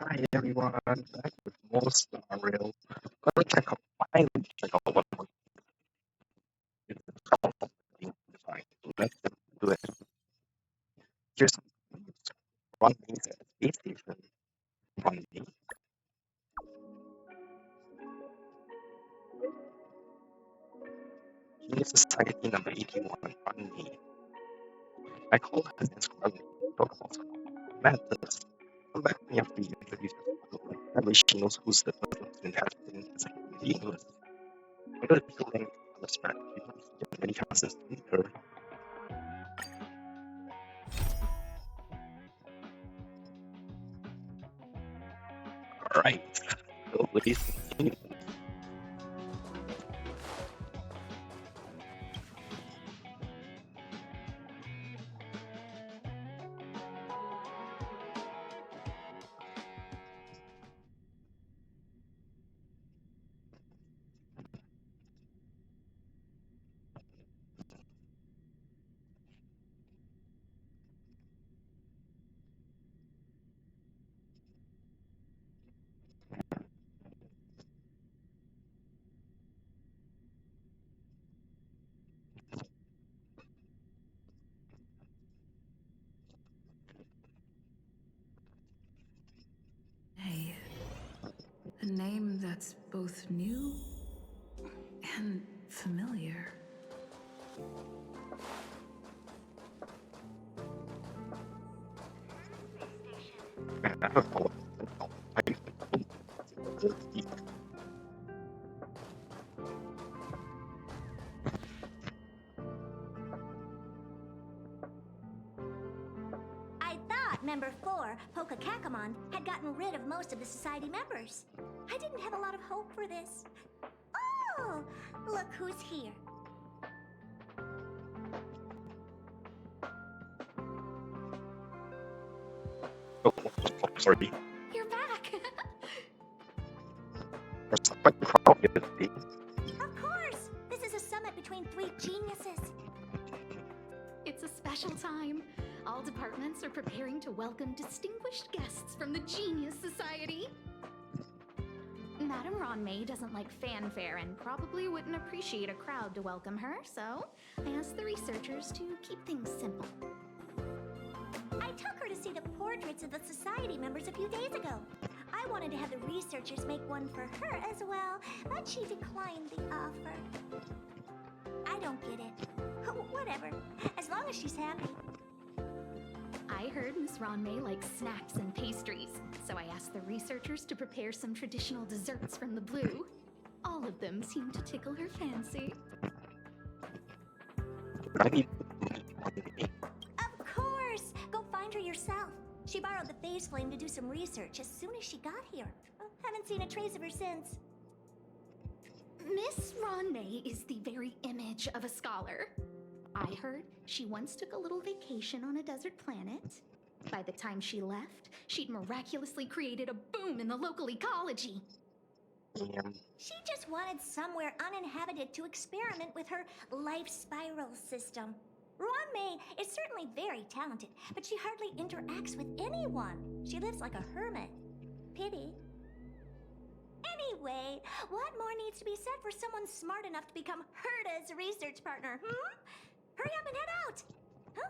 Hi everyone, back with more Star Rail. Gonna finally check out what is being defined. Let's do it. Here's one thing at space station. One day. Genius Society number 81. One day. I call her and scrolling. Talk about madness. Come back to me after you introduce yourself. That way she knows who's the person who has been dealing with. I got a feeling on the stretch. You don't get many chances to meet her. Alright. So please continue. Hey, a name that's both new and familiar. I don't know. I thought Member 4, Pokakakamon, had gotten rid of most of the society members. I didn't have a lot of hope for this. Oh, look who's here. Oh, sorry. You're back. There's quite a crowd here today. Of course. This is a summit between three geniuses. It's a special time. All departments are preparing to welcome distinguished guests from the Genius Society. Madame Ronmei doesn't like fanfare and probably wouldn't appreciate a crowd to welcome her, so I asked the researchers to keep things simple. I took her to see the portraits of the society members a few days ago. I wanted to have the researchers make one for her as well, but she declined the offer. I don't get it. Whatever, as long as she's happy. I heard Miss Ronmei likes snacks and pastries, so I asked the researchers to prepare some traditional desserts from the blue. All of them seemed to tickle her fancy. I need Of course! Go find her yourself. She borrowed the phase flame to do some research as soon as she got here. Haven't seen a trace of her since. Miss Ronmei is the very image of a scholar. I heard she once took a little vacation on a desert planet. By the time she left, she'd miraculously created a boom in the local ecology. She just wanted somewhere uninhabited to experiment with her life spiral system. Ruanmei is certainly very talented, but she hardly interacts with anyone. She lives like a hermit. Pity. Anyway, what more needs to be said for someone smart enough to become Herda's research partner, Hurry up and head out! Huh?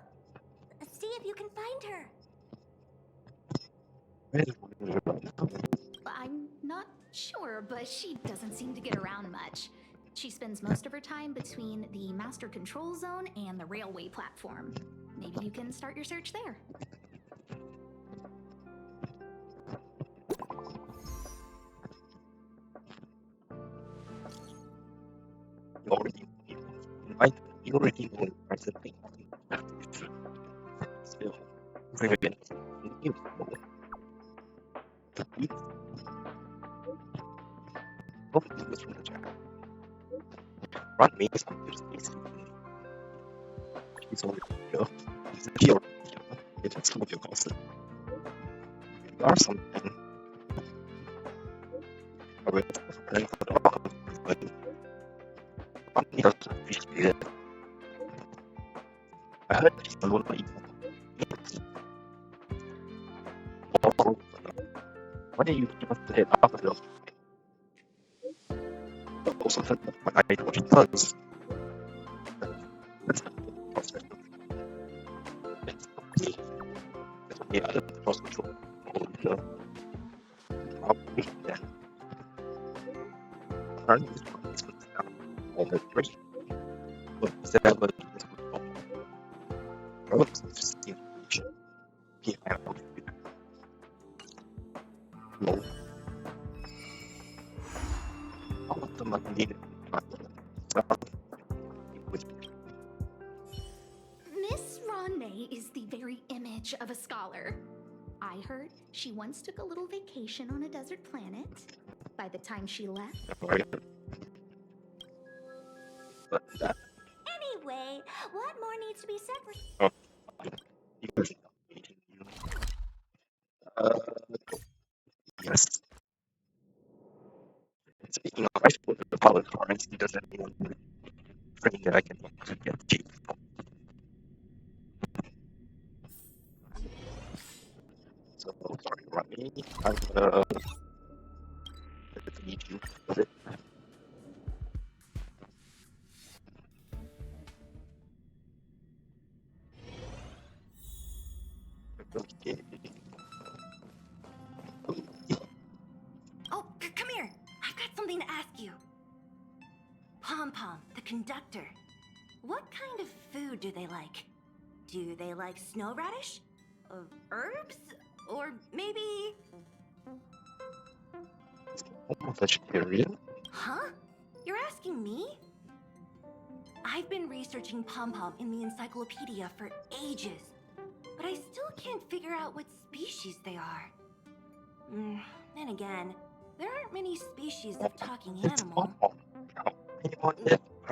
See if you can find her. I'm not sure, but she doesn't seem to get around much. She spends most of her time between the master control zone and the railway platform. Maybe you can start your search there. You already know the still very new. Hopefully this from the chat. Run me some space. He's only he's a hero. It's some of your costs. You are something. I will learn for the rock, but one doesn't appreciate it. I heard he's a little evil. Why do you just hit opposite of also said that when I what she does? That's the process. It's okay. It's okay. I don't cross control. Probably then. Apparently, this one is down all the three. But instead of this one, I was just the information. Yeah, I don't do that. No. All of them are needed. Miss Ronmei is the very image of a scholar. I heard she once took a little vacation on a desert planet. By the time she left, But that, Anyway, what more needs to be said for... because uh, yes. Speaking of, I suppose the public currency doesn't anyone thing that I can get cheap. So sorry, Rodney. I'm gonna need you with it. Okay. Oh, come here. I've got something to ask you. Pom Pom, the conductor. What kind of food do they like? Do they like snow radish? Herbs? Or maybe... I'm a vegetarian. Huh? You're asking me? I've been researching Pom Pom in the encyclopedia for ages, but I still can't figure out what species they are. Then again, there aren't many species of talking It's animal.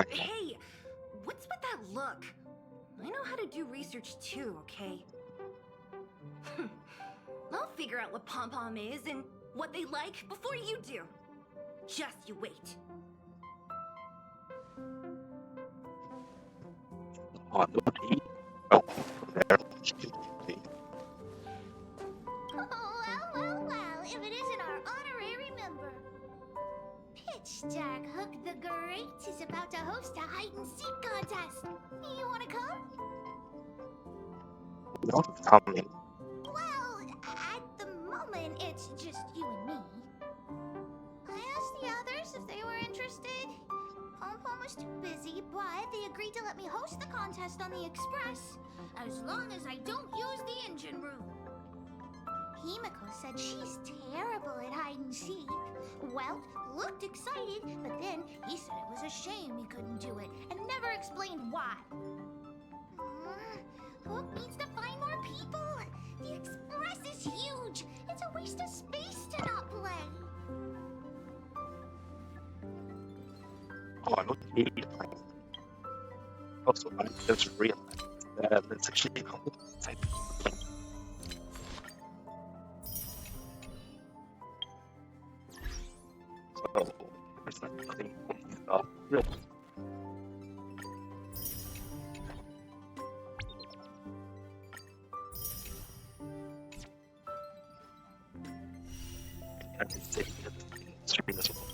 Hey, what's with that look? I know how to do research too, okay? I'll figure out what Pom Pom is and what they like before you do. Just you wait. Oh, there. Well, if it isn't our honorary member. Pitch Dark Hook the Great is about to host a hide-and-seek contest. You wanna come? Not coming. Well, at the moment, it's just you and me. I asked the others if they were interested. Pom Pom was too busy, but they agreed to let me host the contest on the Express, as long as I don't use the engine room. Himiko said she's terrible at hide-and-seek. Well, looked excited, but then he said it was a shame he couldn't do it, and never explained why. Hook needs to find more people. The Express is huge. It's a waste of space to not play. Oh, I'm okay. Also, I just realized that it's actually a couple of times. So, there's nothing real. I've been saving it in stream as well.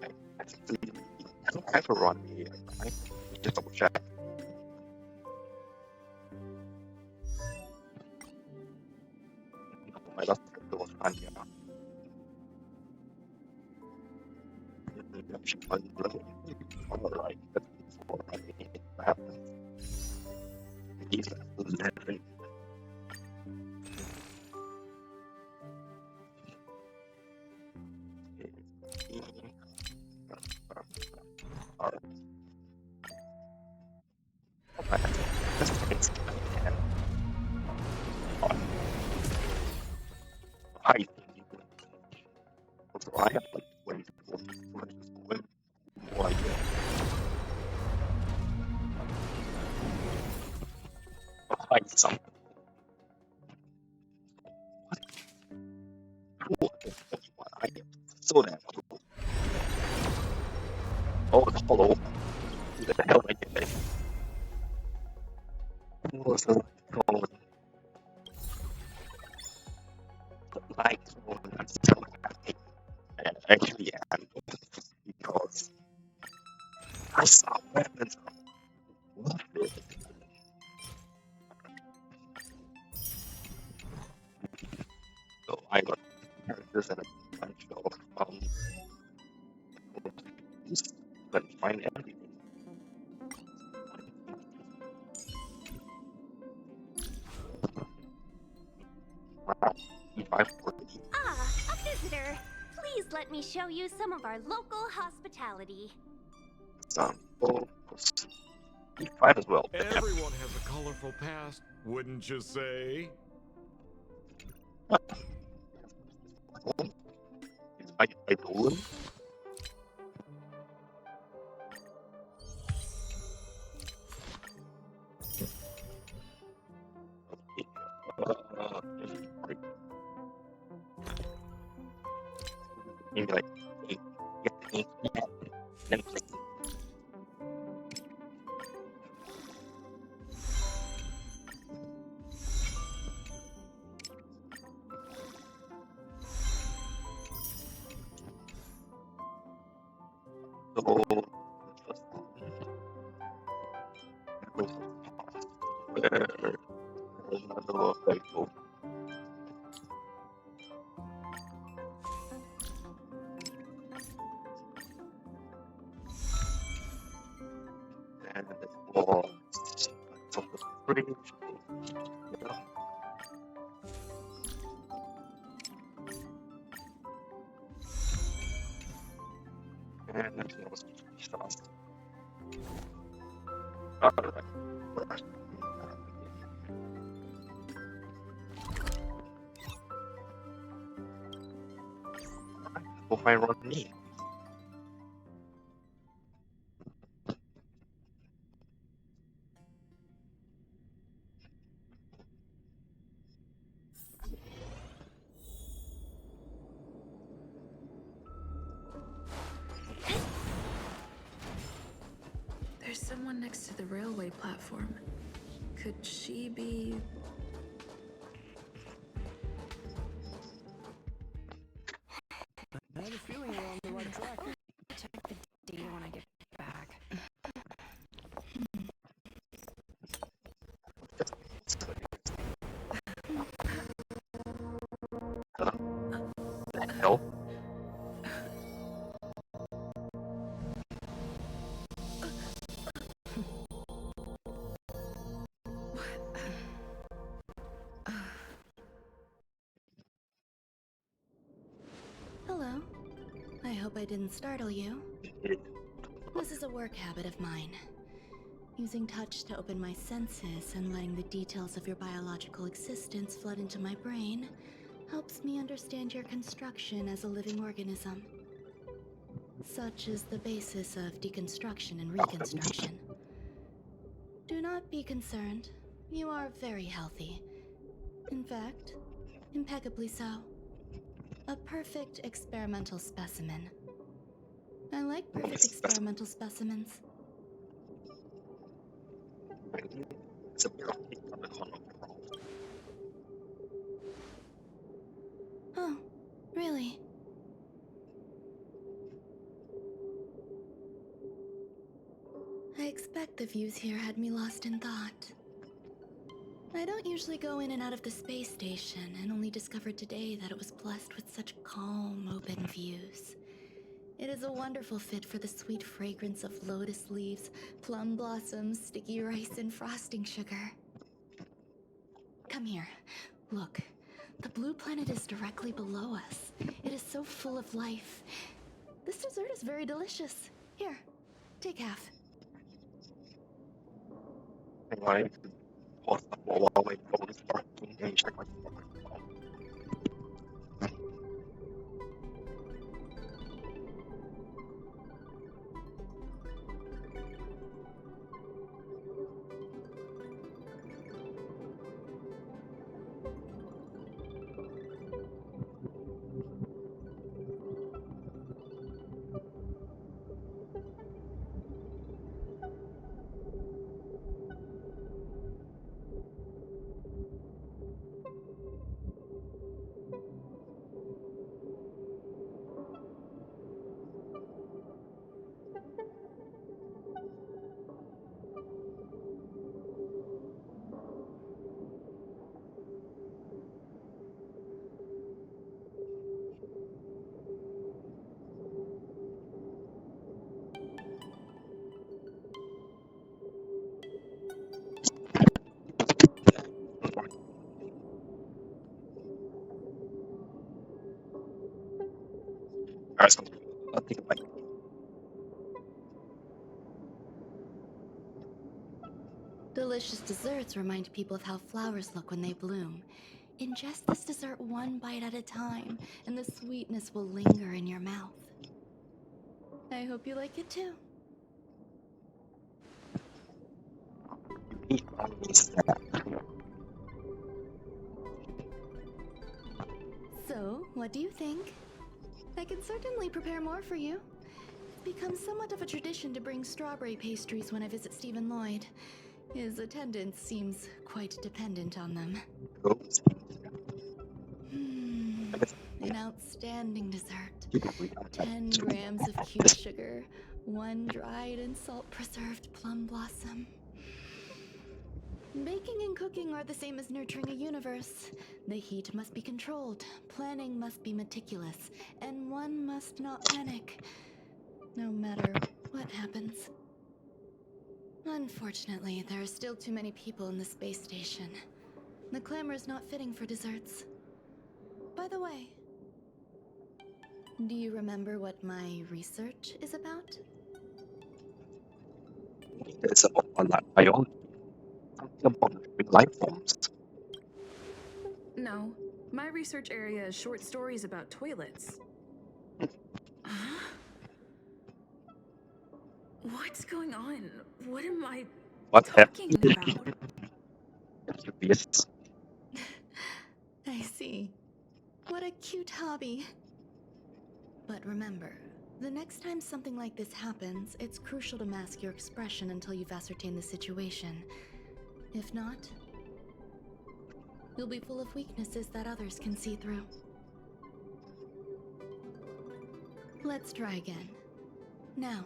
I don't have a run here. I need to double check. My last character was Anya. Alright, that's before I mean it happens. These are happening. I also I have like way too much more idea. Hide something. Cool. I am so damn cool. Oh, it's hollow. Who the hell am I getting? Who was the like one that's telepathic. And actually, am because I saw weapons of it. So I got characters and a bunch of but find everything. Wow, E540. Ah, a visitor. Please let me show you some of our local hospitality. Example, E5 as well. Everyone has a colorful past, wouldn't you say? I told him. Maybe like, hey, get the ink, then play. So, another like, and it was from the fridge. Yeah. And nothing else sauce. Alright. Go find Rodney. There's someone next to the railway platform. Could she be... I have a feeling we're on the right track. Check the data when I get back. The hell? Hello. I hope I didn't startle you. This is a work habit of mine. Using touch to open my senses and letting the details of your biological existence flood into my brain helps me understand your construction as a living organism. Such is the basis of deconstruction and reconstruction. Do not be concerned. You are very healthy. In fact, impeccably so. A perfect experimental specimen. I like perfect experimental specimens. It's a bit of the corner of the world. Oh, really? I expect the views here had me lost in thought. I don't usually go in and out of the space station, and only discovered today that it was blessed with such calm, open views. It is a wonderful fit for the sweet fragrance of lotus leaves, plum blossoms, sticky rice, and frosting sugar. Come here. Look. The blue planet is directly below us. It is so full of life. This dessert is very delicious. Here, take half. Anyway, I need to pause the ball while waiting for this parking and check my phone. Delicious desserts remind people of how flowers look when they bloom. Ingest this dessert one bite at a time, and the sweetness will linger in your mouth. I hope you like it too. Eat only snack. So, what do you think? I can certainly prepare more for you. It's become somewhat of a tradition to bring strawberry pastries when I visit Stephen Lloyd. His attendance seems quite dependent on them. Goes. An outstanding dessert. 10 grams of cube sugar, 1 dried and salt-preserved plum blossom. Baking and cooking are the same as nurturing a universe. The heat must be controlled, planning must be meticulous, and one must not panic, no matter what happens. Unfortunately, there are still too many people in the space station. The clamor is not fitting for desserts. By the way, do you remember what my research is about? It's about biology. Something about living life forms. No, my research area is short stories about toilets. Huh? What's going on? What am I What talking happened? about? Yes. I see. What a cute hobby. But remember, the next time something like this happens, it's crucial to mask your expression until you've ascertained the situation. If not, you'll be full of weaknesses that others can see through. Let's try again. Now,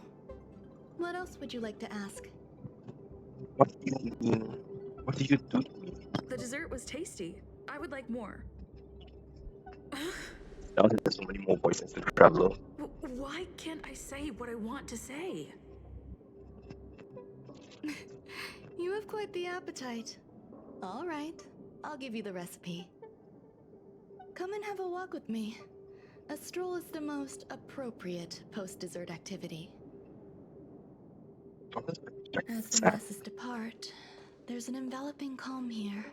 what else would you like to ask? What do you mean? What do you do to me? The dessert was tasty. I would like more. Now that there's so many more voices to travel. Why can't I say what I want to say? You have quite the appetite. All right, I'll give you the recipe. Come and have a walk with me. A stroll is the most appropriate post-dessert activity. As the masses depart, there's an enveloping calm here.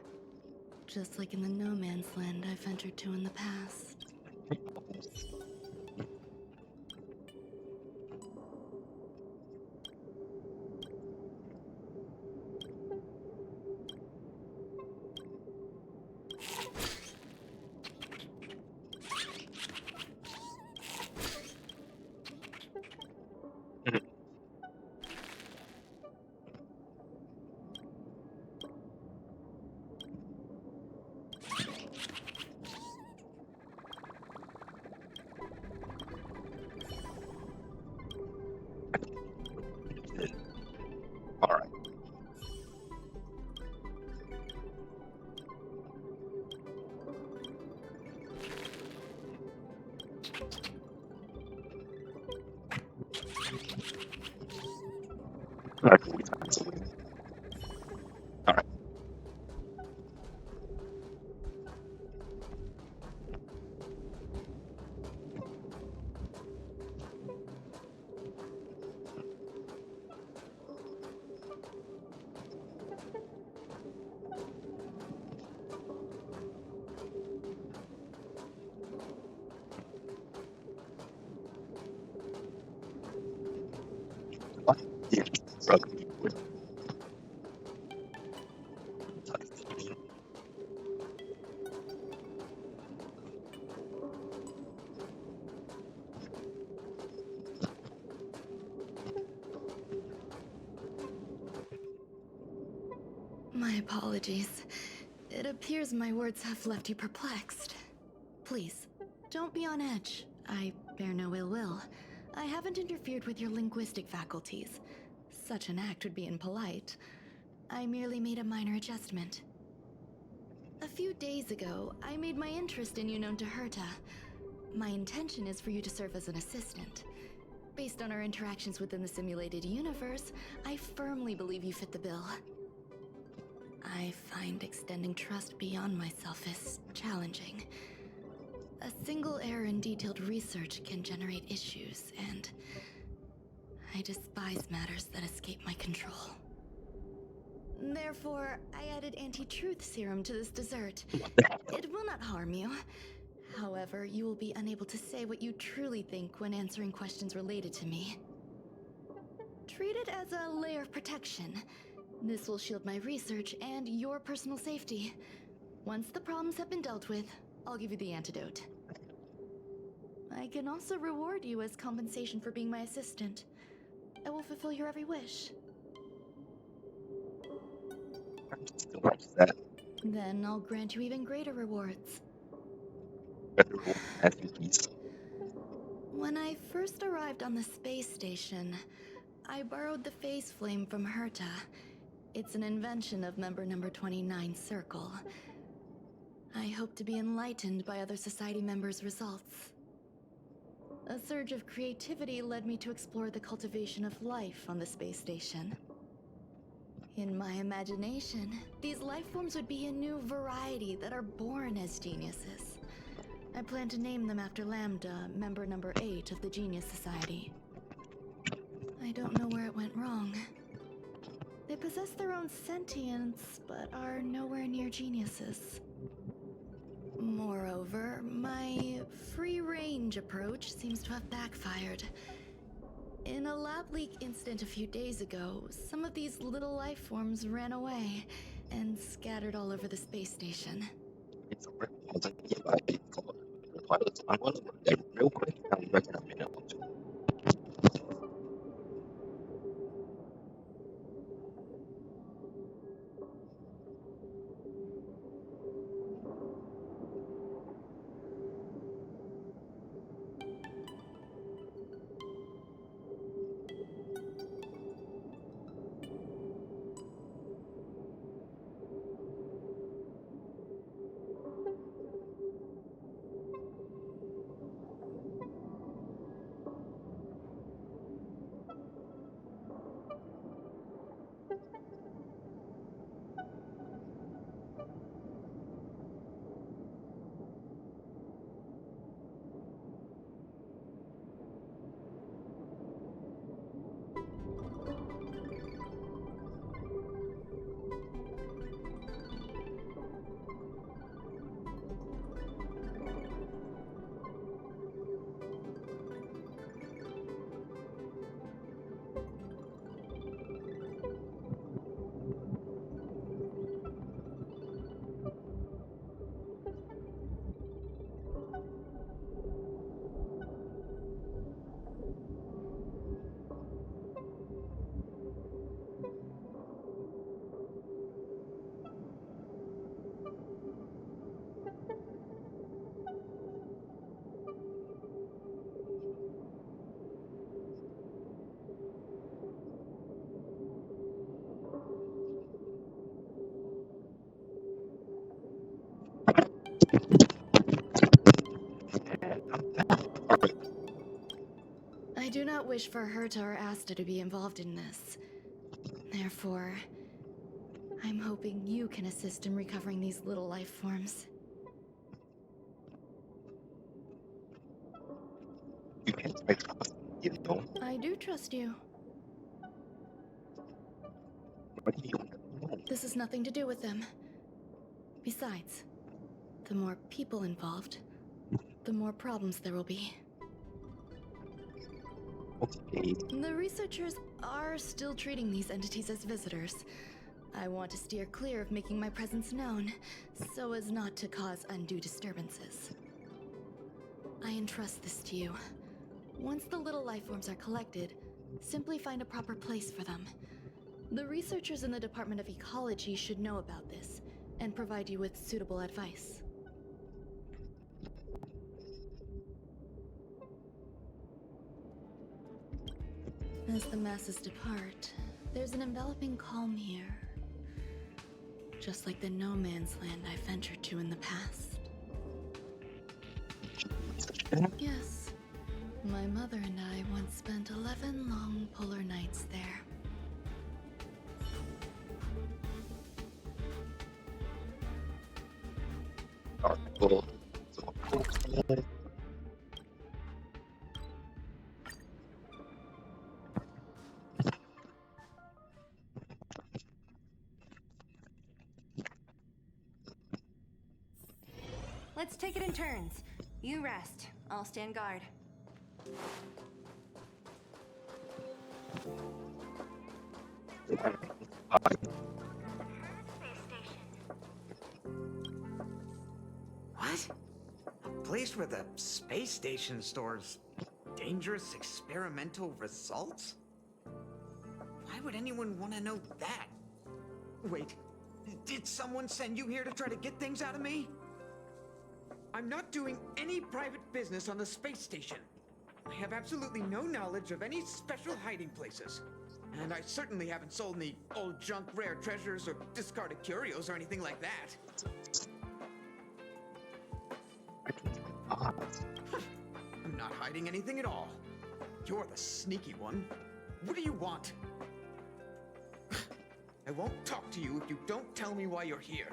Just like in the no man's land I've ventured to in the past. Alright. Alright. What? Yeah, rugby with My apologies. It appears my words have left you perplexed. Please, don't be on edge. I bear no ill will. I haven't interfered with your linguistic faculties. Such an act would be impolite. I merely made a minor adjustment. A few days ago, I made my interest in you known to Herta. My intention is for you to serve as an assistant. Based on our interactions within the simulated universe, I firmly believe you fit the bill. I find extending trust beyond myself is challenging. A single error in detailed research can generate issues, and I despise matters that escape my control. Therefore, I added anti-truth serum to this dessert. What the hell? It will not harm you. However, you will be unable to say what you truly think when answering questions related to me. Treat it as a layer of protection. This will shield my research and your personal safety. Once the problems have been dealt with, I'll give you the antidote. I can also reward you as compensation for being my assistant. I will fulfill your every wish. I'm still upset. Then I'll grant you even greater rewards. Better roll as you please. When I first arrived on the space station, I borrowed the phase flame from Herta. It's an invention of member number 29 Circle. I hope to be enlightened by other society members' results. A surge of creativity led me to explore the cultivation of life on the space station. In my imagination, these life forms would be a new variety that are born as geniuses. I plan to name them after Lambda, member number 8 of the Genius Society. I don't know where it went wrong. They possess their own sentience, but are nowhere near geniuses. Moreover, my free-range approach seems to have backfired. In a lab leak incident a few days ago, some of these little life forms ran away and scattered all over the space station. It's a rip. I was like, yeah, I did call it the pilots. I'm going to work there real quick. I'll be back in a minute or two. And I'm back. Alright, I do not wish for Herta or Asta to be involved in this. Therefore, I'm hoping you can assist in recovering these little life forms. you can't make trust. You know, I do trust you. what do you know? This has nothing to do with them. Besides, the more people involved, the more problems there will be. Okay, The researchers are still treating these entities as visitors. I want to steer clear of making my presence known, so as not to cause undue disturbances. I entrust this to you. Once the little life forms are collected, simply find a proper place for them. The researchers in the Department of Ecology should know about this, and provide you with suitable advice. As the masses depart, there's an enveloping calm here. Just like the no man's land I ventured to in the past. Yes. My mother and I once spent 11 long polar nights there. alright, cool. So, okay. Let's take it in turns. You rest. I'll stand guard. What? A place where the space station stores dangerous experimental results? Why would anyone want to know that? Wait, did someone send you here to try to get things out of me? I'm not doing any private business on the space station. I have absolutely no knowledge of any special hiding places. And I certainly haven't sold any old junk rare treasures or discarded curios or anything like that. I'm not hiding anything at all. You're the sneaky one. What do you want? I won't talk to you if you don't tell me why you're here.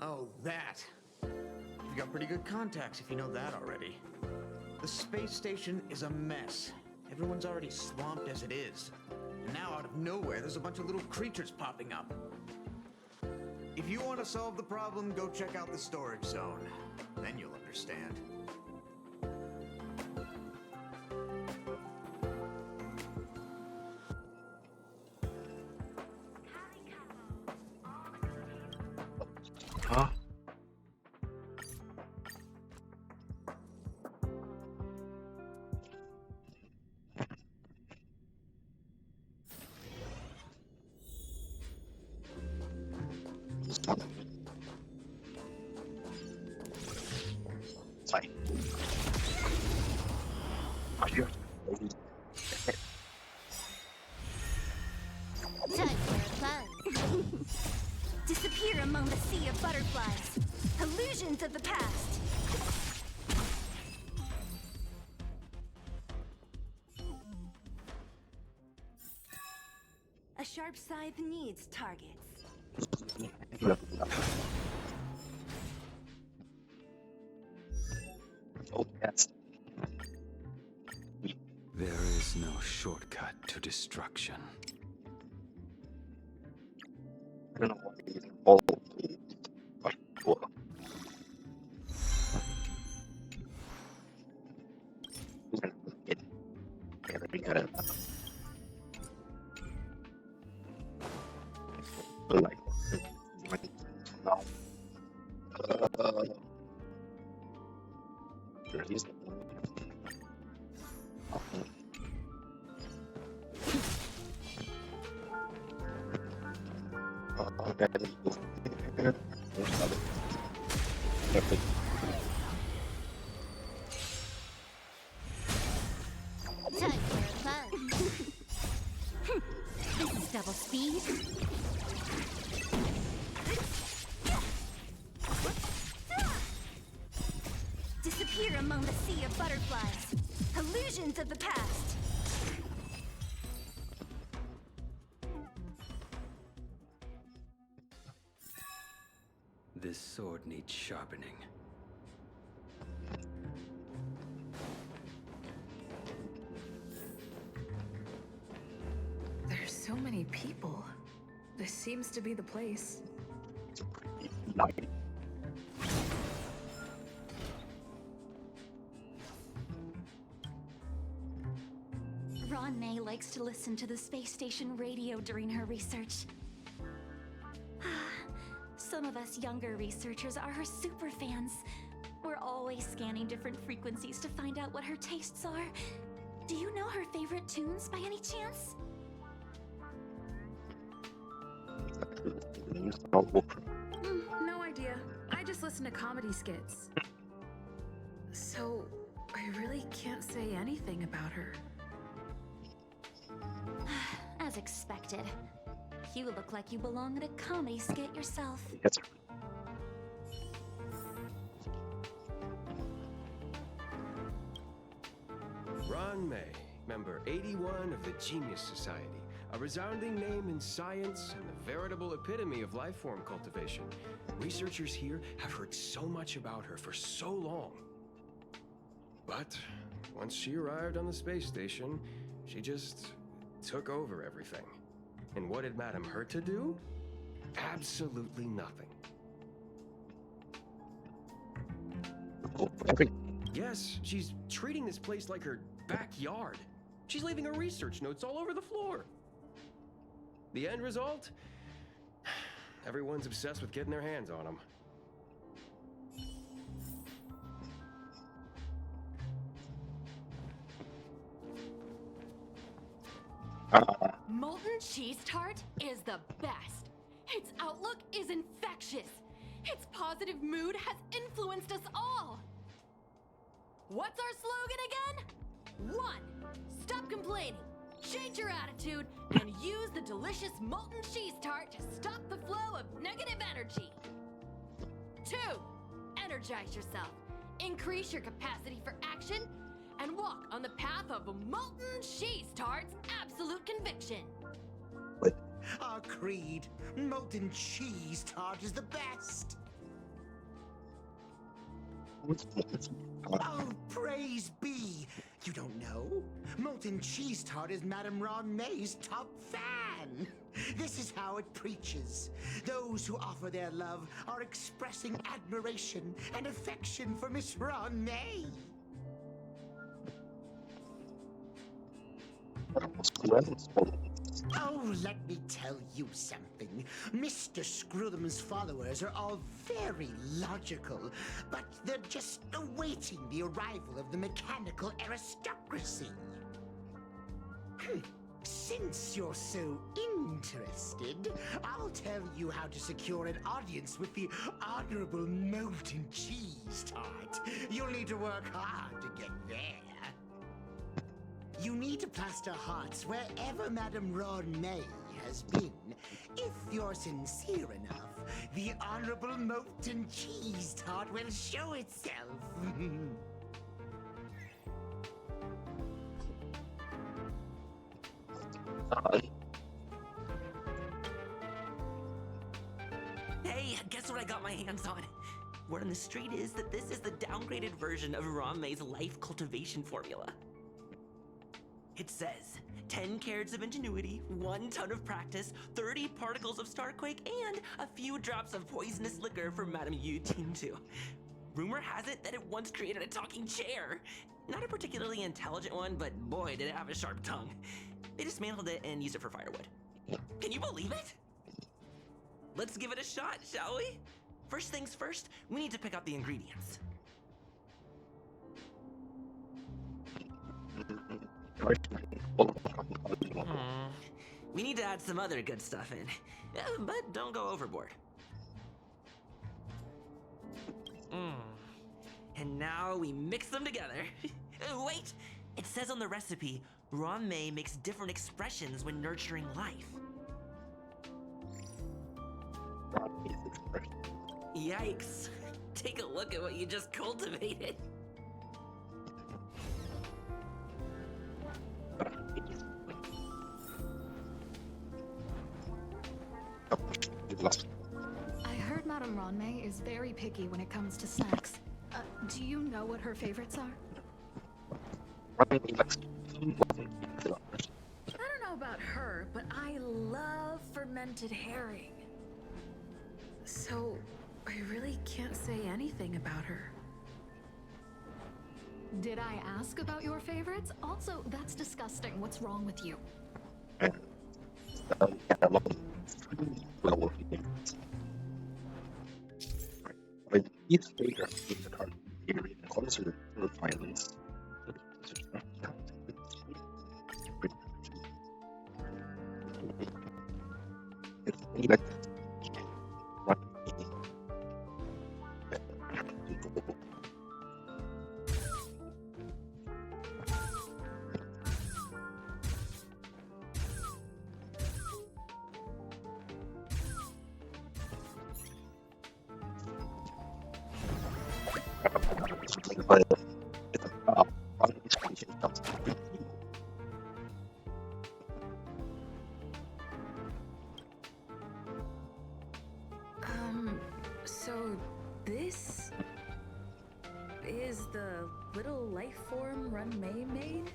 Oh, that. You've got pretty good contacts if you know that already. The space station is a mess. Everyone's already swamped as it is. And now out of nowhere, there's a bunch of little creatures popping up. If you want to solve the problem, go check out the storage zone. Then you'll understand. Huh? Sorry. Are you ready? Time for a plan. Disappear among the sea of butterflies. Illusions of the past. A sharp scythe needs targets. Oh, yes. There is no shortcut to destruction. I don't know what it is involved. But, well. We're gonna get it. Yeah, we gotta. Like, now. There is Time for a plan. This is double speed. Disappear among the sea of butterflies. Illusions of the past. This sword needs sharpening. There's so many people. This seems to be the place. like Ron May likes to listen to the space station radio during her research. Some of us younger researchers are her super fans. We're always scanning different frequencies to find out what her tastes are. Do you know her favorite tunes by any chance? No idea. I just listen to comedy skits. So, I really can't say anything about her. As expected. You look like you belong in a comedy skit yourself. Yes, sir. Ron May, member 81 of the Genius Society, a resounding name in science and the veritable epitome of life form cultivation. Researchers here have heard so much about her for so long. But once she arrived on the space station, she just took over everything. And what did Madame Herta do? Absolutely nothing. Yes, she's treating this place like her backyard. She's leaving her research notes all over the floor. The end result? Everyone's obsessed with getting their hands on them. Molten cheese tart is the best. Its outlook is infectious. Its positive mood has influenced us all. What's our slogan again? 1. Stop complaining. Change your attitude and use the delicious molten cheese tart to stop the flow of negative energy. 2. Energize yourself. Increase your capacity for action and walk on the path of molten cheese tart's absolute conviction. Our creed, molten cheese tart is the best. Oh, praise be! You don't know? Molten cheese tart is Madame Ron May's top fan. This is how it preaches. Those who offer their love are expressing admiration and affection for Miss Ron May. Oh, let me tell you something. Mr. Screwthum's followers are all very logical, but they're just awaiting the arrival of the mechanical aristocracy. Since you're so interested, I'll tell you how to secure an audience with the Honorable Molten Cheese Tart. You'll need to work hard to get there. You need to plaster hearts wherever Madame Ron May has been. If you're sincere enough, the Honorable Molten Cheese Tart will show itself. Hey, guess what I got my hands on? Word on the street is that this is the downgraded version of Ron May's life cultivation formula. It says 10 carats of ingenuity, 1 ton of practice, 30 particles of Starquake, and a few drops of poisonous liquor for Madame Yu Ting Tu. Rumor has it that it once created a talking chair. Not a particularly intelligent one, but boy, did it have a sharp tongue. They dismantled it and used it for firewood. Can you believe it? Let's give it a shot, shall we? First things first, we need to pick out the ingredients. We need to add some other good stuff in, but don't go overboard. And now we mix them together. Wait! It says on the recipe, Ron May makes different expressions when nurturing life. Yikes! Take a look at what you just cultivated. I heard Madame Ron May is very picky when it comes to snacks. Do you know what her favorites are? I don't know about her, but I love fermented herring. So, I really can't say anything about her. Did I ask about your favorites? Also, that's disgusting. What's wrong with you? Each figure in the card period closer to the finalists. It's like So this is the little life form Ron May made?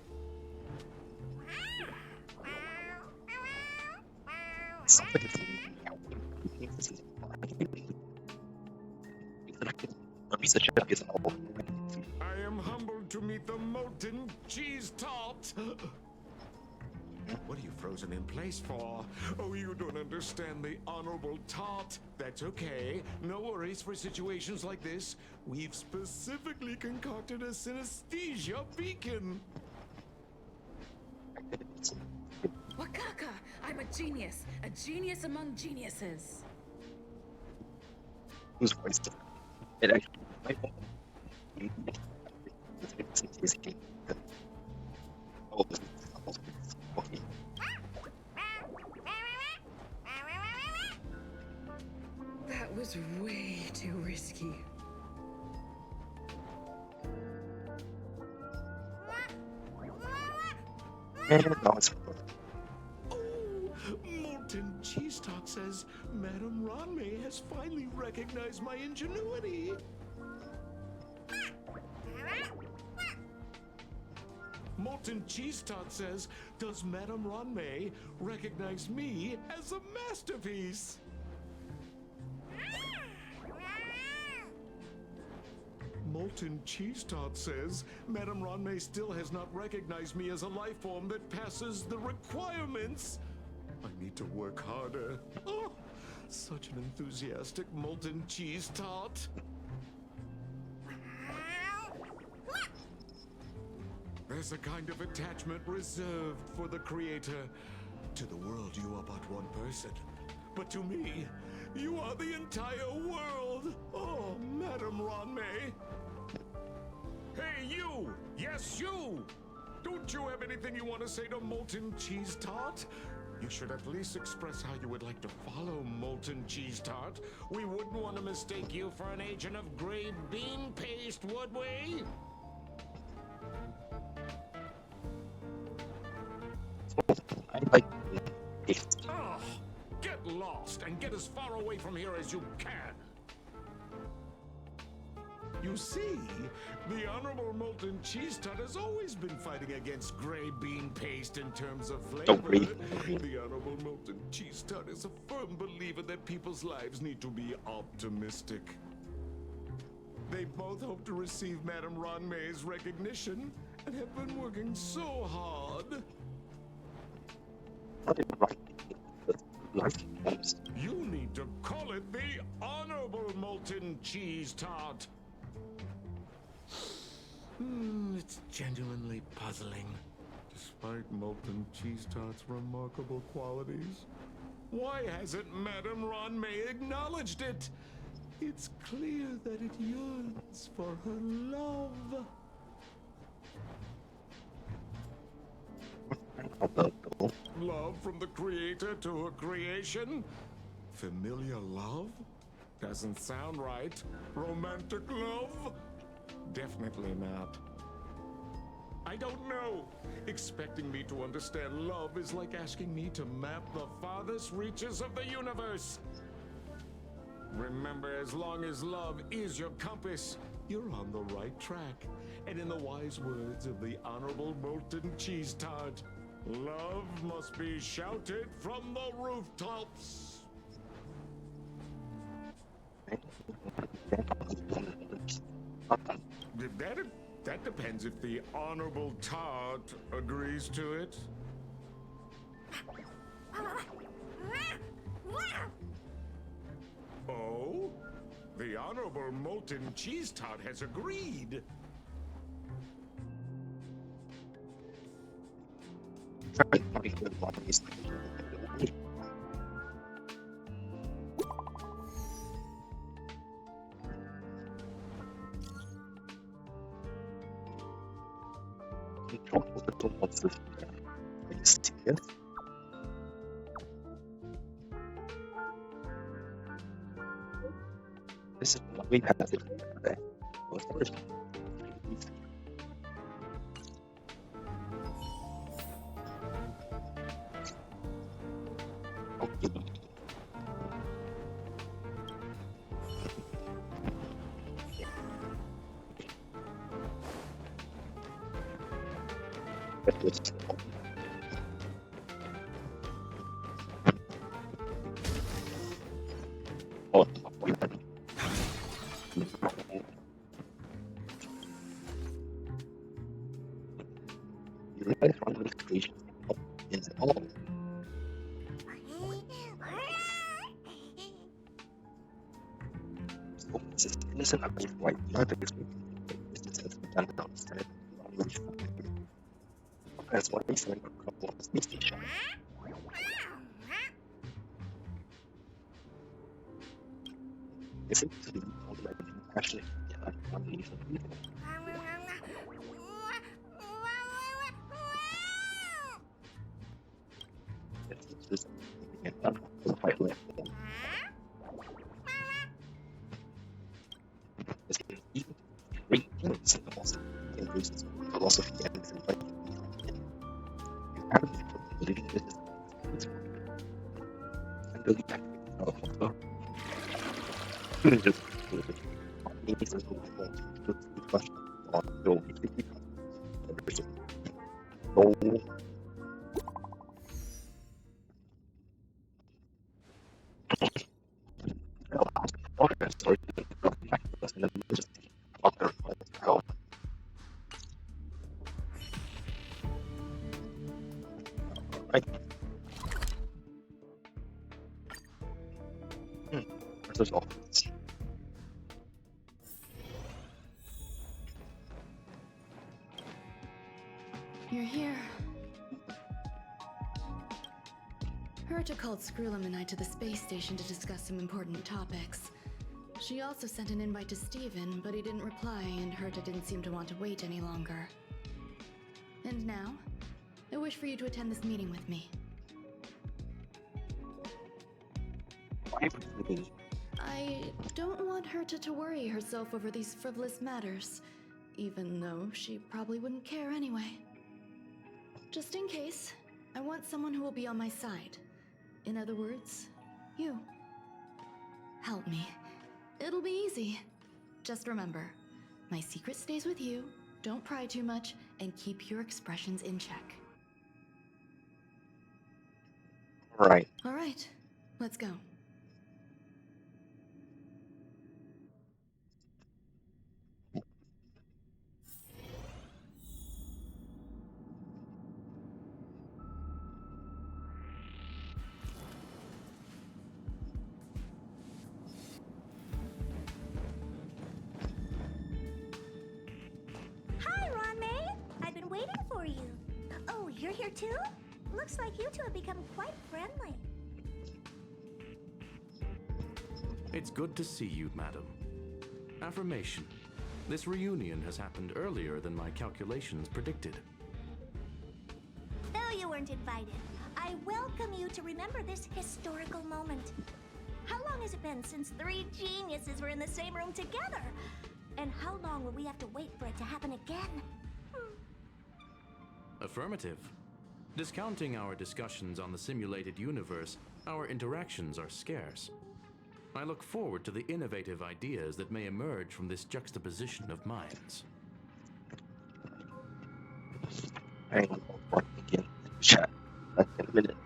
sounds like it's meowing. This is a researcher is all. I am humbled to meet the molten cheese tart. What are you frozen in place for? Oh, you don't understand the honorable tart. That's okay. No worries for situations like this. We've specifically concocted a synesthesia beacon. Wakaka! I'm a genius among geniuses. Whose voice? It actually might be. Oh, okay. That was way too risky. And now it's Molten Cheese Tart says Madame Ranmei has finally recognized my ingenuity. Molten Cheese Tart says, does Madame Ranmei recognize me as a masterpiece? Molten Cheese Tart says, Madame Ranmei still has not recognized me as a life form that passes the requirements. I need to work harder. Oh, such an enthusiastic Molten Cheese Tart. There's a kind of attachment reserved for the creator. To the world, you are but one person. But to me, you are the entire world. Oh, Madame Ranmei. Hey, you! Yes, you! Don't you have anything you want to say to Molten Cheese Tart? You should at least express how you would like to follow Molten Cheese Tart. We wouldn't want to mistake you for an agent of grade bean paste, would we? I like it. Oh, get lost and get as far away from here as you can. You see, the Honorable Molten Cheese Tart has always been fighting against gray bean paste in terms of flavor. The Honorable Molten Cheese Tart is a firm believer that people's lives need to be optimistic. They both hope to receive Madame Ranmei's recognition and have been working so hard. You need to call it the Honorable Molten Cheese Tart. It's genuinely puzzling. Despite Molten Cheese Tart's remarkable qualities, why hasn't Madame Ranmei acknowledged it? It's clear that it yearns for her love. Love from the creator to her creation? Familiar love? Doesn't sound right. Romantic love? Definitely not. I don't know. Expecting me to understand love is like asking me to map the farthest reaches of the universe. Remember, as long as love is your compass, you're on the right track. And in the wise words of the Honorable Molten Cheese Tart, love must be shouted from the rooftops. That depends if the Honorable Tart agrees to it. Oh? The Honorable Molten Cheese Tart has agreed. This is what we have today. realize Ronald's creation is all. So this is innocent of his white not expecting this is done outside Ronald's as one reason for couple of space station. This is to be already passionate about Ronald's people. This is quite left. This is even great things in the most increases philosophy and psychology. And believing this is and the fact also just needs to question on the everything. So okay, sorry, and then just other how right. There's all this. You're here. Herta called Skrullum and I to the space station to discuss some important topics. She also sent an invite to Steven, but he didn't reply, and Herta didn't seem to want to wait any longer. And now, I wish for you to attend this meeting with me. Why would me? I don't want Herta to worry herself over these frivolous matters, even though she probably wouldn't care anyway. Just in case, I want someone who will be on my side. In other words, you. Help me. It'll be easy. Just remember, my secret stays with you, don't pry too much, and keep your expressions in check. Right. All right, let's go. Hi, Ron May. I've been waiting for you. Oh, you're here too? Looks like you two have become quite friendly. It's good to see you, madam. Affirmation. This reunion has happened earlier than my calculations predicted. Though you weren't invited, I welcome you to remember this historical moment. How long has it been since 3 geniuses were in the same room together? And how long will we have to wait for it to happen again? Affirmative. Discounting our discussions on the simulated universe, our interactions are scarce. I look forward to the innovative ideas that may emerge from this juxtaposition of minds. Hang on, I'll begin the chat. Back in a minute.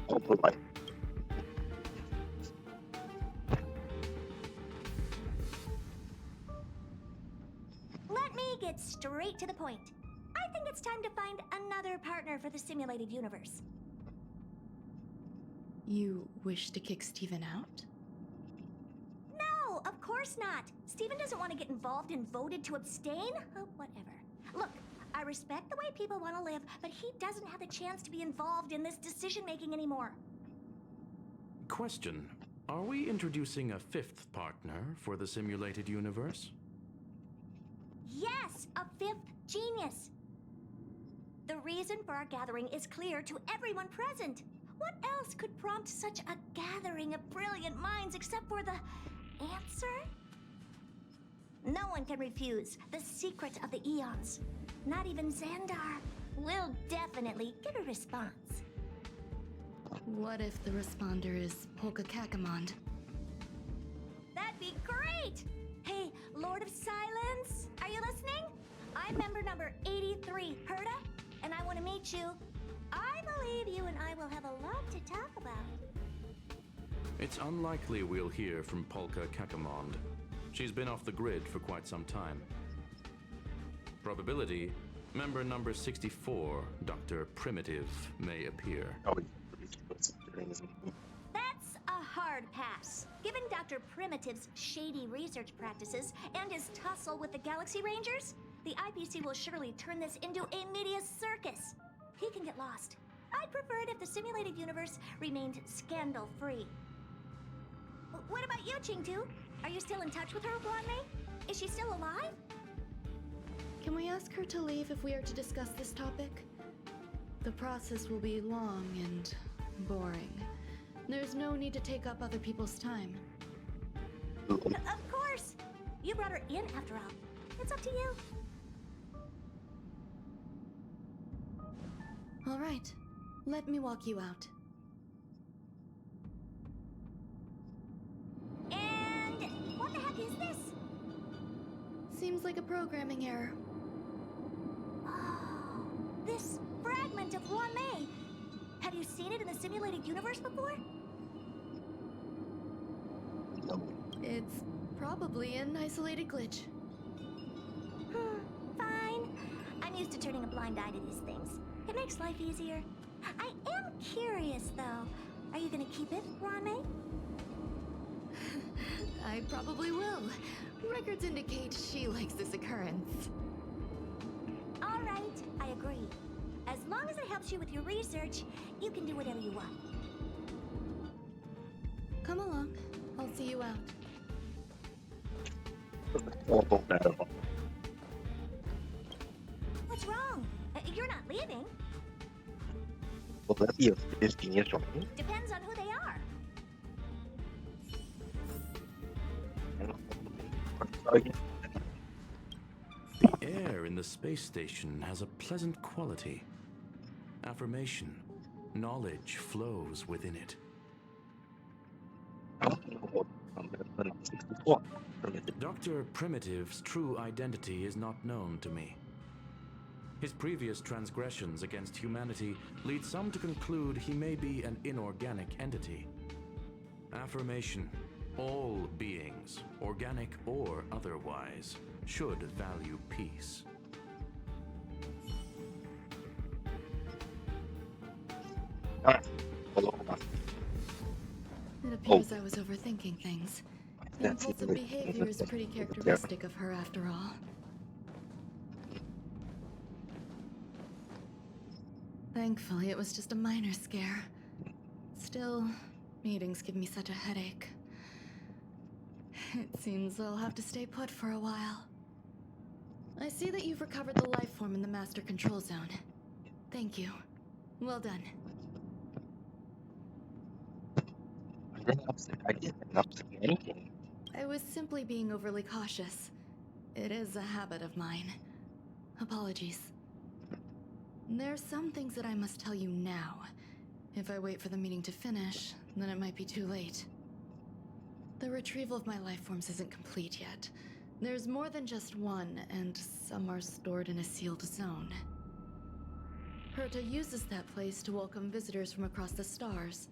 Also, like, Let me get straight to the point. I think it's time to find another partner for the simulated universe. You wish to kick Steven out? No, of course not. Steven doesn't want to get involved and voted to abstain. Oh, whatever. Look, I I respect the way people want to live, but he doesn't have the chance to be involved in this decision-making anymore. Question. Are we introducing a fifth partner for the simulated universe? Yes, a fifth genius. The reason for our gathering is clear to everyone present. What else could prompt such a gathering of brilliant minds except for the answer? No one can refuse the secret of the eons. Not even Xandar. We'll definitely get a response. What if the responder is Polka Kakamond? That'd be great! Hey, Lord of Silence, are you listening? I'm member number 83, Herta, and I want to meet you. I believe you and I will have a lot to talk about. It's unlikely we'll hear from Polka Kakamond. She's been off the grid for quite some time. Probability, member number 64, Dr. Primitive, may appear. That's a hard pass. Given Dr. Primitive's shady research practices and his tussle with the Galaxy Rangers, the IPC will surely turn this into a media circus. He can get lost. I'd prefer it if the simulated universe remained scandal-free. What about you, Chingtu? Are you still in touch with her, Wanmei? Is she still alive? Can we ask her to leave if we are to discuss this topic? The process will be long and boring. There's no need to take up other people's time. Of course! You brought her in after all. It's up to you. All right, let me walk you out. And what the heck is this? Seems like a programming error. Oh, this fragment of Wanmei. Have you seen it in the simulated universe before? It's probably an isolated glitch. Fine. I'm used to turning a blind eye to these things. It makes life easier. I am curious, though. Are you gonna keep it, Wanmei? I probably will. Records indicate she likes this occurrence. All right, I agree. As long as it helps you with your research, you can do whatever you want. Come along. I'll see you out. What's wrong? You're not leaving. Will that be a fifth genius joining? Depends on who they are. The air in the space station has a pleasant quality. Affirmation. Knowledge flows within it. Dr. Primitive's true identity is not known to me. His previous transgressions against humanity lead some to conclude he may be an inorganic entity. Affirmation. All beings, organic or otherwise, should value peace. It appears I was overthinking things. Impulsive behavior is pretty characteristic of her after all. Thankfully, it was just a minor scare. Still, meetings give me such a headache. It seems I'll have to stay put for a while. I see that you've recovered the life form in the master control zone. Thank you. Well done. I didn't upset anything. I was simply being overly cautious. It is a habit of mine. Apologies. There's some things that I must tell you now. If I wait for the meeting to finish, then it might be too late. The retrieval of my life forms isn't complete yet. There's more than just one, and some are stored in a sealed zone. Herta uses that place to welcome visitors from across the stars,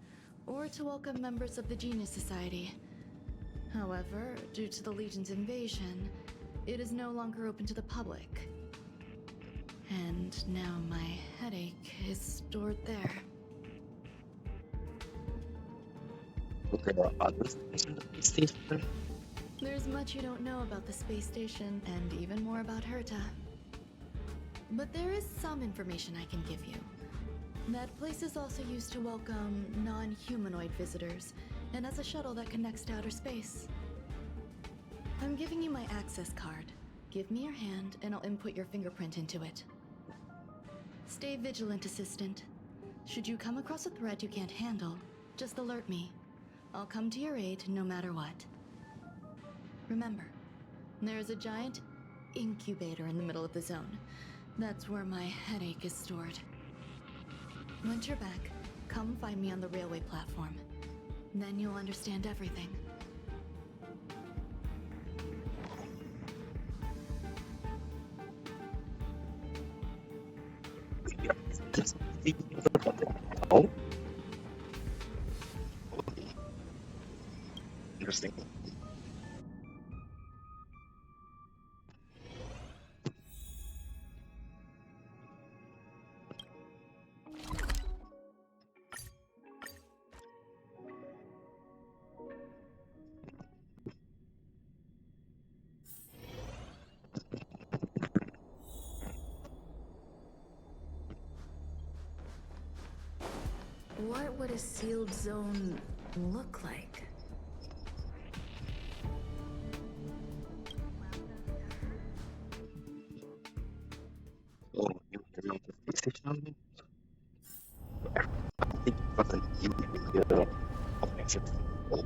or to welcome members of the Genius Society. However, due to the Legion's invasion, it is no longer open to the public. And now my headache is stored there. There are others in the station. There's much you don't know about the space station, and even more about Herta. but there is some information I can give you. That place is also used to welcome non-humanoid visitors, and as a shuttle that connects to outer space. I'm giving you my access card. Give me your hand, and I'll input your fingerprint into it. Stay vigilant, Assistant. Should you come across a threat you can't handle, just alert me. I'll come to your aid no matter what. Remember, there is a giant incubator in the middle of the zone. That's where my headache is stored. Once you're back, come find me on the railway platform. Then you'll understand everything. Oh? Interesting. What would a sealed zone look like? Oh, you can make a PlayStation. I think it was an illegal connection. Oh,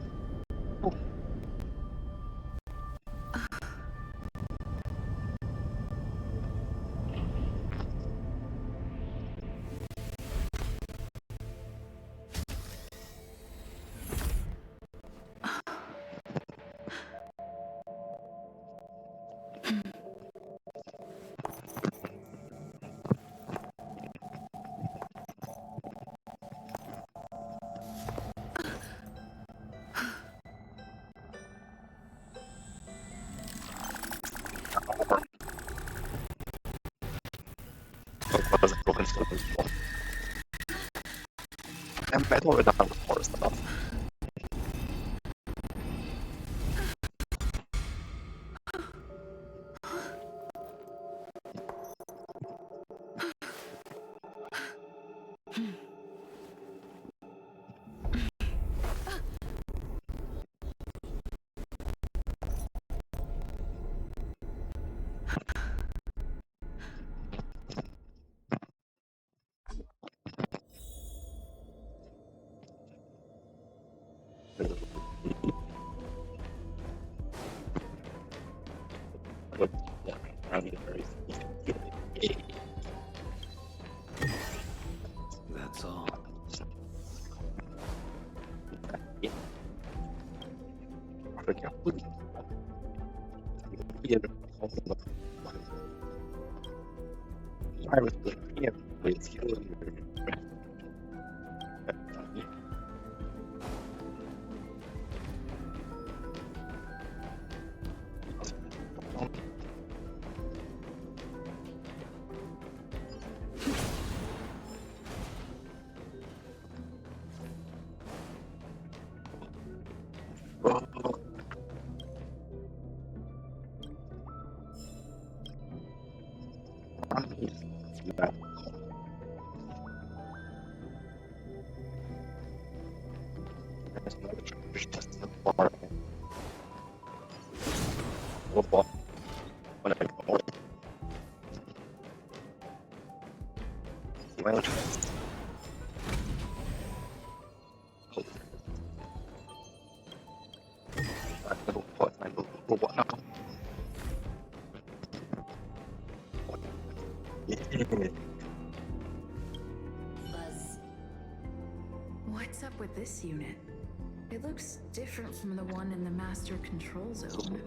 it was a broken stuff as well. And metal without the core stuff. But yeah, I mean, very easy. That's all. Yeah. I forget what I was playing with you. Well, robot now. Buzz. What's up with this unit? It looks different from the one in the master control zone.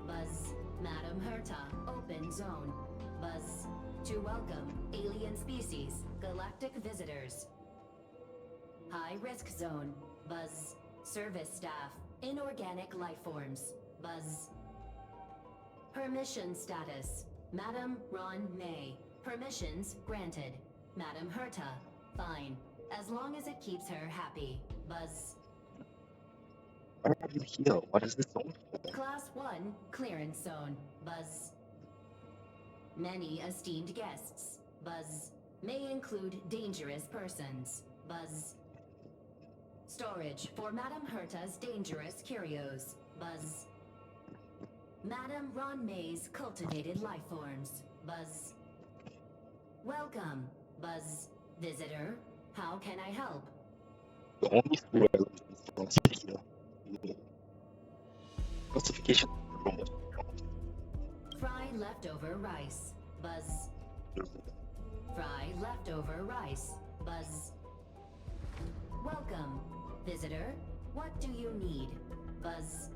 Buzz, Madam Herta, open zone. Buzz, to welcome alien species, galactic visitors. High risk zone. Buzz, service staff, inorganic life forms. Buzz. Permission status. Madam Ron May. Permissions granted. Madam Herta, fine. As long as it keeps her happy. Buzz. Why are you here? What is this zone for? Class 1, clearance zone. Buzz. Many esteemed guests. Buzz. May include dangerous persons. Buzz. Storage for Madame Herta's dangerous curios. Buzz. Madame Ron May's cultivated life forms. Buzz. Welcome, Buzz. Visitor, how can I help? The only three items from here. Classification room. Fry leftover rice. Buzz. Fry leftover rice. Buzz. Welcome, visitor. What do you need? Buzz.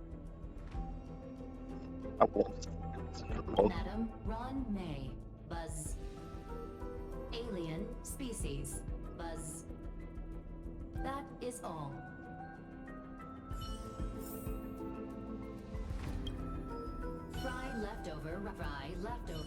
Madam Ron May. Buzz. Alien species. Buzz. That is all. Fry leftover. Fry leftover.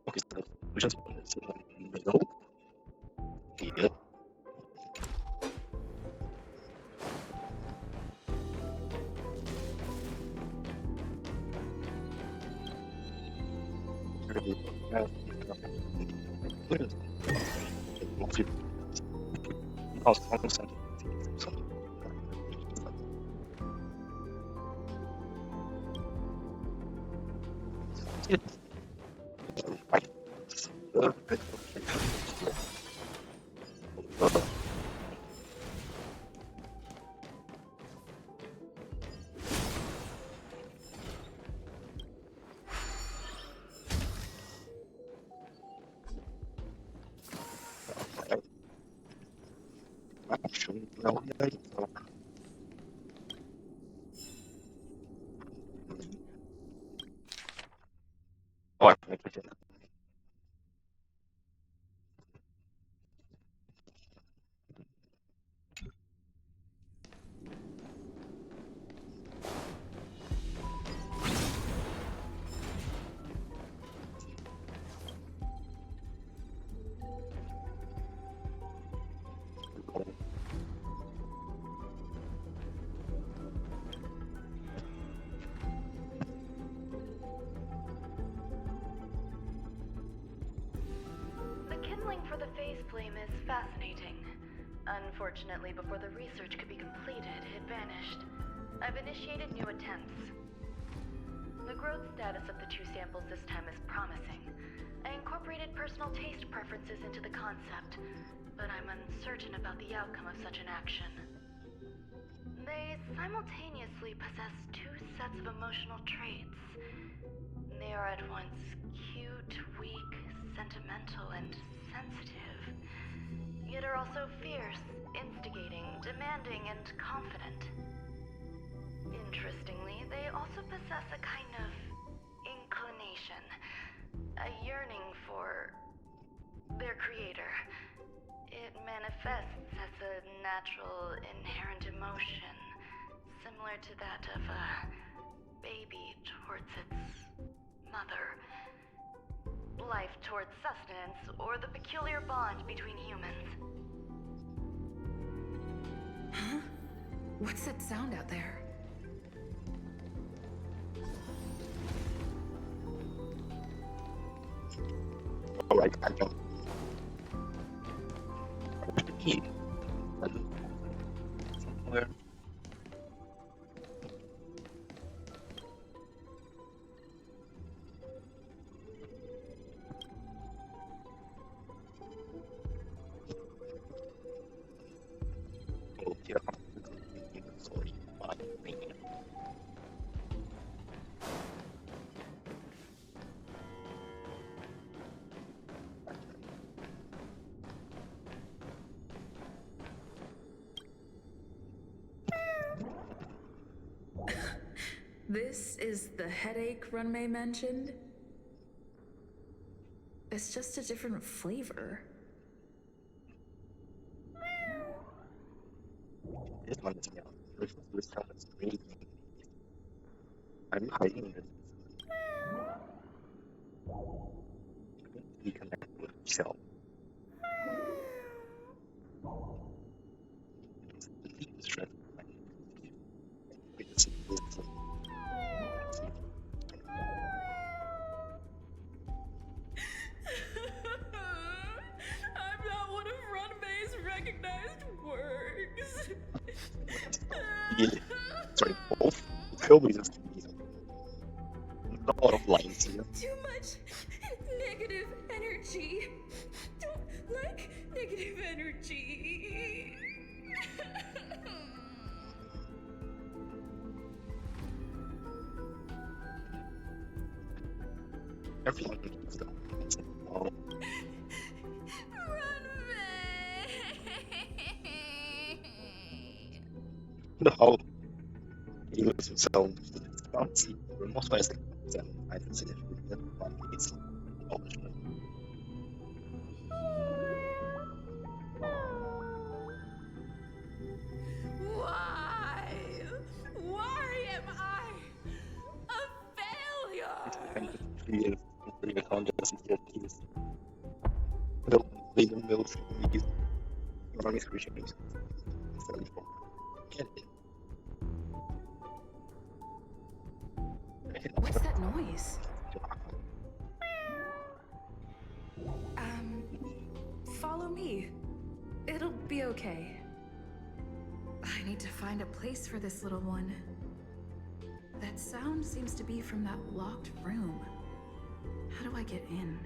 Okay, so we just put this in the middle. Here. Oh, I think we did. The kindling for the phase flame is fascinating. Unfortunately, before the research could be completed, it vanished. I've initiated new attempts. The growth status of the two samples this time is promising. I incorporated personal taste preferences into the concept, but I'm uncertain about the outcome of such an action. They simultaneously possess two sets of emotional traits. They are at once cute, weak, sentimental, and sensitive, yet are also fierce, instigating, demanding, and confident. Interestingly, they also possess a kind of inclination, a yearning for their creator. It manifests as a natural, inherent emotion, similar to that of a baby towards its mother. Life towards sustenance, or the peculiar bond between humans. Huh? What's that sound out there? Alright, I don't. Where's the key? Somewhere. Oh, yeah. Sorry. This is the headache Runmei mentioned? It's just a different flavor. This one is now. This time is green. I'm hiding this. We connect with yourself. The deepest strength of life. It's beautiful. I'm not one of Runmei's recognized works. Yeah. Sorry, both. Kobe's is a lot of lines here. Too much negative energy. Don't like negative energy. Everyone needs them. Oh, no. He was himself. Bouncy. Most wisely. I consider that one is accomplishment. Why? Why am I a failure? And the three contests and keys. The labor mills these running creatures. 74. Get it. What's that noise? Follow me. It'll be okay. I need to find a place for this little one. That sound seems to be from that locked room. How do I get in?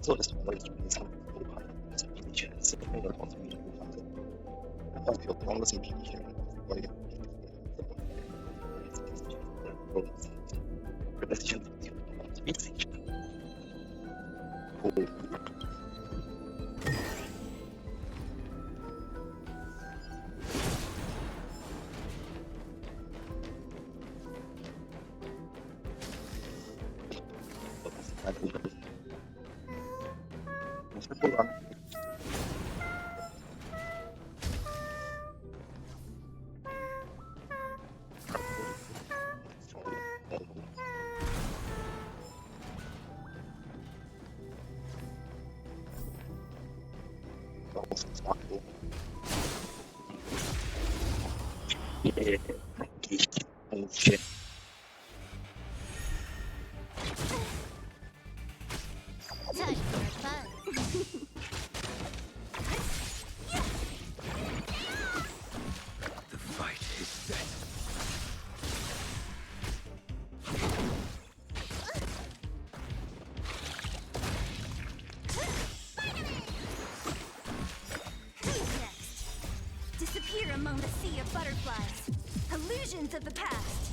So this one is really something to do with information. Second, we're also meeting with something. I thought the longest information was shit. Time for fun. The fight is set. Who's next? Disappear among the sea of butterflies. Illusions of the past.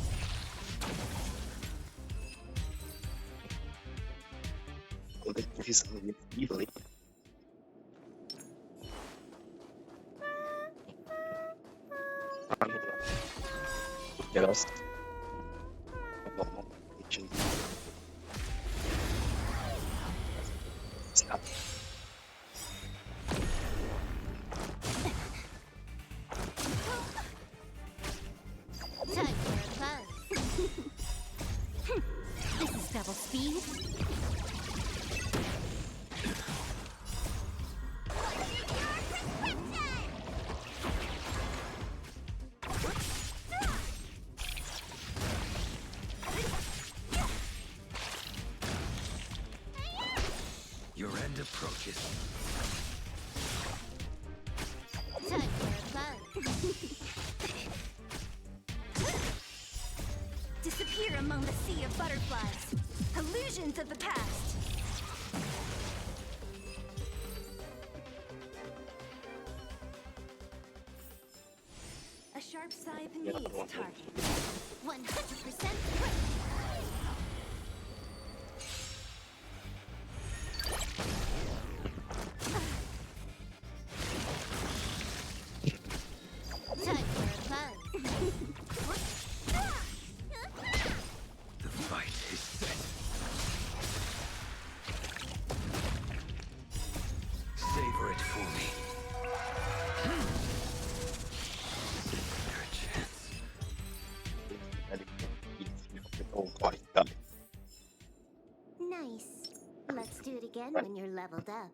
Well, they give you something easily. Get us. Stop. Time for a buzz. This is double speed. Your end approaches. Time for a bug. Disappear among the sea of butterflies. Illusions of the past. A sharp scythe needs target. 100% quick. Time for a bug. The fight is set. Savor it for me. Your chance. Nice. Let's do it again when you're leveled up.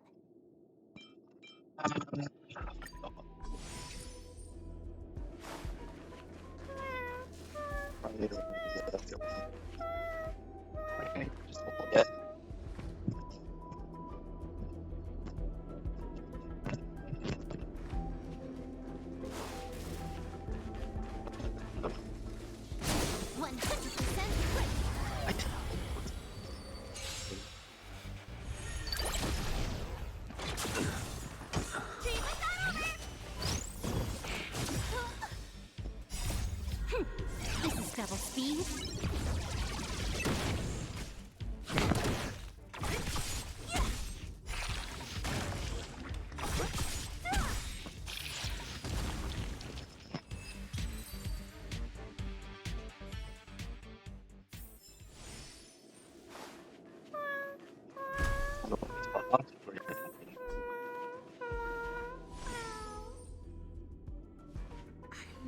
This is double speed.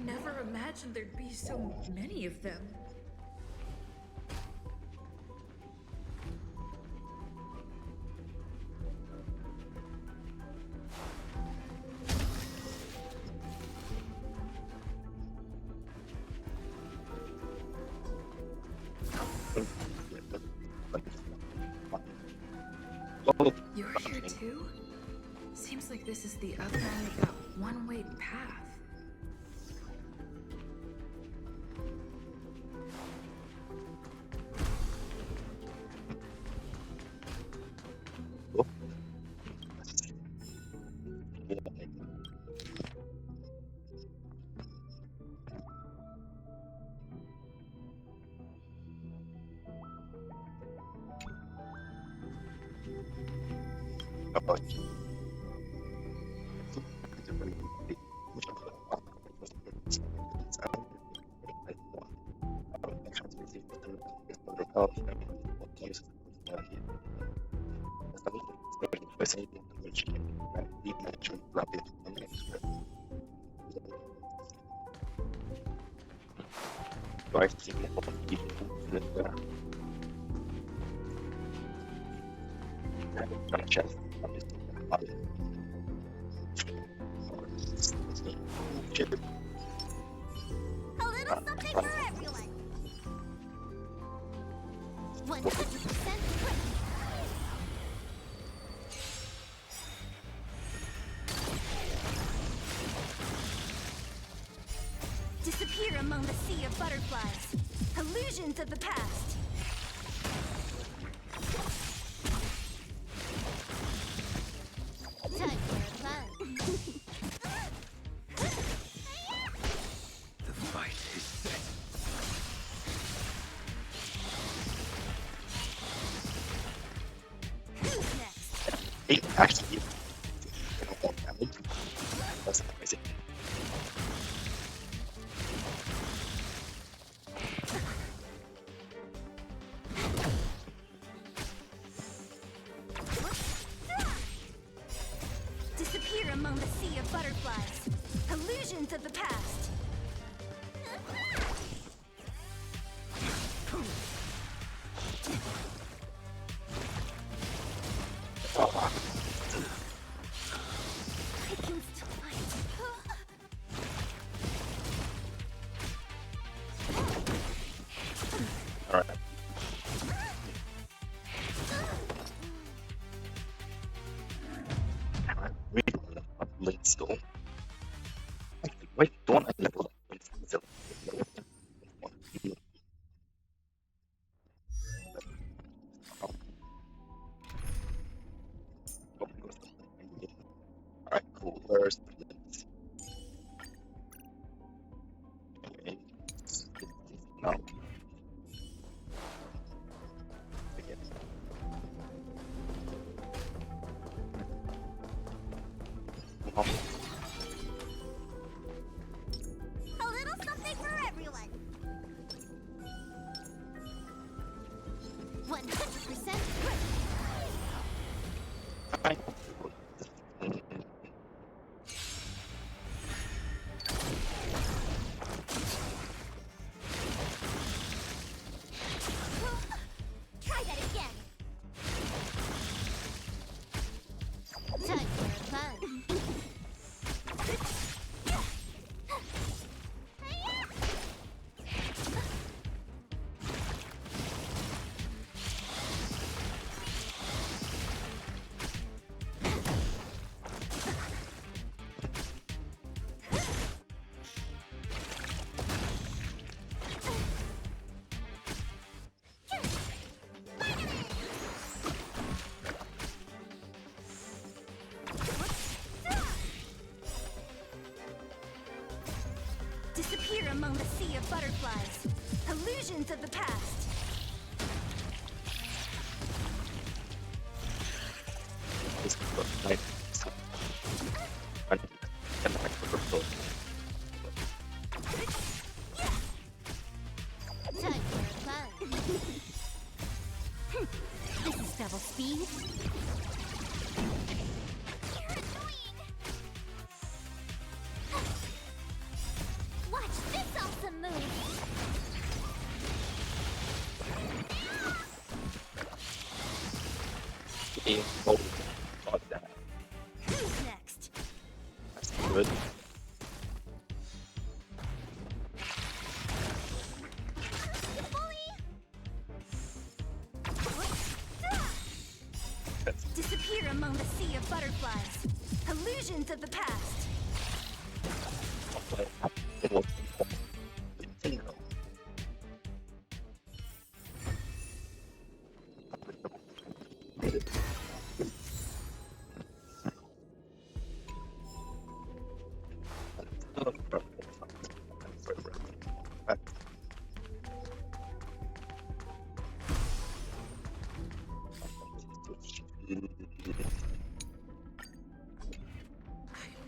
Never imagined there'd be so many of them. You're here too? Seems like this is the other end of that one-way path. A little something for everyone. 100% quick. Disappear among the sea of butterflies. Illusions of the past. Time for fun. The fight is set. Who's next? It actually that's amazing. Disappear among the sea of butterflies. Illusions of the past. I can still fight. Alright. First, okay. No. Again. Oh, A little something for everyone. 100% great. I Try that again. Time for fun. Disappear among the sea of butterflies. Illusions of the past. this like and I purple. Time for fun. This is double speed. Watch this awesome move. Being bold about that. Who's next? That's good. Disappear among the sea of butterflies. Illusions of the past. It was zero. I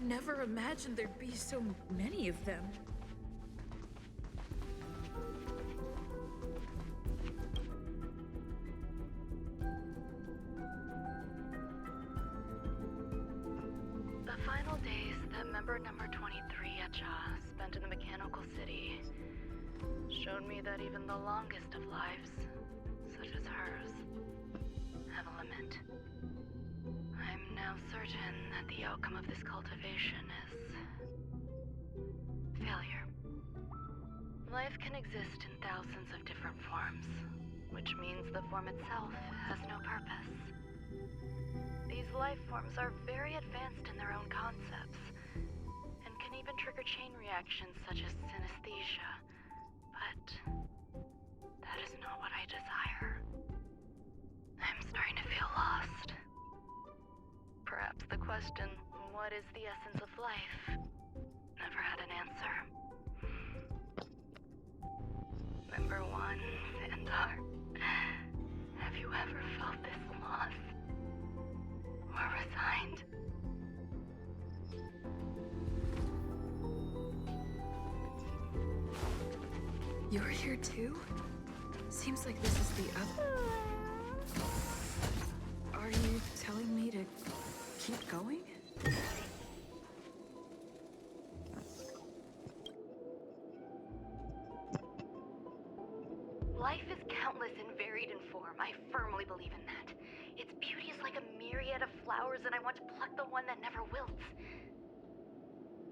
never imagined there'd be so many of them. The final days that member number 23 at Cha spent in the mechanical city showed me that even the longest of lives, such as hers, have a limit. I'm now certain that the outcome of this cultivation is failure. Life can exist in thousands of different forms, which means the form itself has no purpose. These life forms are very advanced in their own concepts, and can even trigger chain reactions such as synesthesia. But that is not what I desire. I'm starting to feel lost. Perhaps the question, what is the essence of life, never had an answer. Number one, Xandar, have you ever felt this lost? Or resigned? You're here too? Seems like this is the Are you telling me to keep going? Life is countless and varied in form. I firmly believe in that. Its beauty is like a myriad of flowers, and I want to pluck the one that never wilts.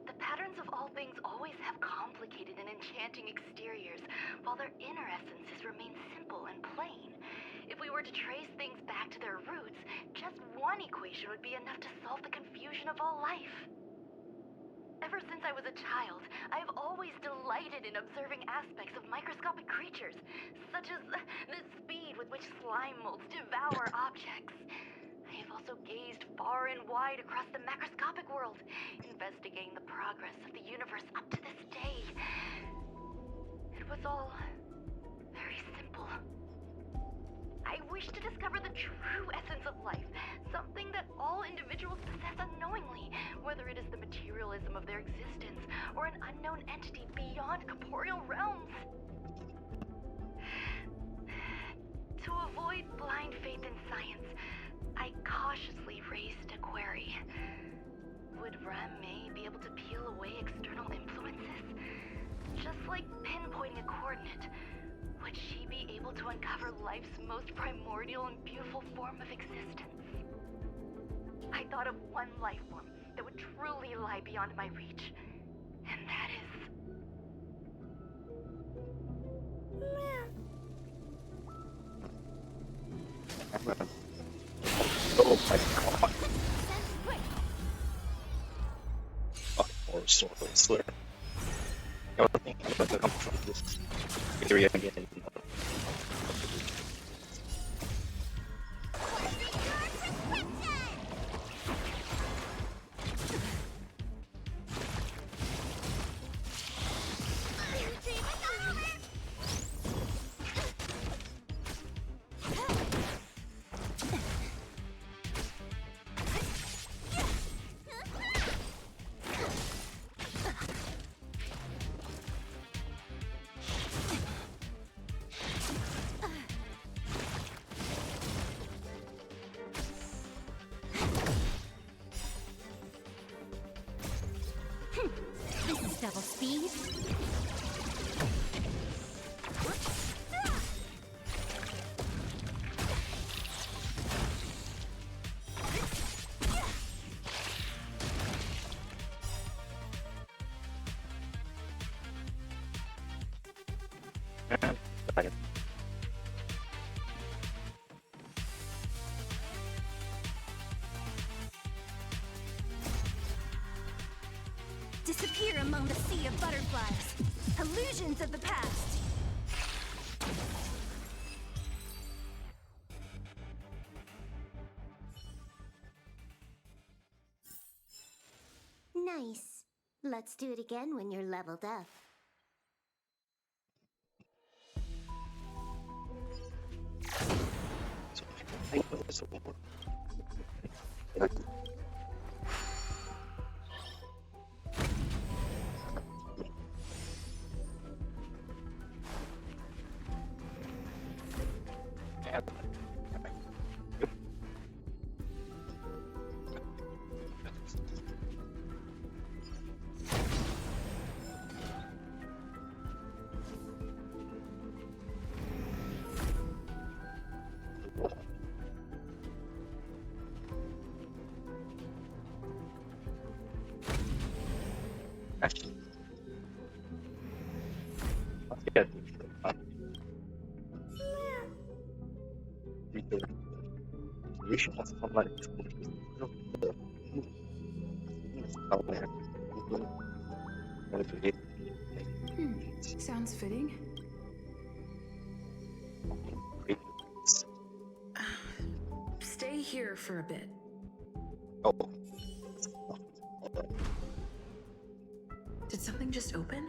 The patterns of all things always have complicated and enchanting exteriors, while their inner essences remain simple and plain. If we were to trace things back to their roots, just one equation would be enough to solve the confusion of all life. Ever since I was a child, I have always delighted in observing aspects of microscopic creatures, such as the speed with which slime molds devour objects. I have also also gazed far and wide across the macroscopic world, investigating the progress of the universe up to this day. It was all very simple. I wished to discover the true essence of life, something that all individuals possess unknowingly, whether it is the materialism of their existence or an unknown entity beyond corporeal realms. To avoid blind faith in science, I cautiously raised a query. Would Ram-May be able to peel away external influences? Just like pinpointing a coordinate, would she be able to uncover life's most primordial and beautiful form of existence? I thought of one life form that would truly lie beyond my reach, and that is... Oh my god. Or Sorcerer. I was thinking about the come from this area again. This is double speed. Disappear among the sea of butterflies. Illusions of the past. Nice. Let's do it again when you're leveled up. Actually, yeah, we should have somebody Sounds fitting. Stay here for a bit. Oh. Did something just open?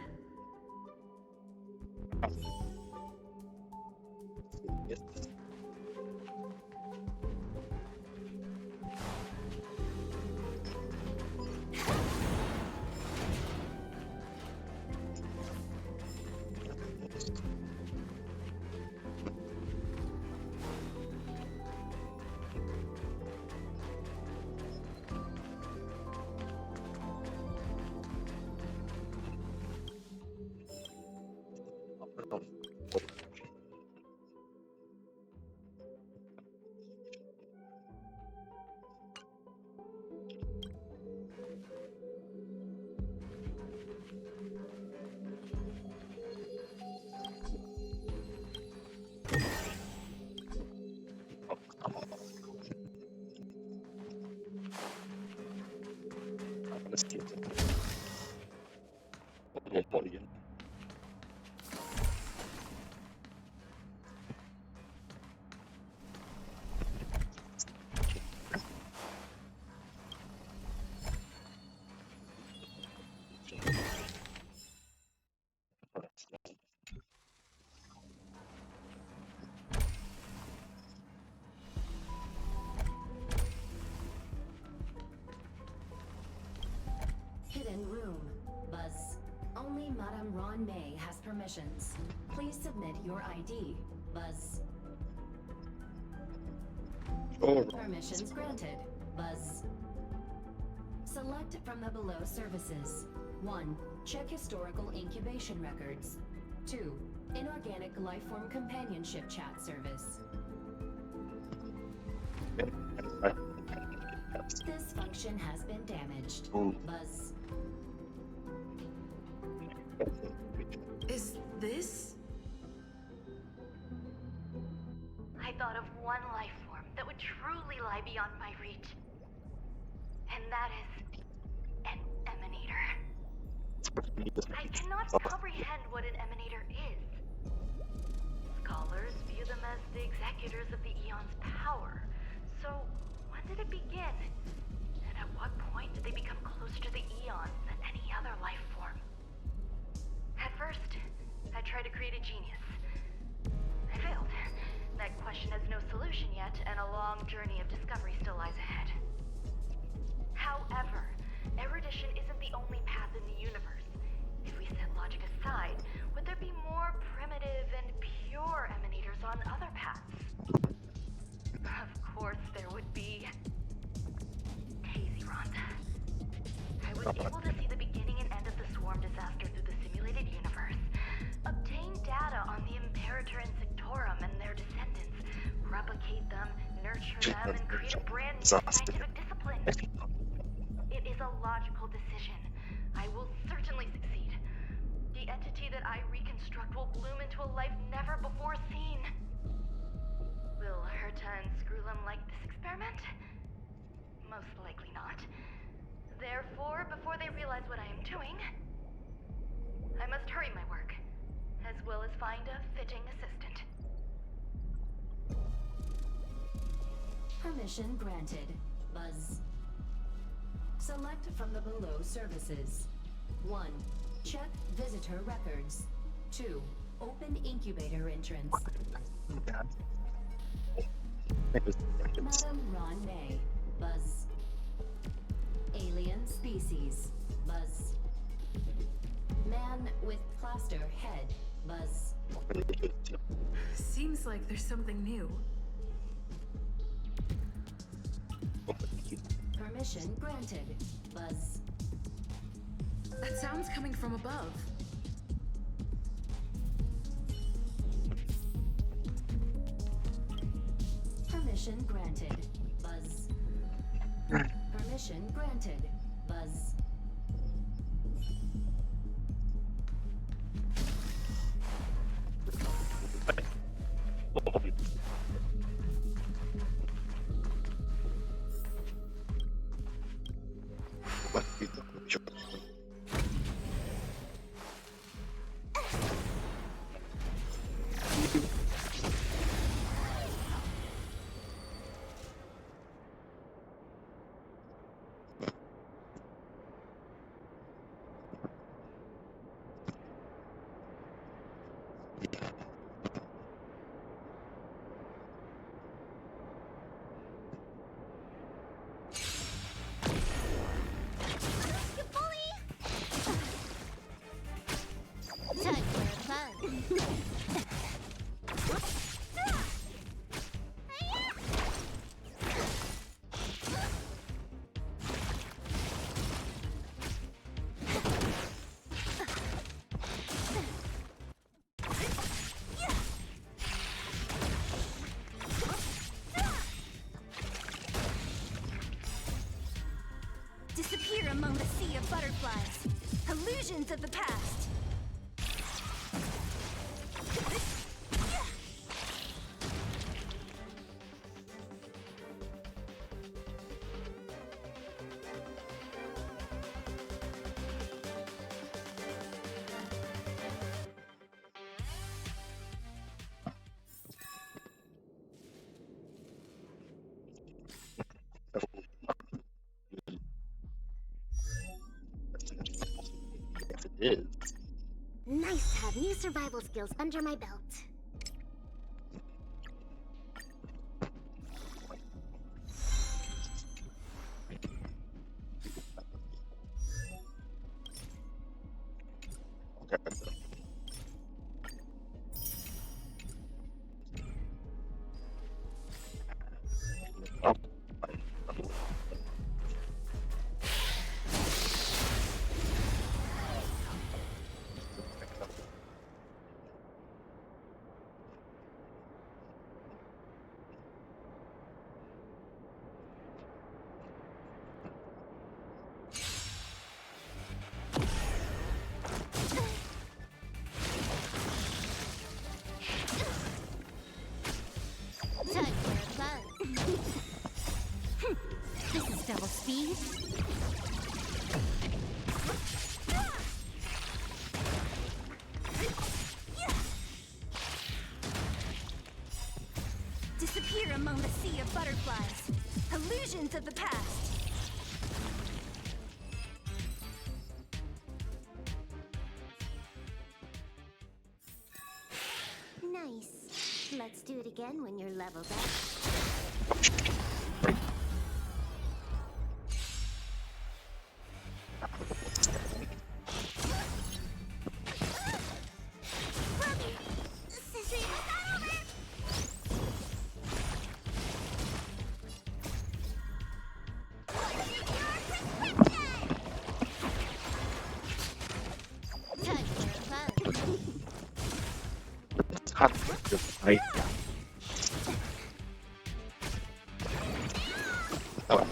Yes. Let's get it. Only Madame Ron May has permissions. Please submit your ID. Buzz. Permissions granted. Buzz. Select from the below services. 1. Check historical incubation records. 2. Inorganic lifeform companionship chat service. This function has been damaged. Buzz. Is this? I thought of one life form that would truly lie beyond my reach. And that is an emanator. I cannot comprehend what an emanator is. Scholars view them as the executors of the Eon's power. So, when did it begin? And at what point did they become closer to the Eons than any other life form? At first, I tried to create a genius. I failed. That question has no solution yet, and a long journey of discovery still lies ahead. However, erudition isn't the only path in the universe. If we set logic aside, would there be more primitive and pure emanators on other paths? Of course there would be. Daisy Rhonda. I was able to see the beginning and end of the swarm disaster through the simulated universe, obtain data on the Imperator and Sectorum and their descendants, replicate them, nurture them, and create a brand new scientific discipline. It is a logical decision. I will certainly succeed. The entity that I reconstruct will bloom into a life never before seen. Will Herta and Screwlum like this experiment? Most likely not. Therefore, before they realize what I am doing, I must hurry my work, as well as find a fitting assistant. Permission granted. Buzz. Select from the below services. 1. Check visitor records. 2. Open incubator entrance. Madame Ron May. Buzz. Alien species. Buzz. Man with plaster head. Buzz. Seems like there's something new. Permission granted. Buzz. That sound's coming from above. Permission granted. Buzz. Permission granted. Buzz. Disappear among the sea of butterflies. Illusions of the past. Is. Nice to have new survival skills under my belt. double speed. Disappear among the sea of butterflies. Illusions of the past. Nice. Let's do it again when you're leveled up. Cut the fight. Oh.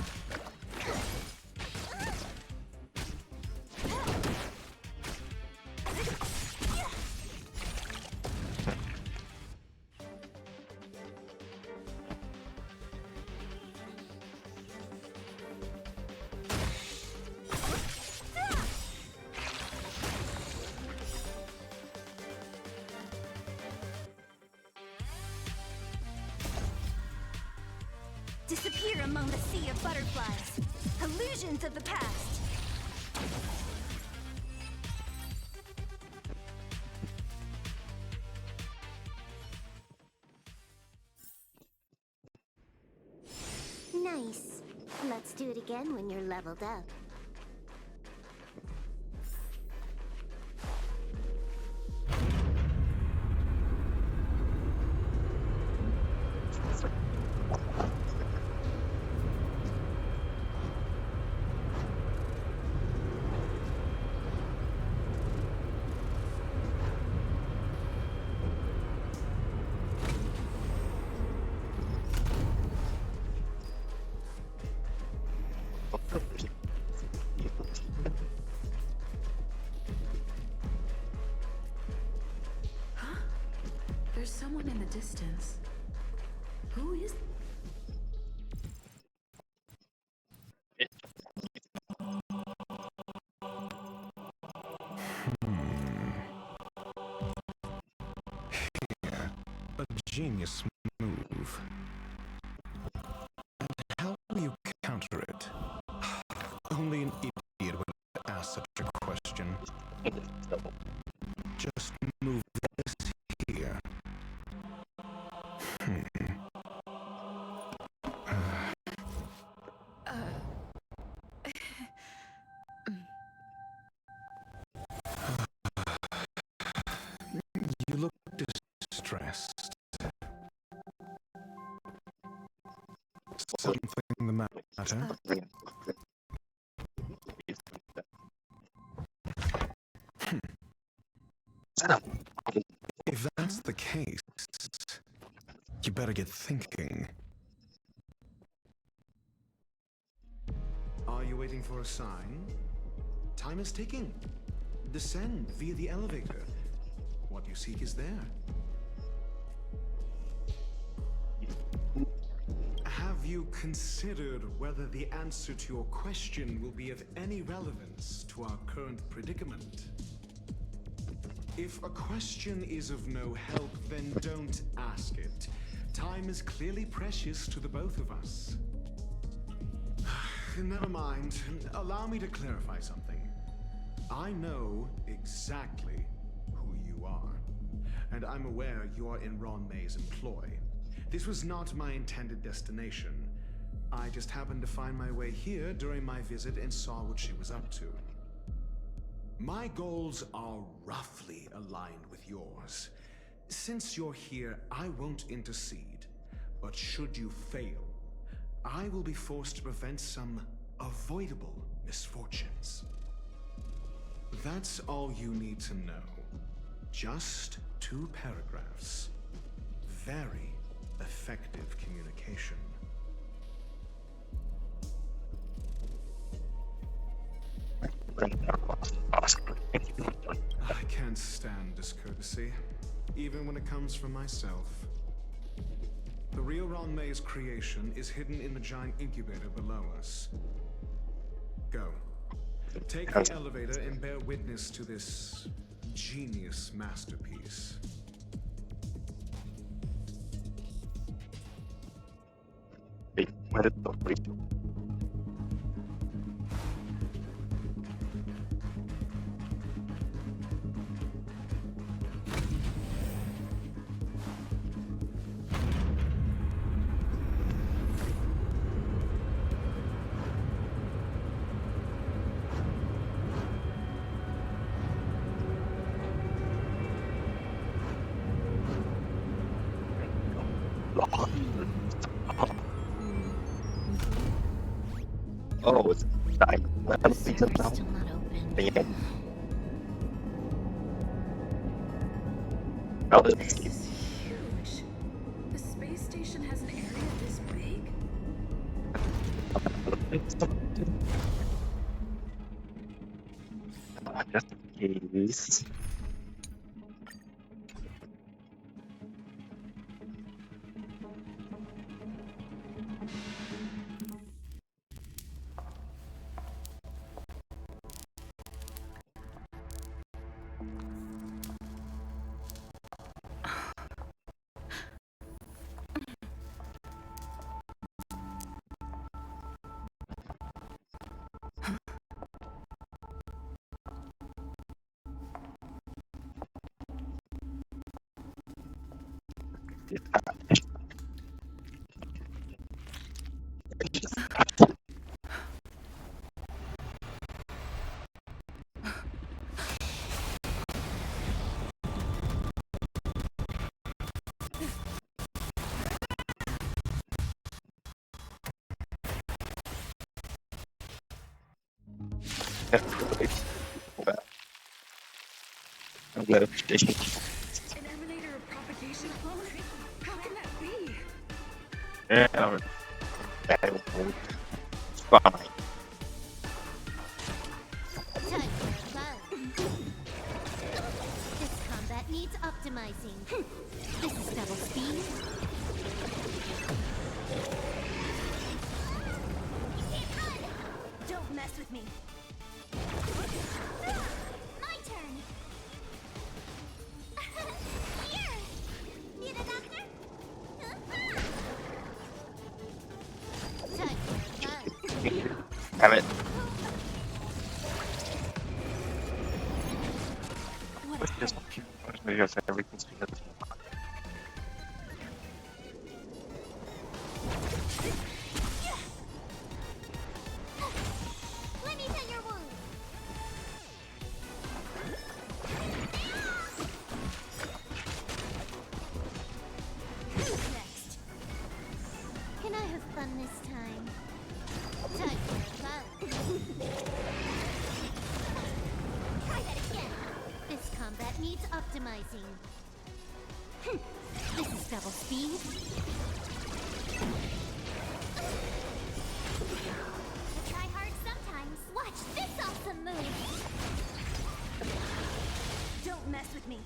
Disappear among the sea of butterflies. Illusions of the past. Nice. Let's do it again when you're leveled up. There's someone in the distance. Who is... Here, a genius move. And how will you counter it? Only an idiot would ask such a question. Just move this here. You look distressed. Something the matter? If that's the case, you better get thinking. Are you waiting for a sign? Time is ticking. Descend via the elevator. What you seek is there. Have you considered whether the answer to your question will be of any relevance to our current predicament? If a question is of no help, then don't ask it. Time is clearly precious to the both of us. Never mind. Allow me to clarify something. I know exactly who you are, and I'm aware you are in Ron May's employ. This was not my intended destination. I just happened to find my way here during my visit and saw what she was up to. My goals are roughly aligned with yours. Since you're here, I won't intercede. But should you fail, I will be forced to prevent some avoidable misfortunes. That's all you need to know. Just 2 paragraphs. Very effective communication. I can't stand discourtesy, even when it comes from myself. The real Ron May's creation is hidden in the giant incubator below us. Go. Take the elevator and bear witness to this genius masterpiece. Wait, where did the break go? Oh, it's dying. Still not open. Again. Oh, This is huge. The space station has an area this big? Just in case. I'm glad it's station. An emanator of propagation clone? How can that be? Yeah, that won't. It's fine. Time for a bug. This combat needs optimizing. This is double speed. Don't mess with me. My turn. Here. Need a doctor? Time for a bug. Have it. Let's just because everything's been a Let me tend your wound. Who's next? Can I have fun this time? Time for a bug. Try that again. This combat needs optimizing. This is double speed. I try hard sometimes. Watch this awesome move. Don't mess with me.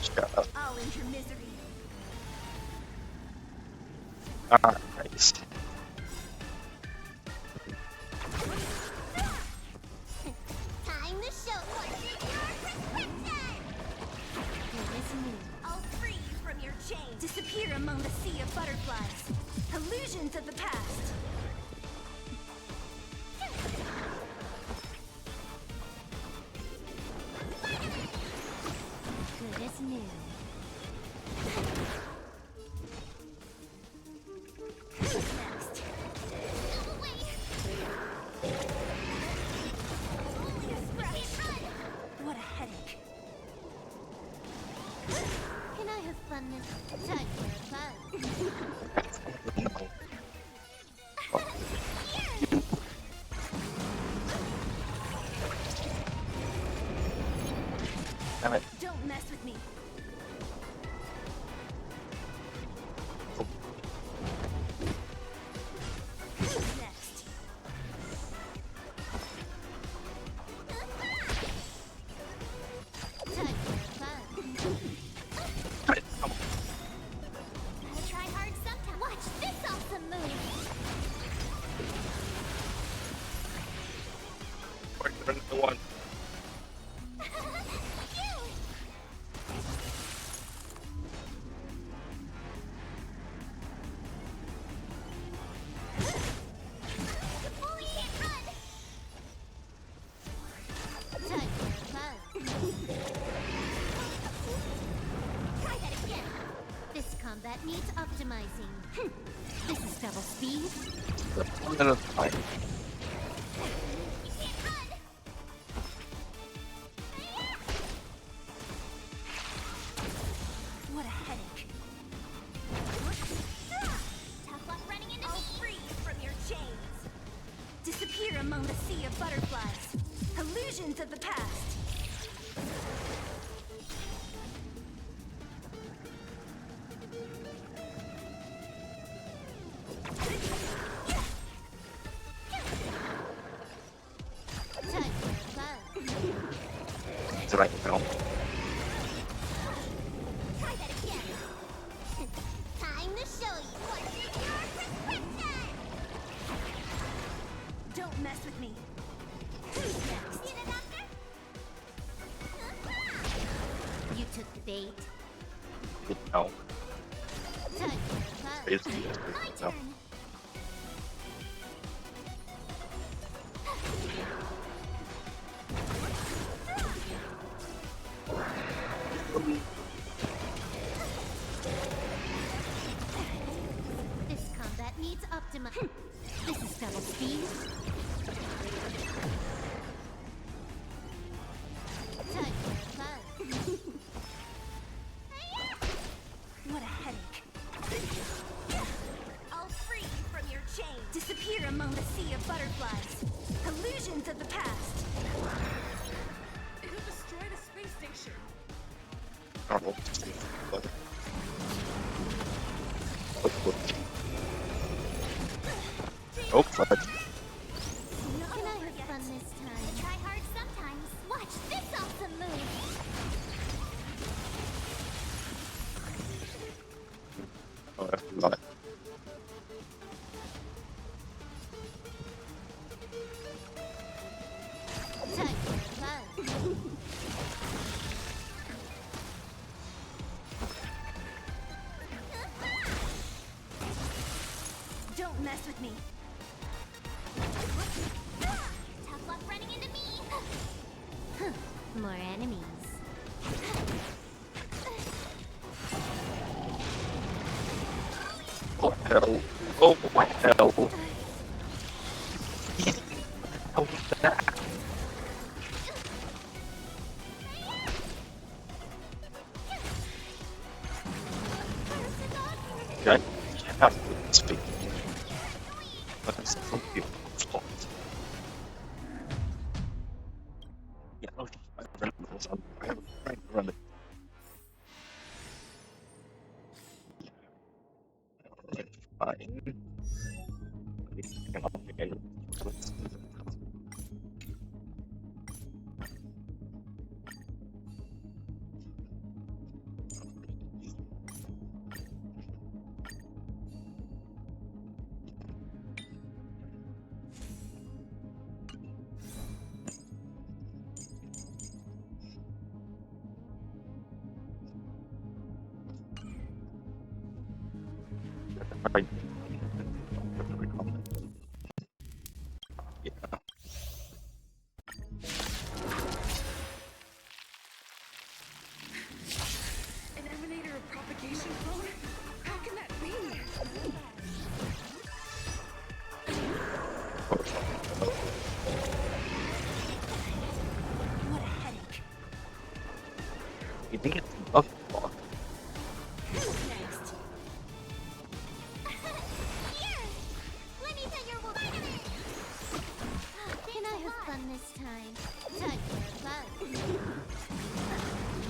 shut up. I'll end your misery. Nice. Time to show what's in your prescription. Here is new. I'll free you from your chains. Disappear among the sea of butterflies. Illusions of the past. Good as new. Who's next? Only a scratch. What a headache. Can I have fun this time for a bug? Damn it. Don't mess with me. another one. This combat needs optimizing. This is double speed. I'm gonna fight. What a headache. Tough luck running into me. Free from your chains. Disappear among the sea of butterflies. Illusions of the past. It's right now. Try that again. Time to show you what's in your prescription. Don't mess with me. Who's next? See the doctor? You took the bait. No. Time. Basically, My no. turn. This combat needs optimization. This is double speed. Time. What a headache. I'll free you from your chains. Disappear among the sea of butterflies. Illusions of the past. It'll destroy the space station. Normal. Oh, fudge. Can I have fun this time? I try hard sometimes. Watch this awesome move. Oh, that's a lot. Don't mess with me. Tough luck running into me. More enemies. Oh, hell. Oh, my hell. How was that? Okay. Yeah, speak. But I'm so beautiful. Yeah, I have a run it. Alright, fine. Right. Yeah. An emanator of propagation clone? How can that be? What a headache. You think it's up? Who's next? Here! Let me tell your Spider-Man! Can I have fun this time? Time for fun.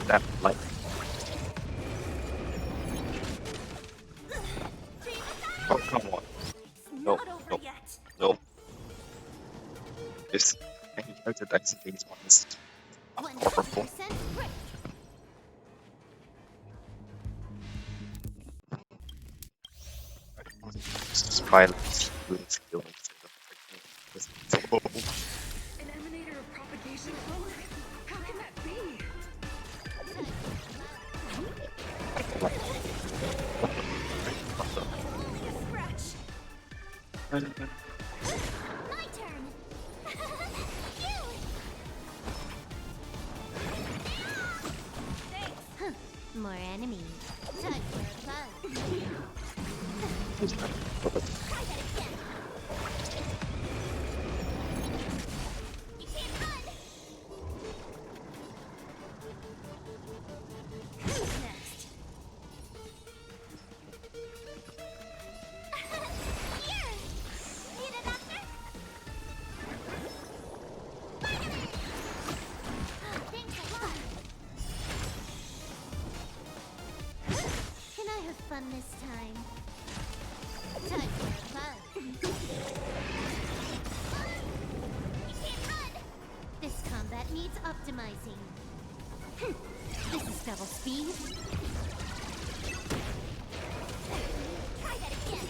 That light. Oh, come on. No, Not over no, yet. no. This anti-dicing things on this. 100% great. Violence, healing skill. An emanator of propagation My turn. Thanks. More enemies. Time for fun. Try that again. You can't run. Who's next? Here. Need a doctor? Spider-Man. Thanks a lot. Can I have fun this time? Time for fun. You can't run! This combat needs optimizing. This is double speed. Try that again.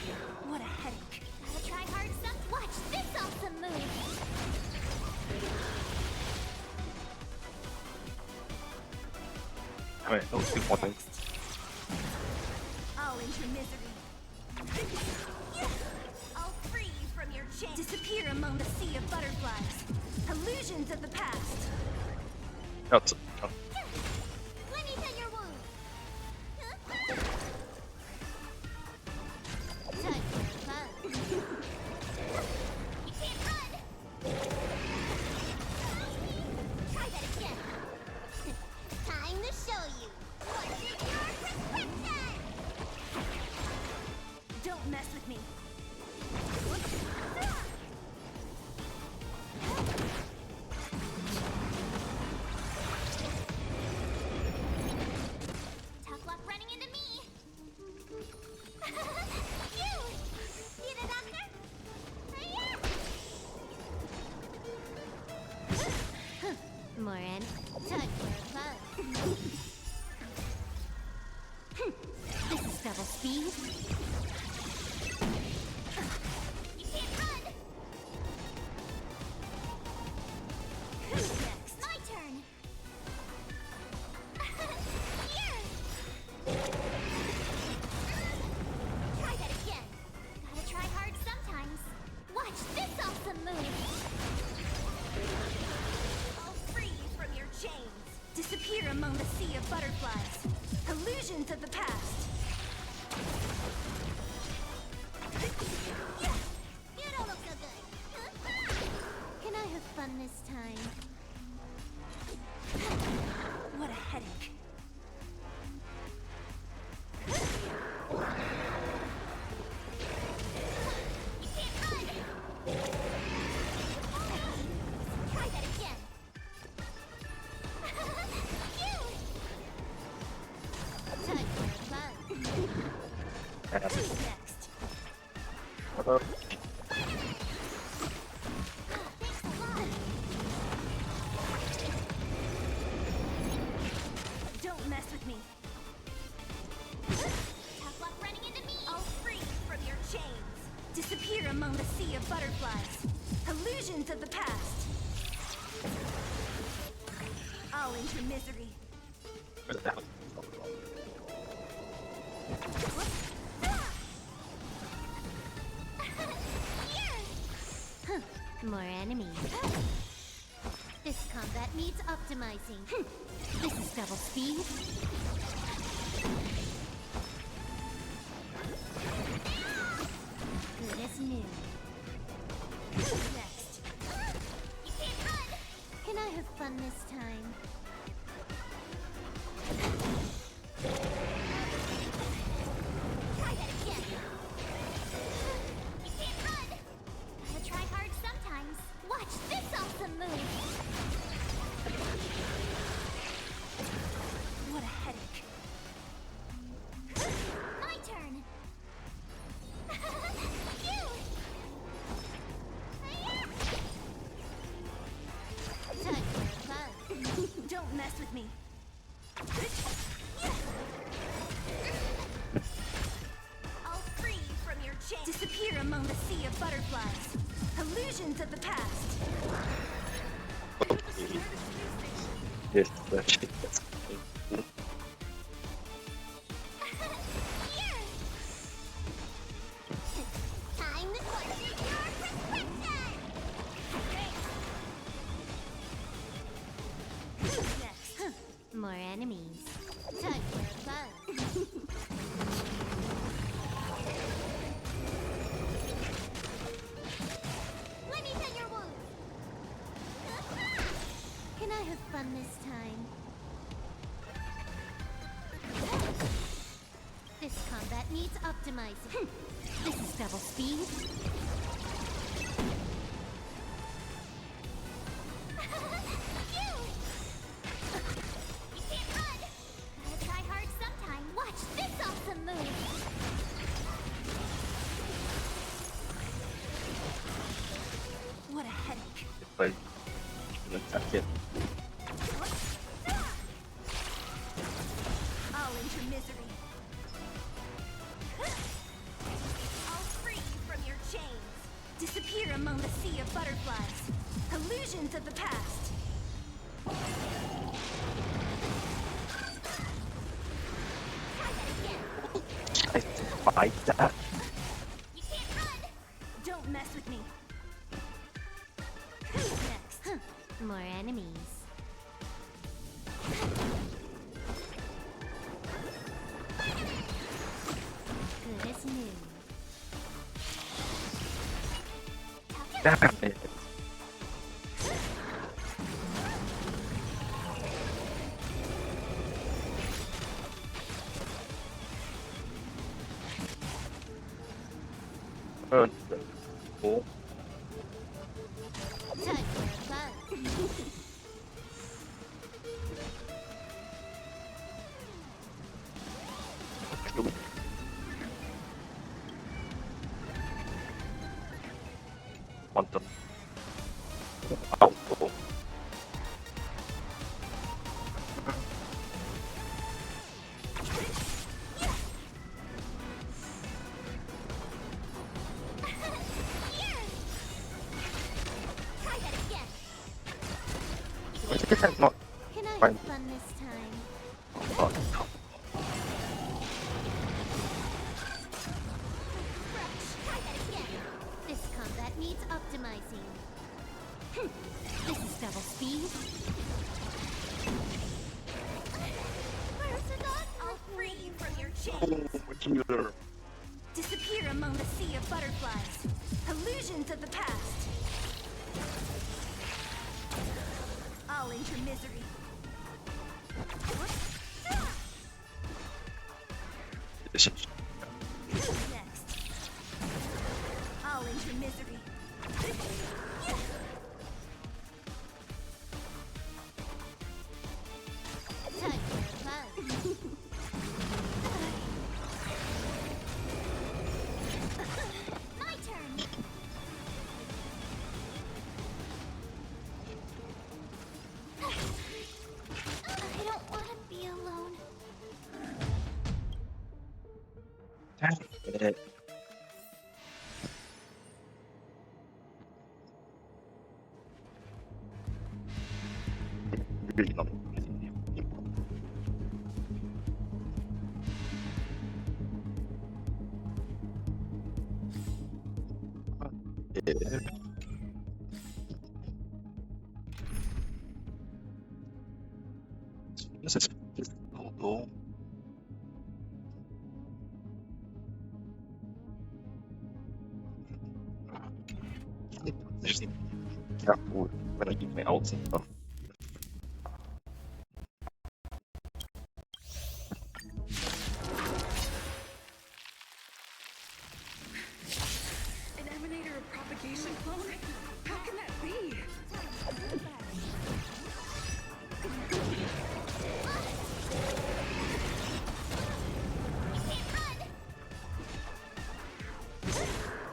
What a headache. Gotta try hard some. Watch this awesome move. Alright, that was important. I'll enter misery. I'll free you from your chains. Disappear among the sea of butterflies. Illusions of the past. That's Let me tend your wound. Time for fun. You can't run. Try that again. Time to show you. What's in your prescription? Don't mess with me. Tough luck running into me. You! Need a doctor? Moran, time for fun. This is double speed. You can't run! Who's next? My turn! Here! Try that again. Gotta try hard sometimes. Watch this awesome move. I'll free you from your chains. Disappear among the sea of butterflies. Illusions of the past. You don't look so good. Can I have fun this time? What a headache. You can't run! Try that again. You! Time for fun. Who's next? Thanks a lot. Don't mess with me. Tough luck running into me. I'll free you from your chains. Disappear among the sea of butterflies. Illusions of the past. I'll enter misery. More enemies. This combat needs optimizing. This is double speed. Good as new. Who's next? You can't run! Can I have fun this time? Try that again. You can't run! Gotta try hard sometimes. Watch this awesome move. What a headache. My turn. You! Time for fun. Don't mess with me. I'll free you from your chains. Disappear among the sea of butterflies. Illusions of the past. yes, that shit. Here! Time to question optimizing. This is double speed. You can't run! Gotta try hard sometime. Watch this awesome move! What a headache. But attack it. I'll enter misery. I'll free you from your chains. Disappear among the sea of butterflies. Illusions of the past. I fight that. You can't run! Don't mess with me. Who's next? More enemies. Good as new. Damn it. Cool. Time for a buzz. Want them. Oh, oh. Try that again. Why is that not Can I fine? have fun this time? Oh, God. Try that again. This combat needs optimizing. This is double speed. Where's it on? I'll free you from your chains. Oh, healer. Disappear among the sea of butterflies. Illusions of the past. I'll enter misery. This is Who's next? I'll enter misery. Time for a buzz. My turn. I don't want to be alone. damn it. Really not. Yeah. This is just cool. I just need to be careful when I use my ults and stuff. An emanator of propagation clone? How can that be?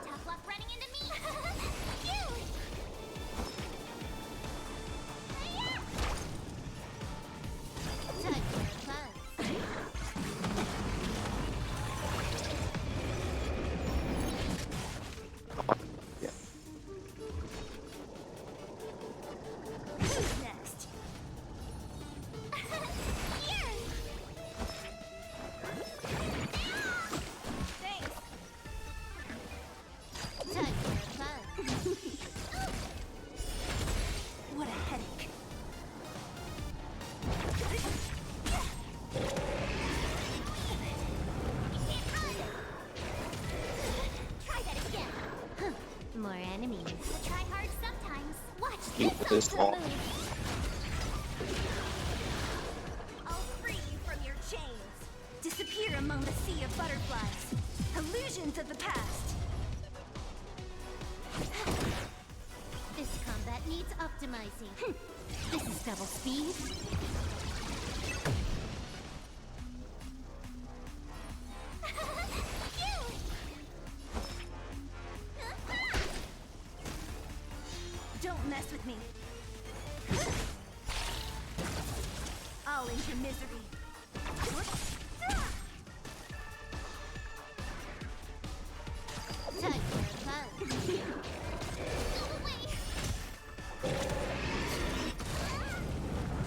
Tough luck running into me. Phew. Time for a buzz. Yeah. Who's next? Thanks. Time for a buzz. What a headache. Try that again. More enemies. I try hard sometimes. Watch You this this awesome long. move. I'll free you from your chains. Disappear among the sea of butterflies. optimizing. This is double speed. Don't mess with me. I'll end your misery. Time for a fun.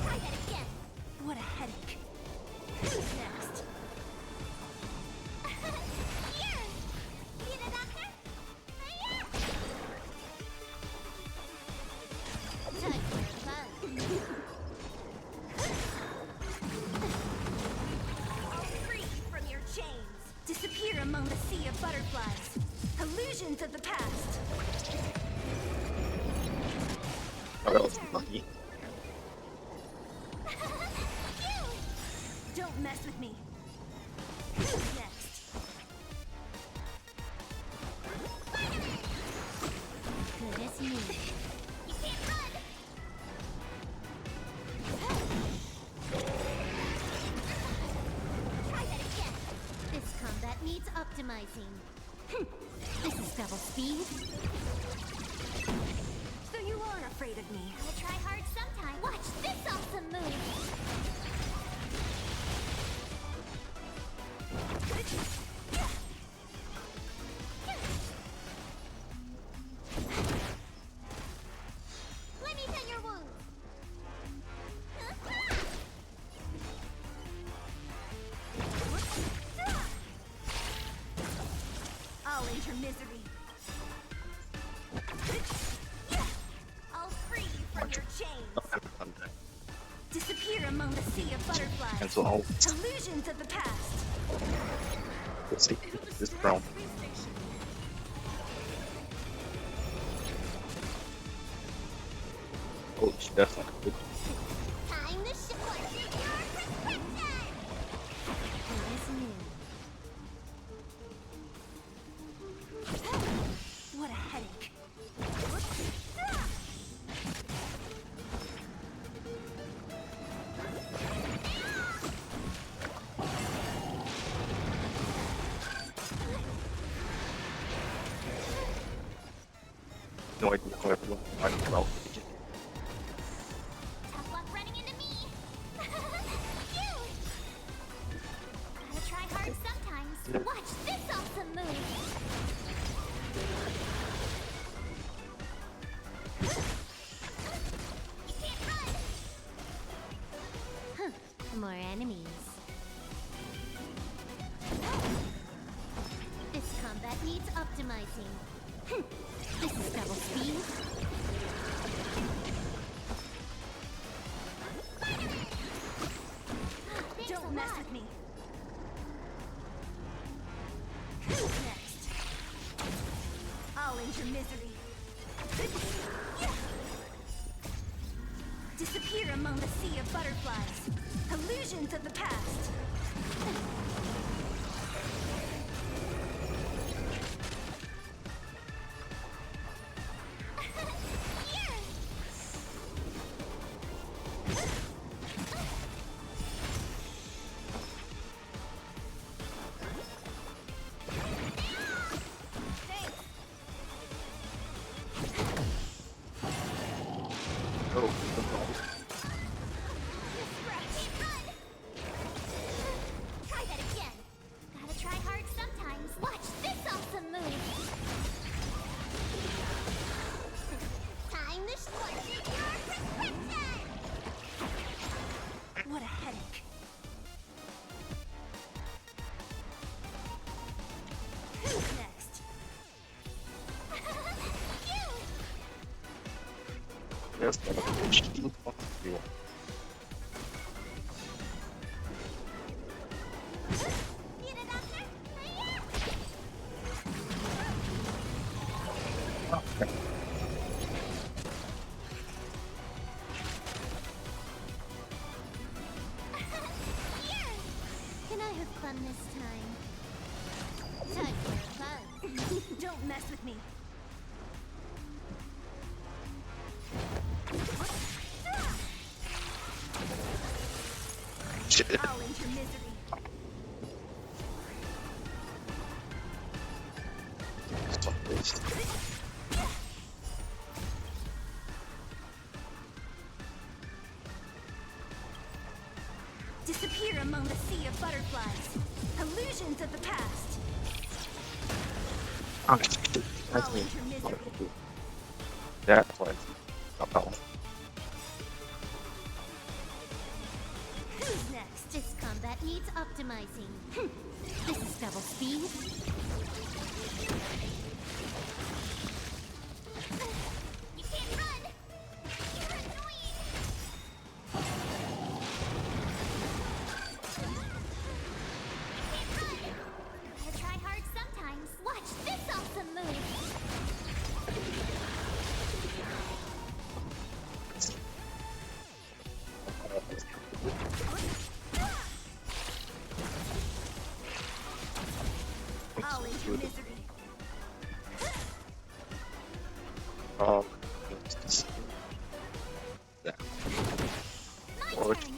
Try that again. What a headache. Who's next? Here! Need a doctor? Time for fun. I'll free you from your chains. Disappear among the sea of butterflies. Illusions of the past. Oh, that was lucky. Don't mess with me. Who's next? Good as new. You can't run! Try that again. This combat needs optimizing. This is double speed. So you are afraid of me. I'll try hard sometime. Watch this awesome move. Let me tend your wounds. I'll end your misery. I'll free you from your chains. Disappear among the sea of butterflies. And so I'll Illusions of the past. let's see this brown. Oh, she definitely. Time to show what your prescription. Good as new. What a headache. No idea how everyone finds about it. Tough luck running into me. Phew. Gotta try hard sometimes. Watch this awesome move. You can't run. Huh. More enemies. This combat needs optimizing. This is double speed. Don't mess with me. Who's next? I'll end your misery. Disappear among the sea of butterflies. Illusions of the past. Oh, Try that again. Gotta try hard sometimes. Watch this awesome move. Time to scorch your prescription. What a headache. Who's next? yes, but she didn't want to do it. Need a doctor? Okay. Here! Can I have fun this time? Time for fun. Don't mess with me. this. Disappear among the sea of butterflies. Illusions of the past. Honestly, that's me. That's what about. Who's next? This combat needs optimizing. This is double speed. You can't run! You're annoying! Gotta try hard sometimes. Watch this awesome move. All into misery. Um, yeah. My Or turn.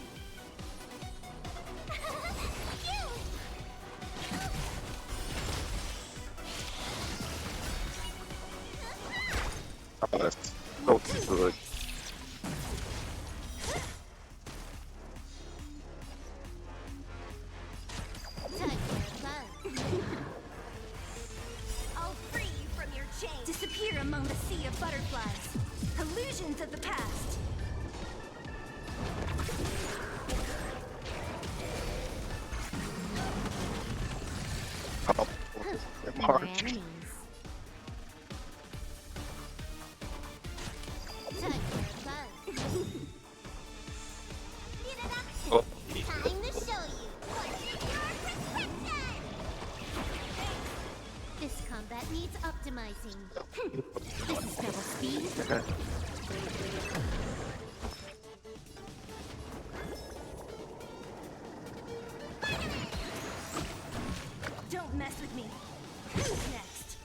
that's so good. I'll free you from your chains. Disappear among the sea of butterflies. Illusions of the past. Oh, More hard. enemies. Time for fun. Oh, Time to show you. What's your prescription? This combat needs optimizing. This is double speed. Don't mess with me. Who's next?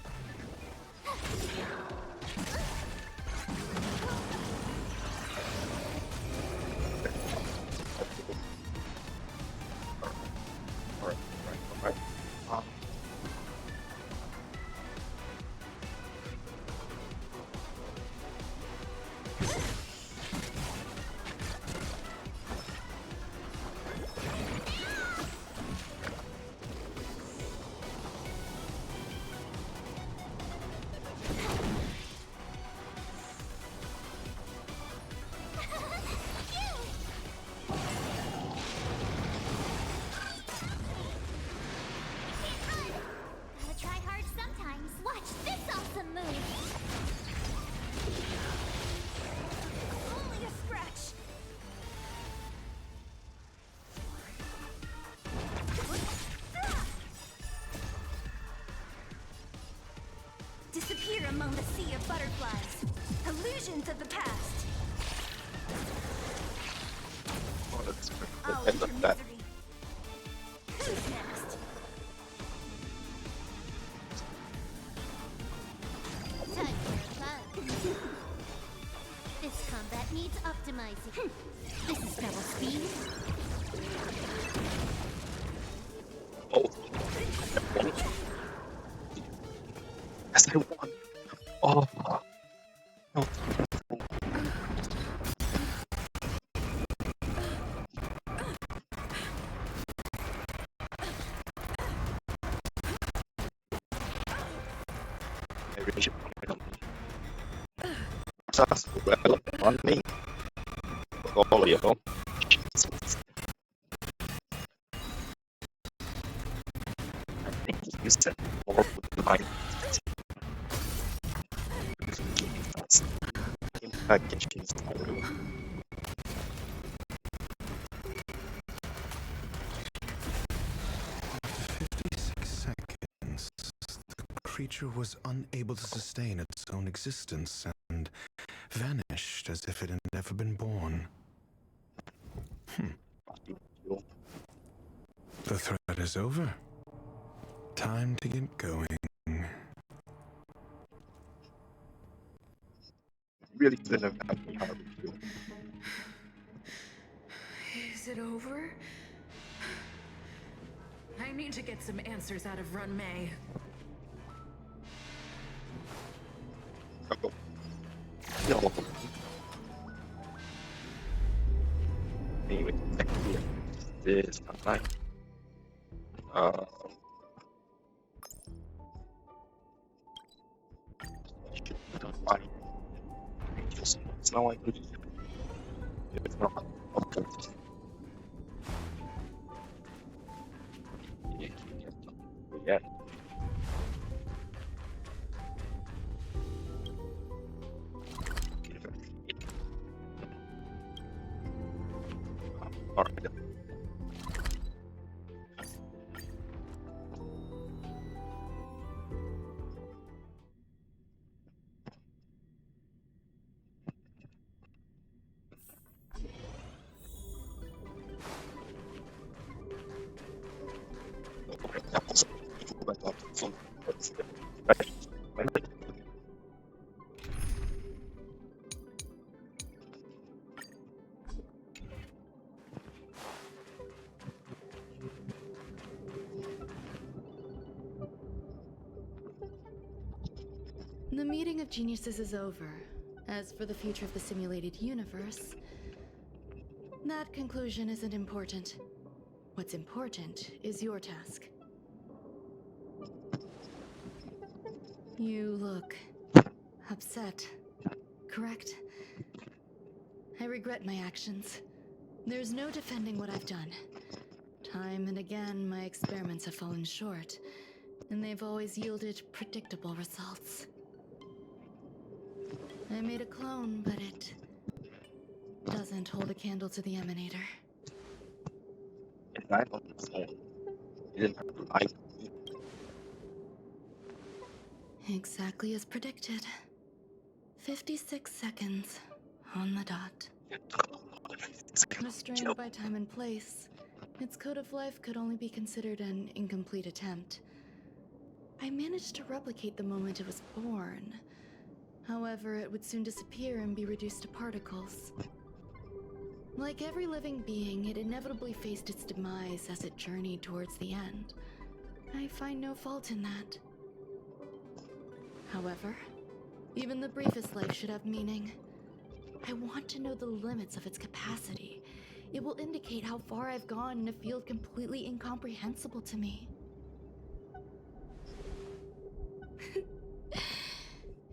Alright. Gotta try hard sometimes. Watch this awesome move. Only a scratch. Disappear among the sea of butterflies. Illusions of the past. Oh, that's I'll good. enter That. misery. Who's next? Time for fun. This combat needs optimizing. This is double speed. Oh. Yes, I won. Oh. No. I really should put it on me. Just well on me. Oh, yo. Jesus. I think you said more with my package is through. 56 seconds. The creature was unable to sustain its own existence and vanished as if it had never been born. The threat is over. Time to get going. Really couldn't have had me hard with you. Is it over? I need to get some answers out of Run May. No. Anyway, this online. Fine. It's not like it's not okay. Yeah. Alright. The meeting of geniuses is over. As for the future of the simulated universe, that conclusion isn't important. What's important is your task. You look upset, correct? I regret my actions. There's no defending what I've done. Time and again, my experiments have fallen short, and they've always yielded predictable results. I made a clone, but it doesn't hold a candle to the emanator. And I'm on the phone. You didn't have to lie. Exactly as predicted. 56 seconds on the dot. Restrained by time and place, its code of life could only be considered an incomplete attempt. I managed to replicate the moment it was born. However, it would soon disappear and be reduced to particles. Like every living being, it inevitably faced its demise as it journeyed towards the end. I find no fault in that. However, even the briefest life should have meaning. I want to know the limits of its capacity. It will indicate how far I've gone in a field completely incomprehensible to me.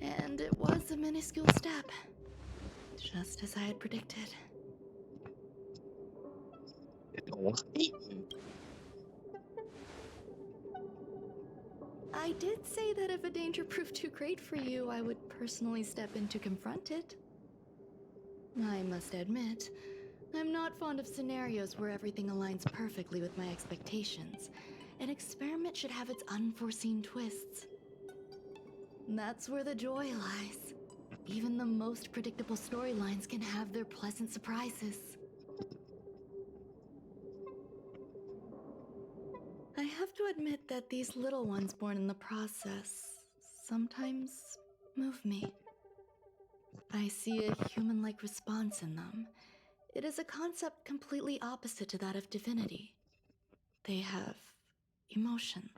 And it was a minuscule step, just as I had predicted. It almost ate me. I did say that if a danger proved too great for you, I would personally step in to confront it. I must admit, I'm not fond of scenarios where everything aligns perfectly with my expectations. An experiment should have its unforeseen twists. That's where the joy lies. Even the most predictable storylines can have their pleasant surprises. I have to admit that these little ones born in the process sometimes move me. I see a human-like response in them. It is a concept completely opposite to that of divinity. They have emotions.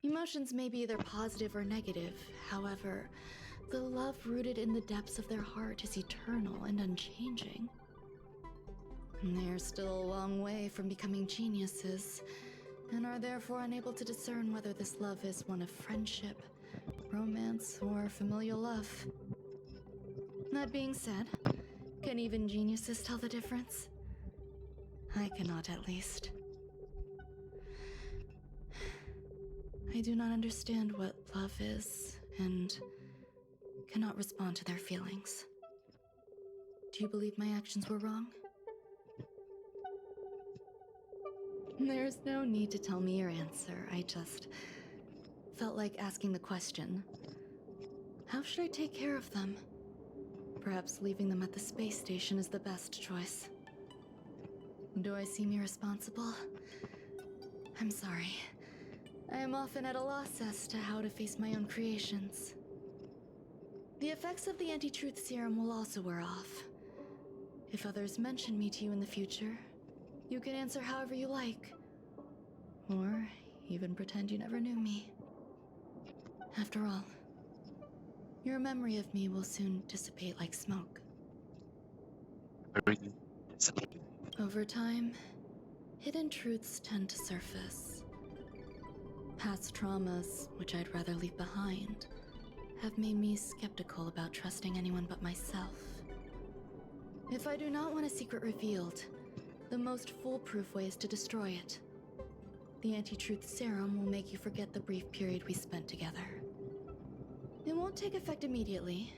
Emotions may be either positive or negative. However, the love rooted in the depths of their heart is eternal and unchanging. And they are still a long way from becoming geniuses, and are therefore unable to discern whether this love is one of friendship, romance, or familial love. That being said, can even geniuses tell the difference? I cannot, at least. I do not understand what love is, and cannot respond to their feelings. Do you believe my actions were wrong? There's no need to tell me your answer. I just felt like asking the question. How should I take care of them? Perhaps leaving them at the space station is the best choice. Do I seem irresponsible? I'm sorry. I am often at a loss as to how to face my own creations. The effects of the anti-truth serum will also wear off. If others mention me to you in the future, you can answer however you like. Or even pretend you never knew me. After all, Your memory of me will soon dissipate like smoke. Over time, hidden truths tend to surface. Past traumas, which I'd rather leave behind, have made me skeptical about trusting anyone but myself. If I do not want a secret revealed, the most foolproof way is to destroy it. The anti-truth serum will make you forget the brief period we spent together. It won't take effect immediately.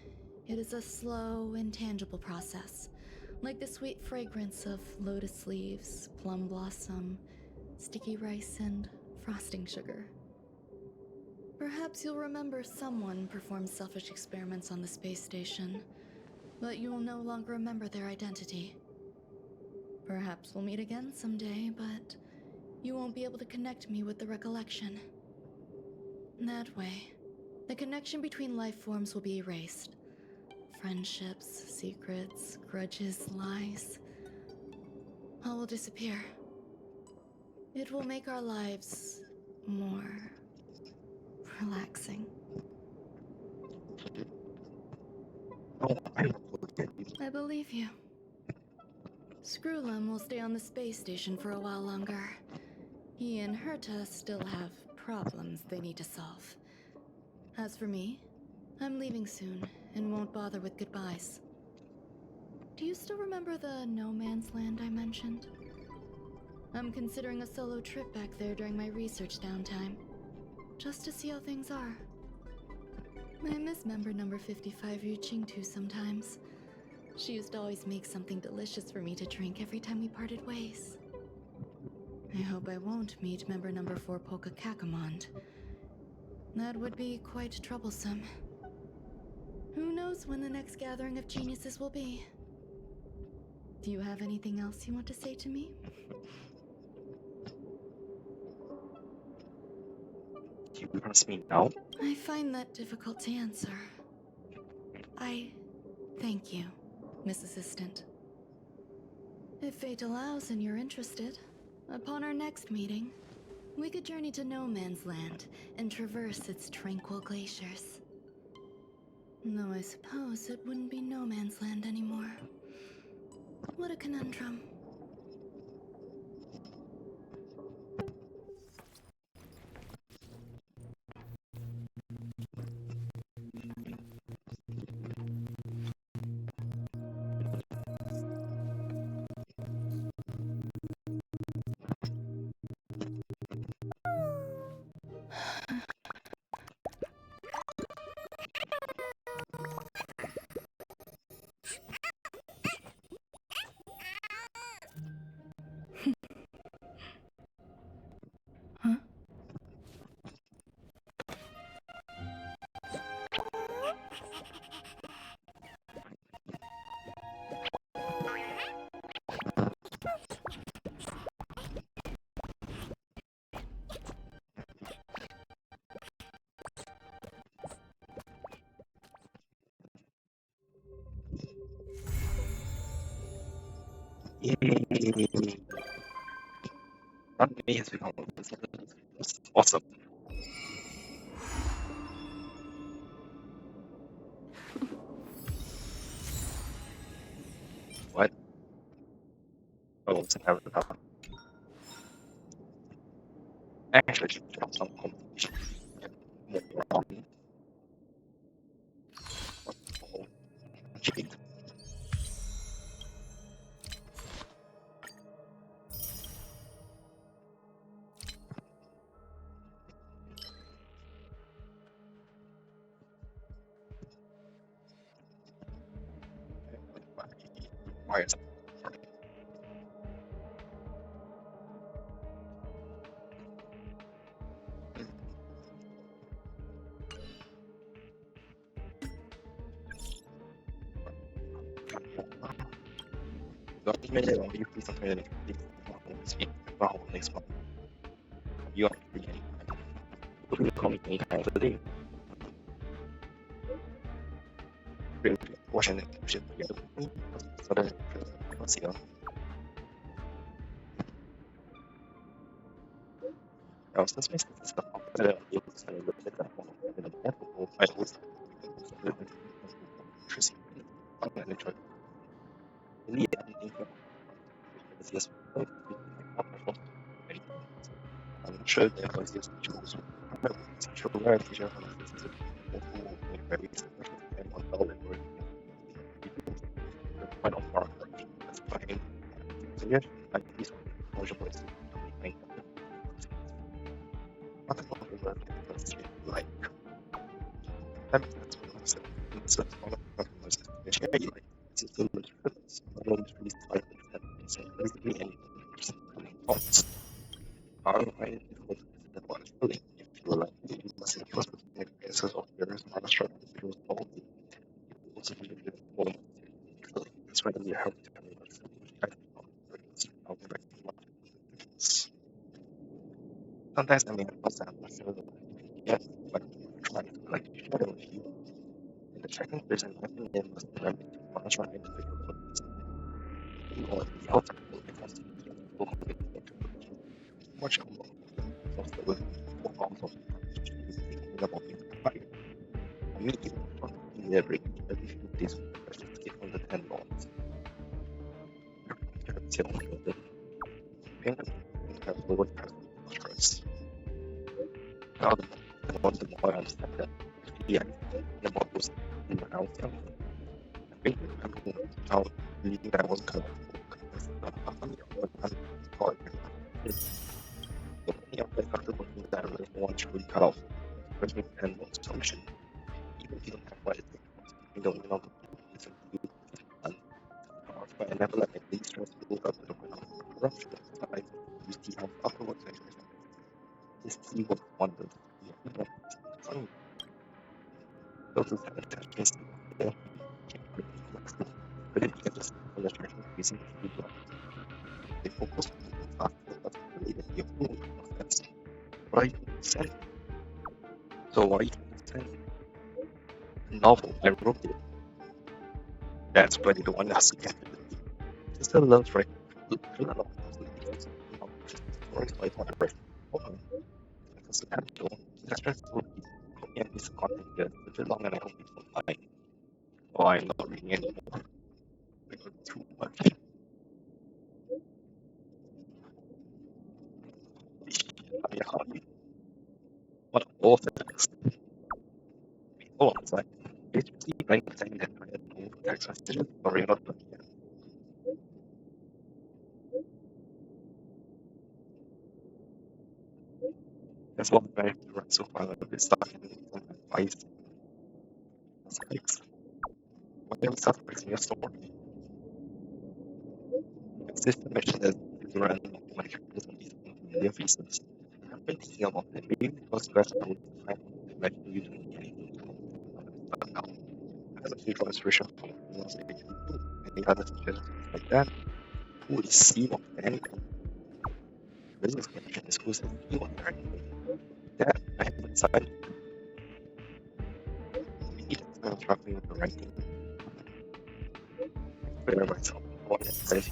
It is a slow, intangible process, like the sweet fragrance of lotus leaves, plum blossom, sticky rice, and frosting sugar. Perhaps you'll remember someone performed selfish experiments on the space station, but you will no longer remember their identity. Perhaps we'll meet again someday, but you won't be able to connect me with the recollection. That way, the connection between life forms will be erased. Friendships, secrets, grudges, lies, all will disappear. It will make our lives more relaxing. I believe you. Screwlum will stay on the space station for a while longer. He and Herta still have problems they need to solve. As for me, I'm leaving soon and won't bother with goodbyes. Do you still remember the no man's land I mentioned? I'm considering a solo trip back there during my research downtime, just to see how things are. I miss member number 55 Yu Qingtu sometimes. She used to always make something delicious for me to drink every time we parted ways. I hope I won't meet member number 4 Polka Kakamond. That would be quite troublesome. Who knows when the next gathering of geniuses will be? Do you have anything else you want to say to me? Do you trust me now? I find that difficult to answer. I thank you, Miss Assistant. If fate allows and you're interested, upon our next meeting, we could journey to No Man's Land and traverse its tranquil glaciers. Though I suppose it wouldn't be No Man's Land anymore. What a conundrum. Huh? Yay! Monday has become awesome. What? Oh, it's an avatar. Actually, I should have some competition. More often. Oh, cheat. Why is it? Documented on you please something that speak about next month. You are free anytime. You can call me anytime today. Bring watching it shit together with me. So that let's see. Ja, das nächste ist dann auch able to look at that one in the example. I was easiest way to be wonderful. I'm not sure there was just tools. Such a rare feature of this is multiple very specific and undeveloped work. Quite on far that's fine. So yes, I use motion voice. What about the word like? That makes sense when I said it's a small customers. Which I like. It's just a little difference. I don't really start with that. It's basically anything. Thoughts. I difficult to the one feeling. If you like, you must have trust with the experiences of yours, not struggling to feel bold. You also feel the moment. It's readily help to have a sometimes I mean, also have myself, yes, but trying to like share with you. In the second person, I think it must be much more individual for this. You know, the outside will be constantly much more also with also about the fire. Medium, every few days, just get on the 10 bonds. So, the payment has lower stress. Now, the more I understand that, yeah, the more was in the house, I think how leaving that was kind of that really want to really cut off, especially and solution. Even if you don't have what it takes, you don't know it's a good but I never let my least stress build up to the point of corruption. I you see how afterwards I just see what one does. Yeah, so those are the attachments. Yeah, but if you get this illustration using the food block, they focus on the fact that that's related to your food. That's what I said. So what I said, novel, I wrote it. That's really the one that's get it. Just a love right. Stories like whatever. Because the actual stress will be yeah, this content good for long and I hope it's fine. Oh, I'm not reading anymore. I got too much. What author text? Oh, it's like basically writing saying that I had no text messages or you're not done yet. That's what I have to run so far a bit stuck in some advice. Mistakes. Whatever suspects in your story. The system mentioned that you run like familiar faces. I've been thinking about it. Maybe because guys are find like you doing anything but now. As a future illustration from any other suggestions like that. Who is C of anything? Business connection is who's C of anything. That I have decided. Maybe that's why I'm struggling with the writing. Prepare myself for it.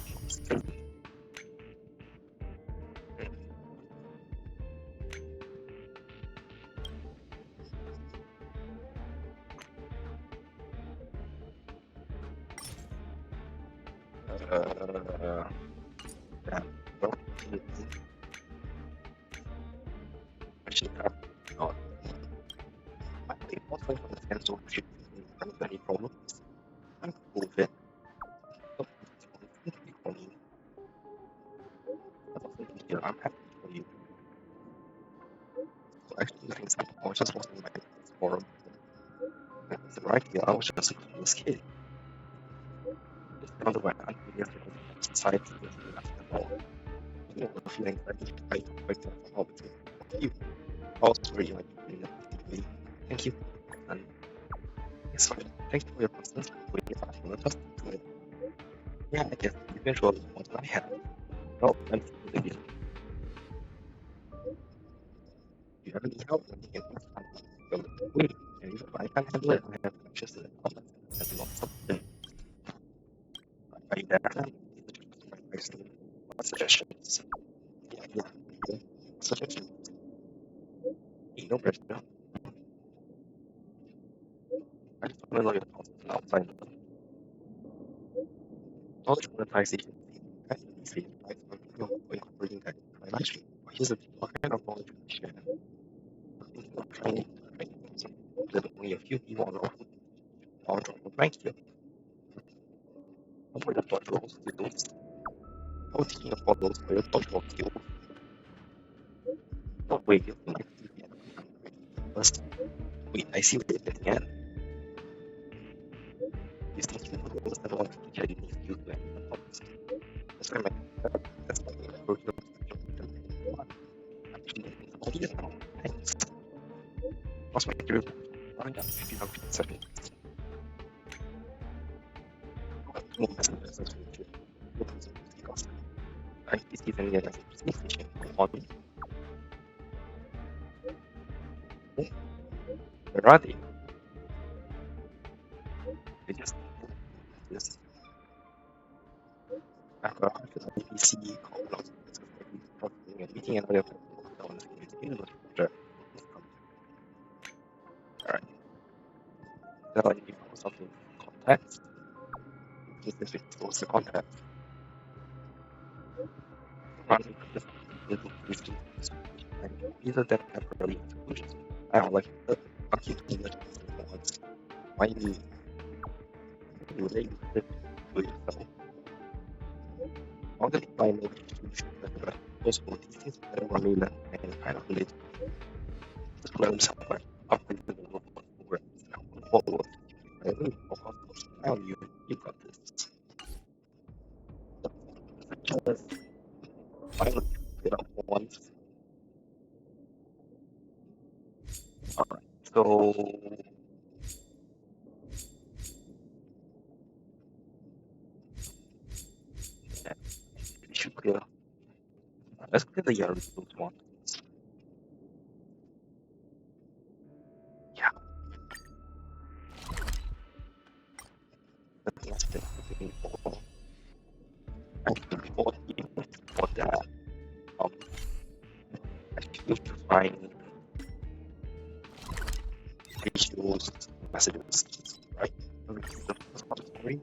Yeah, well, actually, not. I think also from the sense of shit from any problems, I'm cool with it. For me, I don't think here I'm happy for you. So actually, the things I was just wasn't my forum. It's right here, I was just a clueless kid. Just the other way, I'm really society is nothing at all. You know, the feeling that I expect to have with you. Also, really like me. Thank you. And yes, sorry. Thank you for your persistence. For your passion with us. Yeah, I guess eventually what I have. Well, thank you again. If you have any help, then you can go wait. And if I can't handle it, I have access to the comments and lots of things. I definitely suggestions. Yeah. Suggestions. No pressure. I just want to know your thoughts outside of knowledge monetization. As you see, right, some people are incorporating that into my live stream. But here's the thing, what kind of knowledge we share? Thinking of training something that only a few people know who are drop the rank here. How about the dodgeball skills? I was thinking about those for your dodgeball skills. No, wait, you might be the end. First, wait, I see what you're getting at. These things you put those that want to teach you need skill to enter the box. That's why that's why my approach to actually getting some ideas now. Thanks. What's my career? Running up 1507. No messages as we because I is given here as a presentation on where are they? They just after the ABC call out a meeting and other on the university project. Alright. Now if you put something in context, this is expose the context. Running this little listing and either that temporarily solutions. I don't like the acute image ones. Why you relate it to yourself? All the time that those who these things that are really and kind of related to programs somewhere upgrade the work programs now forward. I really focus now you got this. Just finally get up once. Alright, so yeah, we should clear. Let's clear the yellow one. Yeah. That's the thing for actually before that I should find ratios messages, right? Story.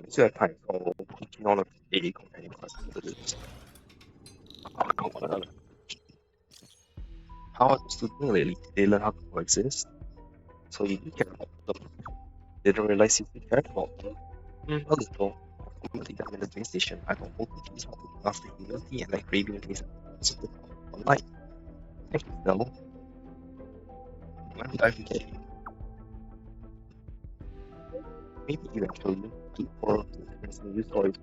So at times, so teaching all of the companion classes one another. How are the students lately? They learn how to coexist. So you do care about them. They don't realize you cared about them. A little. Ultimately, them in the train station. I don't hope to teach how to master humility and like craving things online. Thank you, Dell. When did I forget you? Maybe eventually, keep for some new stories.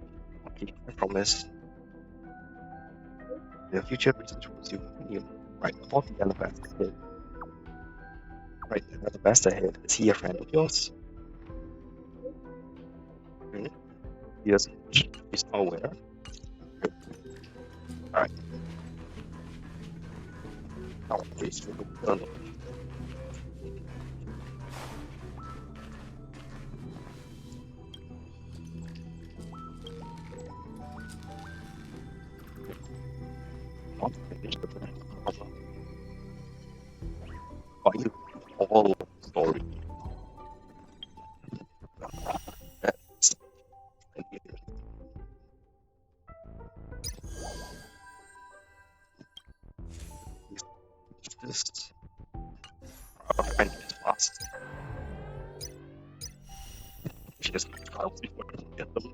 Okay, I promise. The future research will still continue. Right, about the elephant ahead. Right, another best ahead. Is he a friend of yours? Yes, he's not aware. Alright. Now, please, done. Not finished the puzzle. Why you all story? That's this our friend is fast. She just trials before we get them.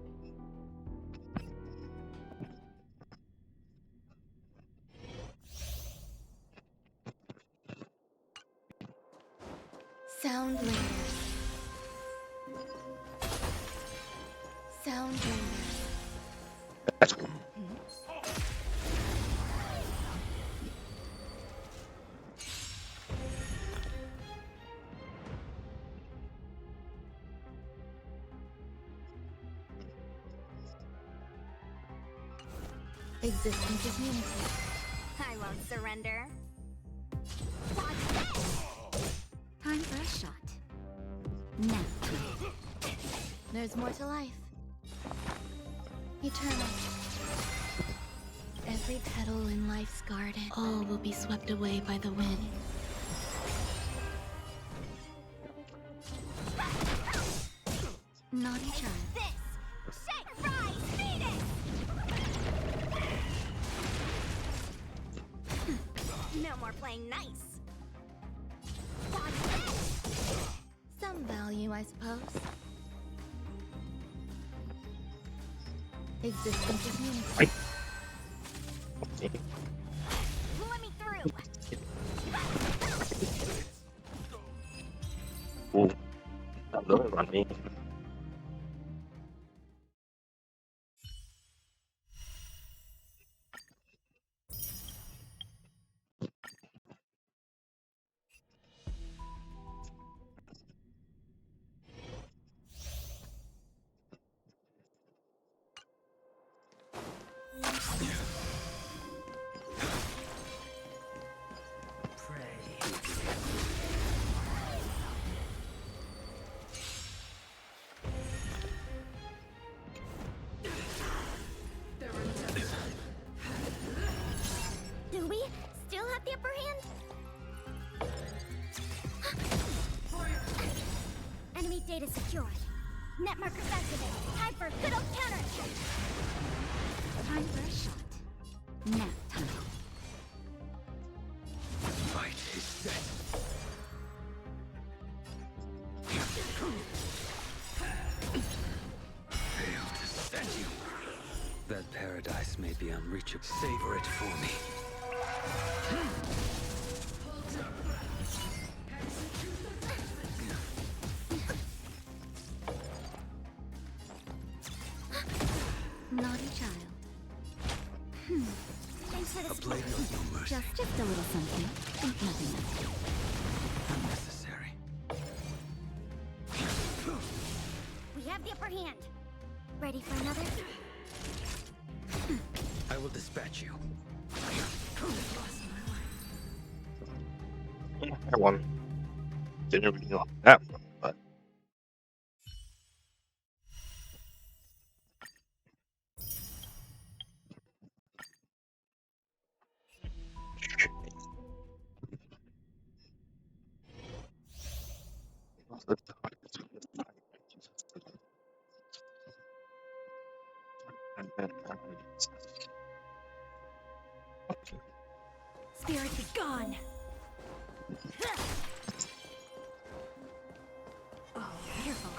Sound layers. Sound layers. That's cool. Existence is unity. I won't surrender. Time for a shot. Now. There's more to life. Eternal. Every petal in life's garden, all will be swept away by the wind. Naughty child. playing nice. Some value, I suppose. Existence is meaningful. Okay. Let me through. Ooh. Another run me. Do we still have the upper hand? Enemy data secured. Net markers activated. Time for a good old counterattack. Time for a shot. Nap time. Fight is set. Fail to set you. That paradise may be unreachable. Savor it for me. Naughty child. Thanks for the A blade knows no mercy. Just a little something. Think nothing of it. Unnecessary. We have the upper hand. Ready for another? I will dispatch you. Yeah, I won. Didn't really like that one, but Spirit be gone. Oh, careful.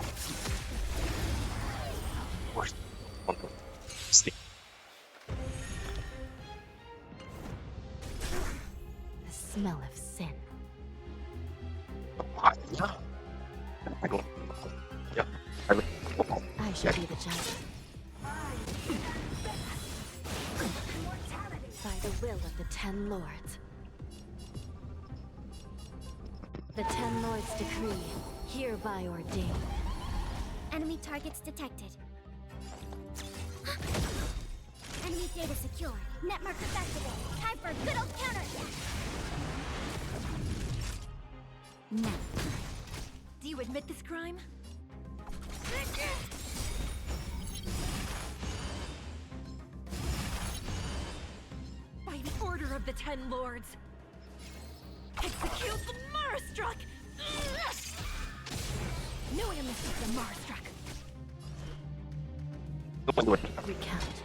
The smell of sin. I don't. Yeah, I shall be the judge. By the will of the Ten Lords. The Ten Lords decree, hereby ordained. Enemy targets detected. Enemy data secured. Net markers activated. Time for a good old counterattack. Now, do you admit this crime? By the order of the Ten Lords, execute the Marstruck! No one misses the Marstruck. Recount.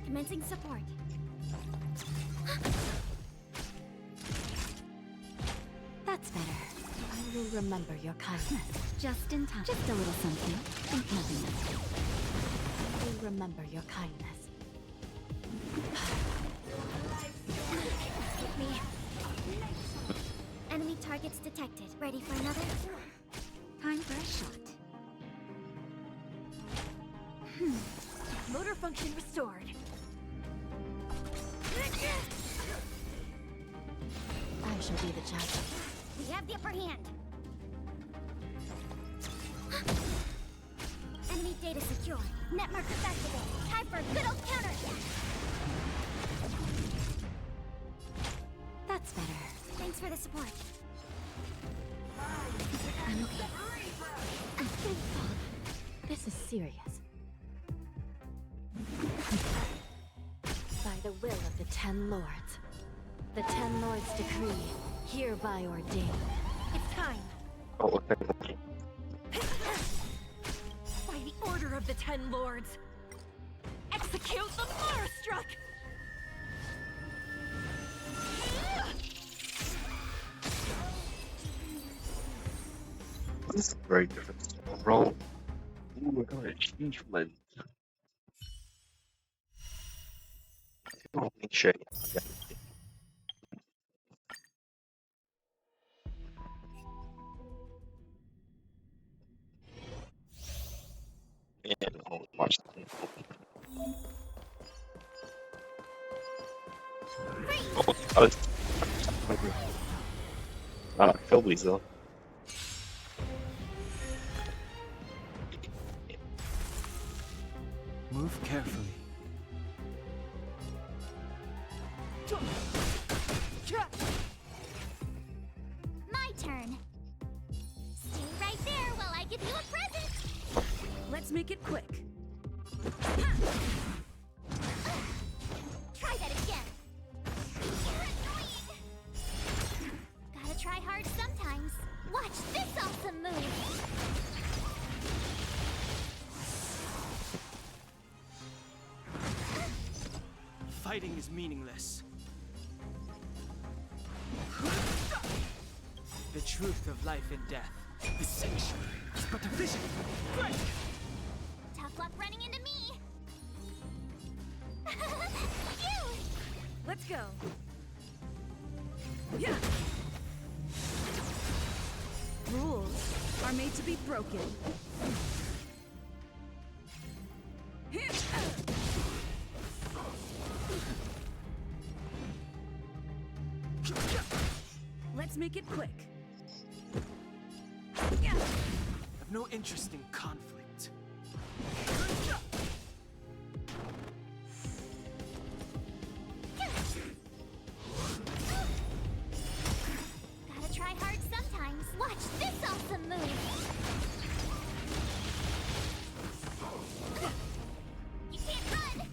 Commencing support. That's better. I will remember your kindness. Just in time. Just a little something. Think nothing of it. I will remember your kindness. Hit me. Enemy targets detected. Ready for another? Time for a shot. Motor function restored. I shall be the judge. We have the upper hand. Enemy data secured. Net markers activated. Time for a good old counterattack. That's better. Thanks for the support. I'm okay. This is serious. By the will of the Ten Lords. The Ten Lords decree, hereby ordained. It's time. Oh, okay. of the Ten Lords! Execute the Marastruck! This is a very different role. Ooh, I got a achievement. Make sure. And I'll watch that. Phillies though. Move carefully. My turn. Stay right there while I give you a present. Let's make it quick. Try that again. You're annoying. Gotta try hard sometimes. Watch this awesome move. Fighting is meaningless. The truth of life and death. The sanctuary is but a vision. Break! Tough luck running into me. Let's go. Yeah. Rules are made to be broken. Let's make it quick. I've no interest in conflict. Gotta try hard sometimes. Watch this awesome move. You can't run.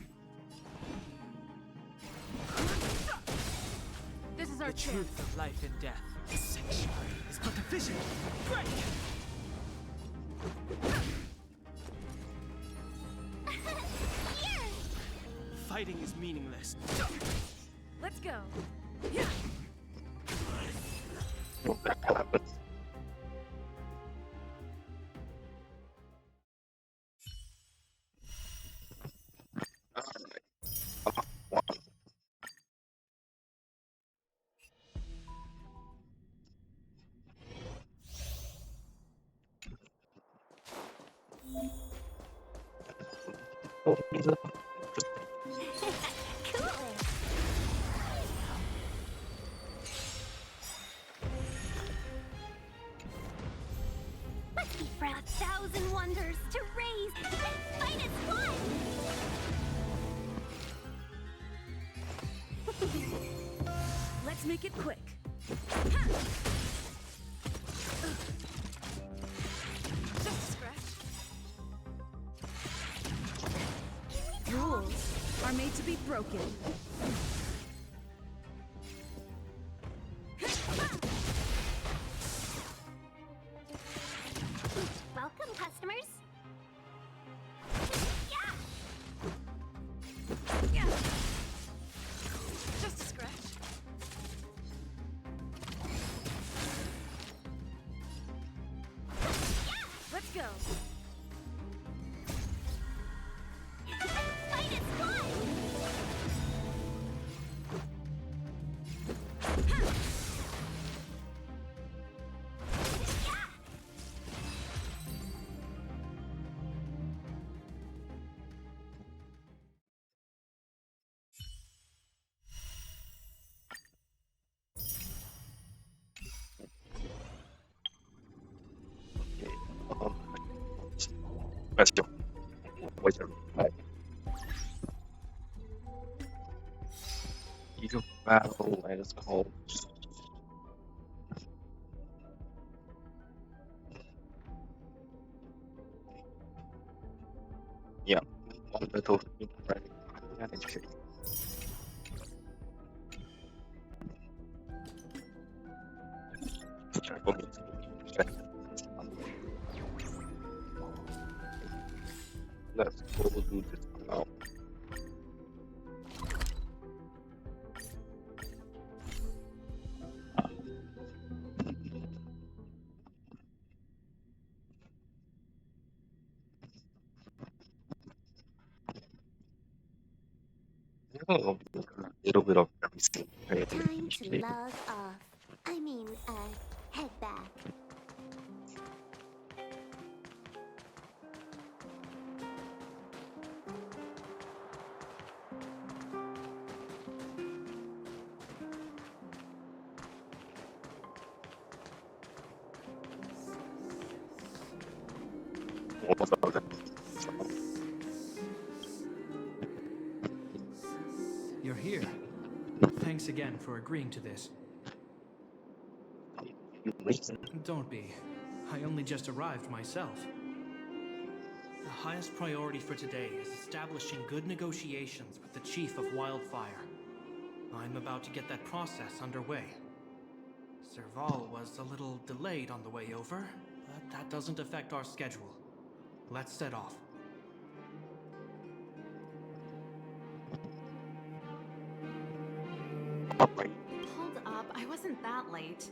This is our The truth of life and death. The sanctuary is but a vision. Break! Here. Fighting is meaningless. Let's go. Well, that happens. Oh, he's up. Cool. Must be for 1,000 wonders to raise and fight as one. Let's make it quick. Just a scratch. Rules are made to be broken. Welcome, customers. Yeah. Just a scratch. Let's go. Fight as one. Let's go. Wait a minute. Eagle battle and it's called. Yeah, one battle. Manage it. Try for me to check. Let's go do this now. A little bit of everything. Time to log off. I mean, head back. You're here. Thanks again for agreeing to this. Don't be. I only just arrived myself. The highest priority for today is establishing good negotiations with the Chief of Wildfire. I'm about to get that process underway. Serval was a little delayed on the way over, but that doesn't affect our schedule. Let's set off. Hold up, I wasn't that late.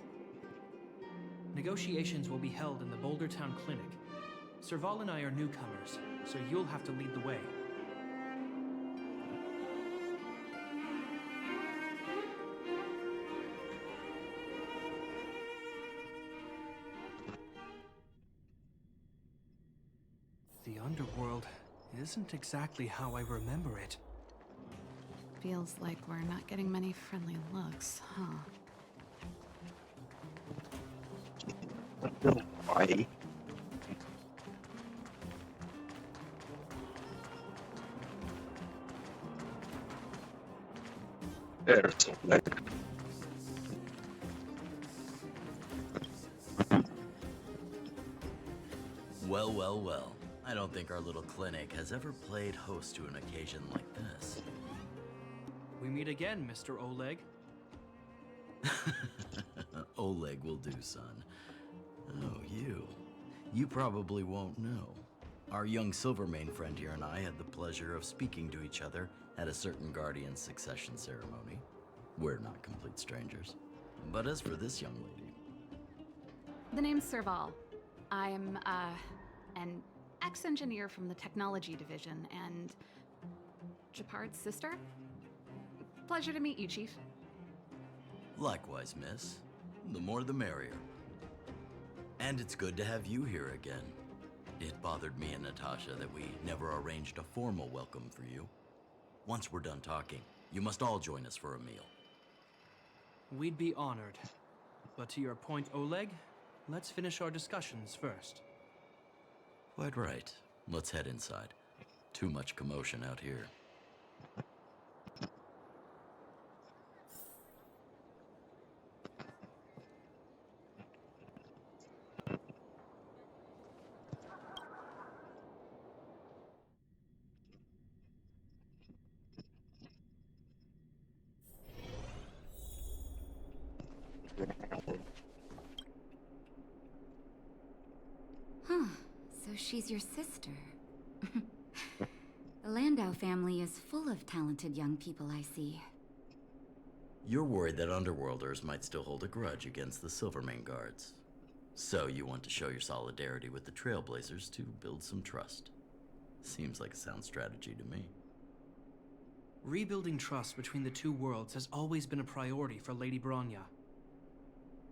Negotiations will be held in the Boulder Town Clinic. Serval and I are newcomers, so you'll have to lead the way. The underworld isn't exactly how I remember it. Feels like we're not getting many friendly looks, huh? Why? There's like Well, well, well. I don't think our little clinic has ever played host to an occasion like this. We meet again, Mr. Oleg. Oleg will do, son. Oh, you. You probably won't know. Our young Silvermane friend here and I had the pleasure of speaking to each other at a certain Guardian succession ceremony. We're not complete strangers. But as for this young lady... The name's Serval. I'm, an ex-engineer from the technology division and Japard's sister. Pleasure to meet you, Chief. Likewise, miss. The more the merrier. And it's good to have you here again. It bothered me and Natasha that we never arranged a formal welcome for you. Once we're done talking, you must all join us for a meal. We'd be honored. But to your point, Oleg, let's finish our discussions first. Quite right. Let's head inside. Too much commotion out here. Huh, so she's your sister. The Landau family is full of talented young people, I see. You're worried that Underworlders might still hold a grudge against the Silvermane guards. So you want to show your solidarity with the Trailblazers to build some trust. Seems like a sound strategy to me. Rebuilding trust between the two worlds has always been a priority for Lady Bronya.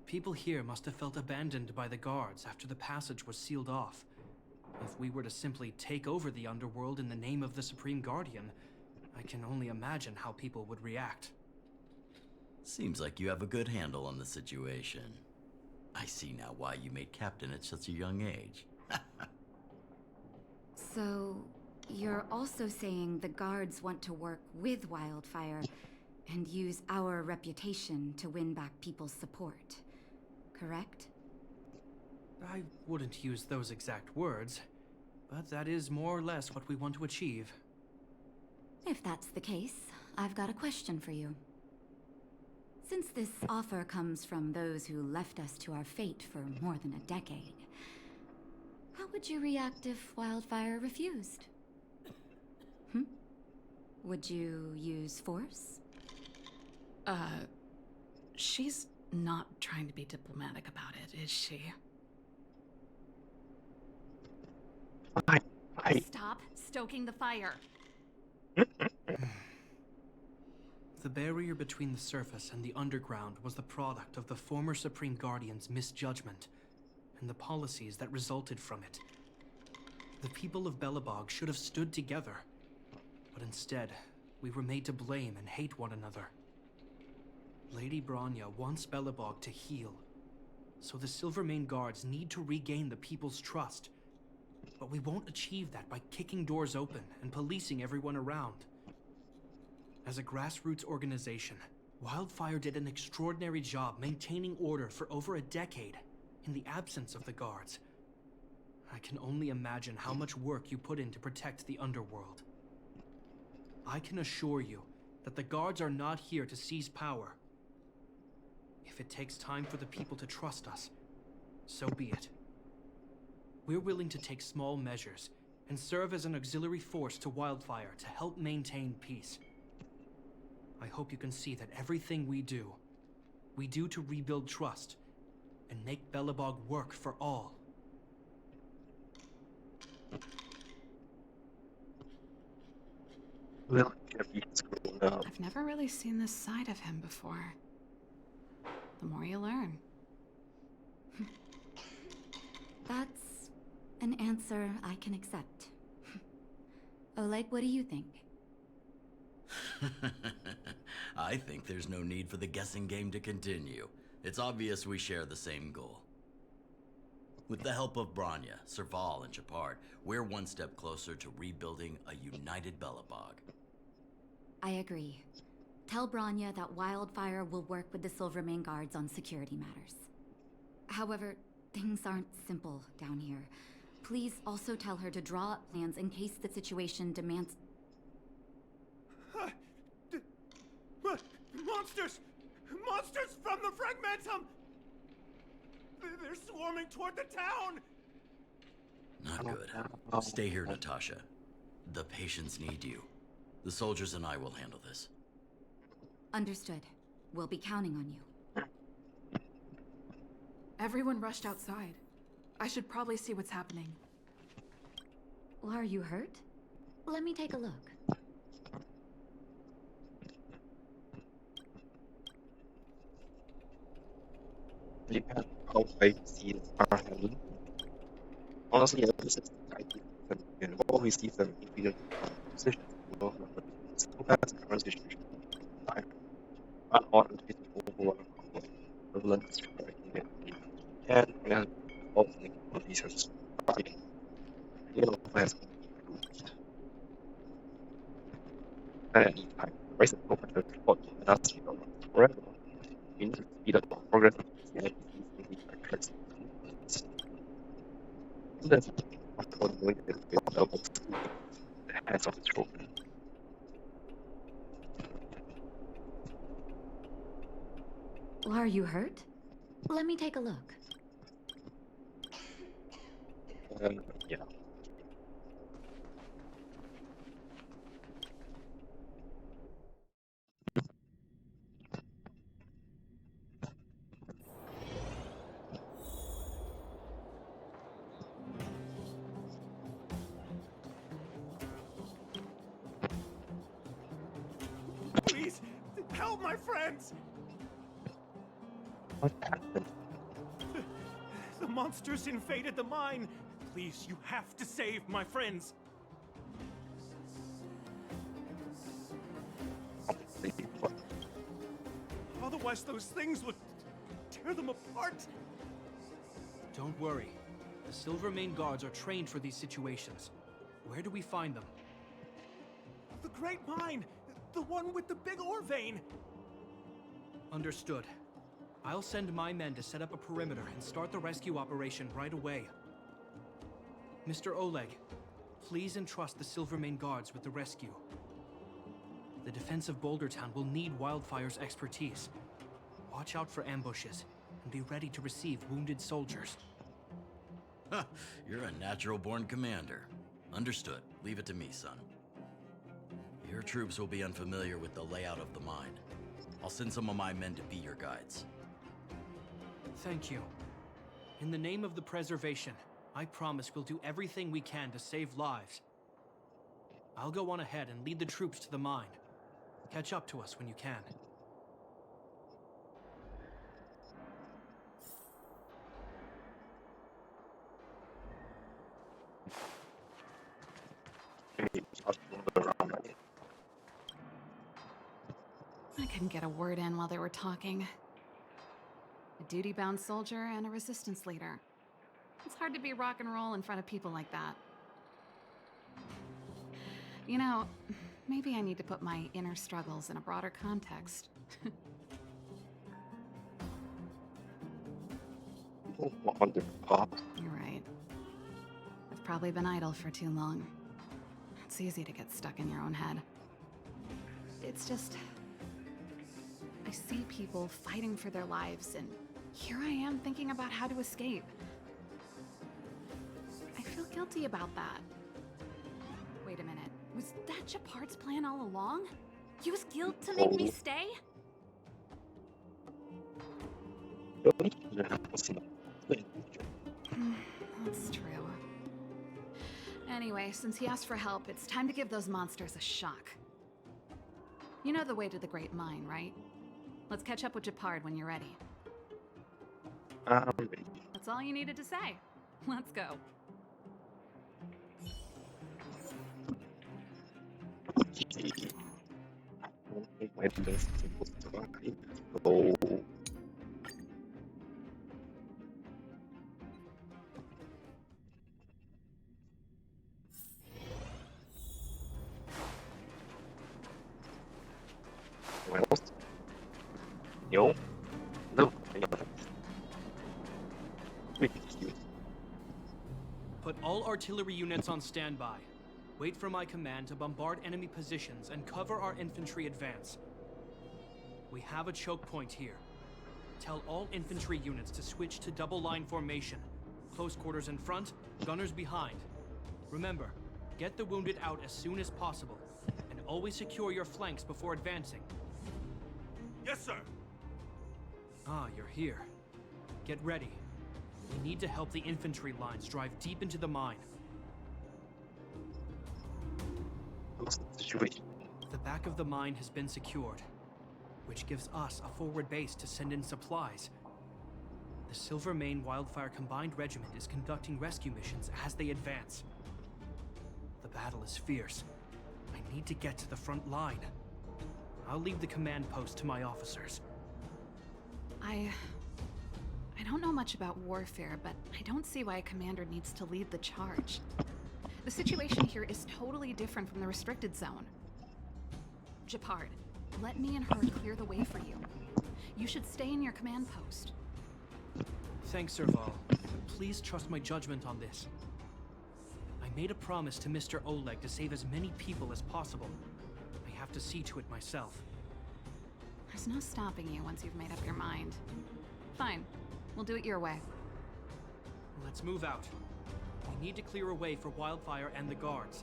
People here must have felt abandoned by the guards after the passage was sealed off. If we were to simply take over the underworld in the name of the Supreme Guardian, I can only imagine how people would react. Seems like you have a good handle on the situation. I see now why you made captain at such a young age. So, you're also saying the guards want to work with Wildfire and use our reputation to win back people's support, correct? I wouldn't use those exact words, but that is more or less what we want to achieve. If that's the case, I've got a question for you. Since this offer comes from those who left us to our fate for more than a decade, how would you react if Wildfire refused? Would you use force? She's not trying to be diplomatic about it, is she? Stop stoking the fire. The barrier between the surface and the underground was the product of the former Supreme Guardian's misjudgment and the policies that resulted from it. The people of Belobog should have stood together, but instead, we were made to blame and hate one another. Lady Bronya wants Belobog to heal, so the Silvermane Guards need to regain the people's trust. But we won't achieve that by kicking doors open and policing everyone around. As a grassroots organization, Wildfire did an extraordinary job maintaining order for over a decade in the absence of the guards. I can only imagine how much work you put in to protect the underworld. I can assure you that the guards are not here to seize power. If it takes time for the people to trust us, so be it. We're willing to take small measures and serve as an auxiliary force to Wildfire to help maintain peace. I hope you can see that everything we do to rebuild trust and make Belobog work for all. Well, he's grown up. I've never really seen this side of him before. The more you learn. That's an answer I can accept. Oleg, what do you think? I think there's no need for the guessing game to continue. It's obvious we share the same goal. With the help of Bronya, Serval, and Shepard, we're one step closer to rebuilding a united Belobog. I agree. Tell Bronya that Wildfire will work with the Silvermane Guards on security matters. However, things aren't simple down here. Please also tell her to draw up plans in case the situation demands... Monsters! Monsters from the Fragmentum! They're swarming toward the town! Not good. Stay here, Natasha. The patients need you. The soldiers and I will handle this. Understood. We'll be counting on you. Everyone rushed outside. I should probably see what's happening. Well, are you hurt? Let me take a look. Depending on how high seeds are handled. Honestly, this is the idea that you can always see them in video positions. So that's the current situation. Time. Unarmed is overall prevalent striking it. And also these are striking. You know, has been improved. And at any time, the race of open to what and that's forever. We need to speed up progress of the NPCs in the backtracks. So that's what we're going to do the hands of the children. Well, are you hurt? Let me take a look. Yeah. Please, help my friends! What happened? The monsters invaded the mine. Please, you have to save my friends. Otherwise, those things would tear them apart. Don't worry. The Silvermane Guards are trained for these situations. Where do we find them? The Great Mine! The one with the big ore vein! Understood. I'll send my men to set up a perimeter and start the rescue operation right away. Mr. Oleg, please entrust the Silvermane Guards with the rescue. The defense of Boulder Town will need Wildfire's expertise. Watch out for ambushes and be ready to receive wounded soldiers. You're a natural-born commander. Understood. Leave it to me, son. Your troops will be unfamiliar with the layout of the mine. I'll send some of my men to be your guides. Thank you. In the name of the preservation, I promise we'll do everything we can to save lives. I'll go on ahead and lead the troops to the mine. Catch up to us when you can. I couldn't get a word in while they were talking. A duty-bound soldier and a resistance leader. It's hard to be rock and roll in front of people like that. You know, maybe I need to put my inner struggles in a broader context. You're right. I've probably been idle for too long. It's easy to get stuck in your own head. It's just... I see people fighting for their lives, and here I am thinking about how to escape. I feel guilty about that. Wait a minute. Was that Japard's plan all along? Use guilt to make me stay? That's true. Anyway, since he asked for help, it's time to give those monsters a shock. You know the way to the Great Mine, right? Let's catch up with Japard when you're ready. That's all you needed to say. Let's go. Yo. No. Put all artillery units on standby. Wait for my command to bombard enemy positions and cover our infantry advance. We have a choke point here. Tell all infantry units to switch to double line formation. Close quarters in front, gunners behind. Remember, get the wounded out as soon as possible, and always secure your flanks before advancing. Yes, sir. Ah, you're here. Get ready. We need to help the infantry lines drive deep into the mine. The back of the mine has been secured, which gives us a forward base to send in supplies. The Silvermane Wildfire Combined Regiment is conducting rescue missions as they advance. The battle is fierce. I need to get to the front line. I'll leave the command post to my officers. I don't know much about warfare, but I don't see why a commander needs to lead the charge. The situation here is totally different from the restricted zone. Japard, let me and her clear the way for you. You should stay in your command post. Thanks, Serval. Please trust my judgment on this. I made a promise to Mr. Oleg to save as many people as possible. I have to see to it myself. There's no stopping you once you've made up your mind. Fine. We'll do it your way. Let's move out. We need to clear a way for Wildfire and the guards.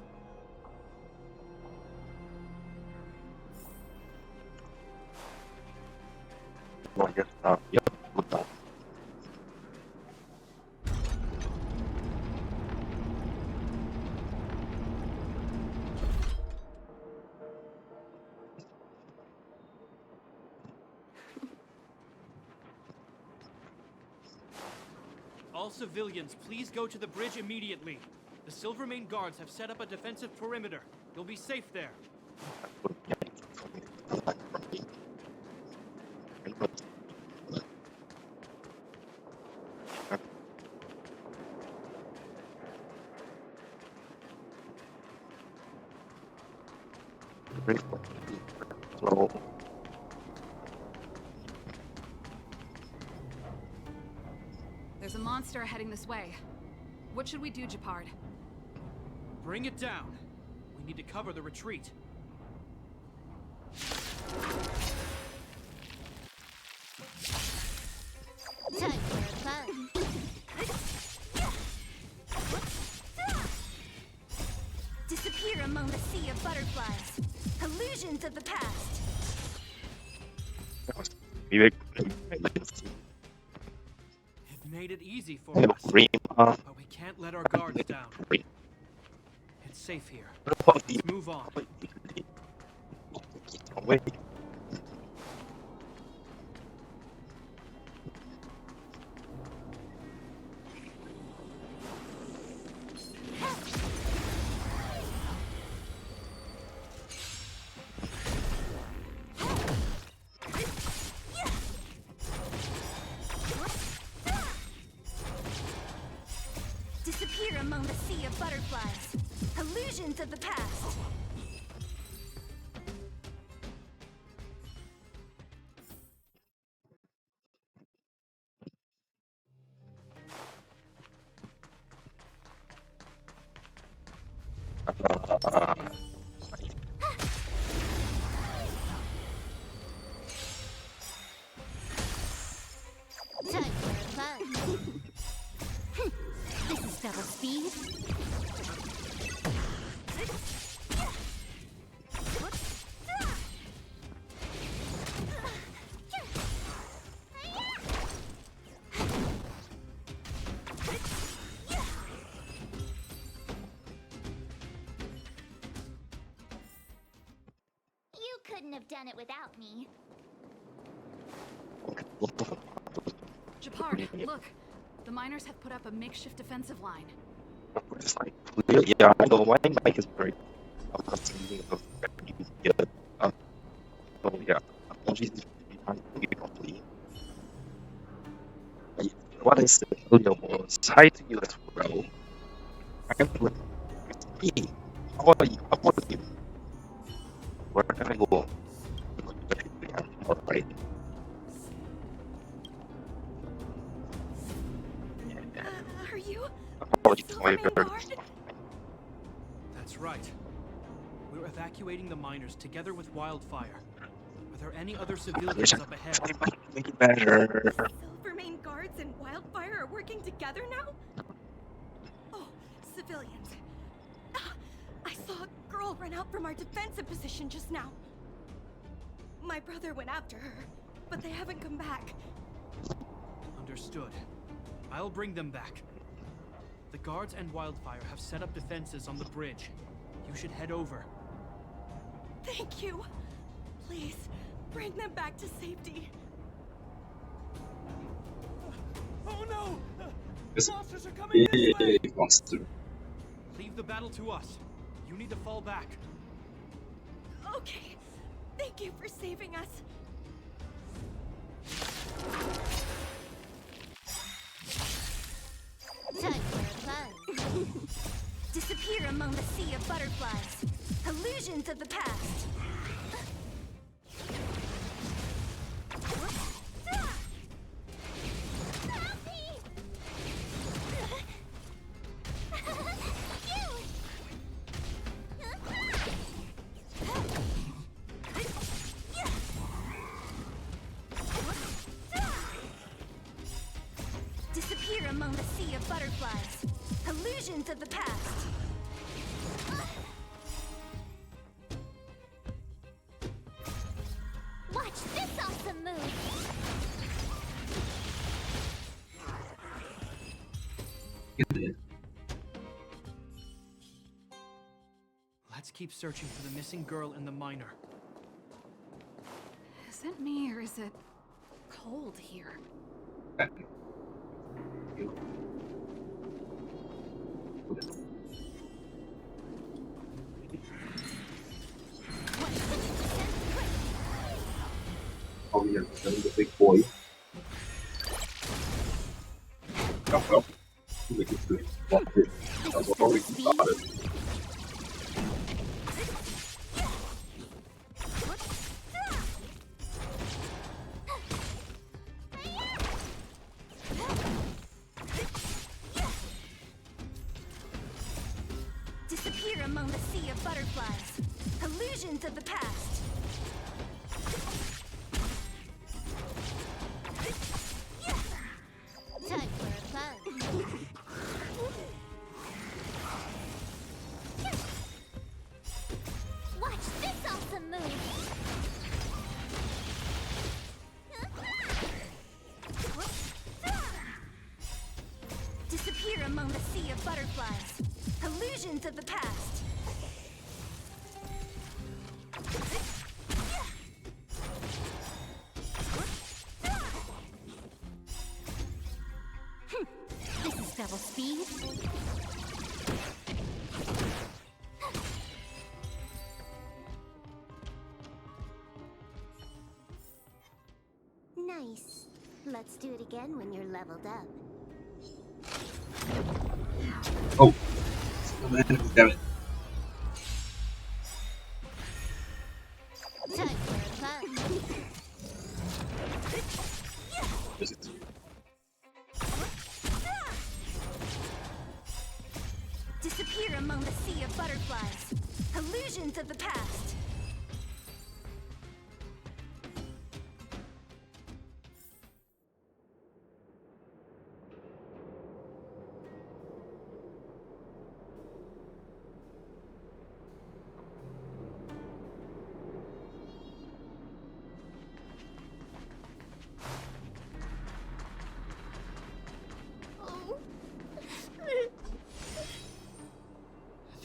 Yep, look down. All civilians, please go to the bridge immediately. The Silvermane guards have set up a defensive perimeter. You'll be safe there. So, There's a monster heading this way. What should we do, Japard? Bring it down. We need to cover the retreat. Time for a fun. Disappear! Disappear among the sea of butterflies. Illusions of the past. Maybe It made it easy for little us, green. but we can't let our guards down. It's safe here. Let's move on. Wait. Disappear among the sea of butterflies. Illusions of the past. Time for a fun. This is double speed. You couldn't have done it without me. Japard, look. The miners have put up a makeshift defensive line. It's like clearly, yeah, I know my mic is very frustrating of yeah. So yeah, apologies if you can't hear me properly. What I said earlier was hi to you as well. I'm like, hey, how are you? How are you? Where can I go? Yeah, alright. Are you? Apologies for my very That's right. We're evacuating the miners together with Wildfire. Are there any other civilians up ahead? Make it better. Silvermane guards and Wildfire are working together now? Oh, civilians. I saw a girl run out from our defensive position just now. My brother went after her, but they haven't come back. Understood. I'll bring them back. The guards and Wildfire have set up defenses on the bridge. You should head over. Thank you. Please, bring them back to safety. Oh no! This Monsters are coming this way! monster. Leave the battle to us. You need to fall back. Okay. Thank you for saving us. Time for a fun. Disappear among the sea of butterflies. Illusions of the past. Disappear among the sea of butterflies. Illusions of the past. Watch this awesome move. Let's keep searching for the missing girl and the miner. Is it me or is it cold here? Oh yeah, the big boy. Go, go. Make it good. I've already started. Disappear among the sea of butterflies. Illusions of the past. Time for a fun. Nice. Let's do it again when you're leveled up. Oh, damn it. Time for a fun. Disappear among the sea of butterflies. Illusions of the past.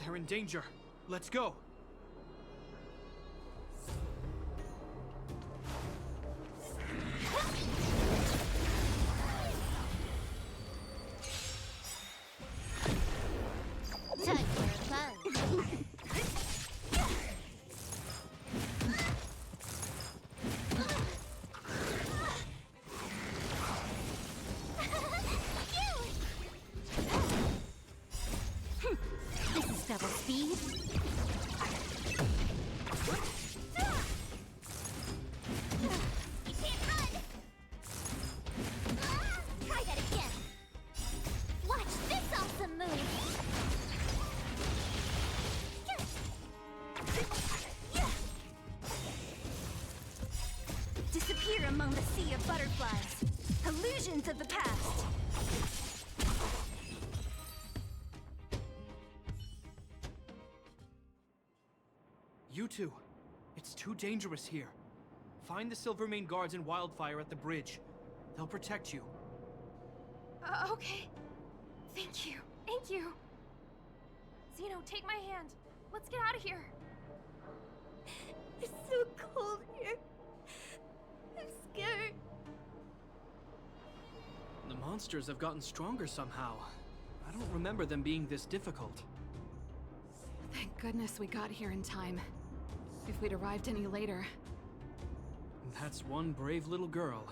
They're in danger. Let's go. Time for fun. This is double speed. You can't run. Try that again. Watch this awesome move. Disappear among the sea of butterflies. Illusions of the past. You two, it's too dangerous here. Find the Silvermane guards in Wildfire at the bridge. They'll protect you. Okay. Thank you. Thank you. Zeno, take my hand. Let's get out of here. It's so cold here. I'm scared. The monsters have gotten stronger somehow. I don't remember them being this difficult. Thank goodness we got here in time. If we'd arrived any later... That's one brave little girl.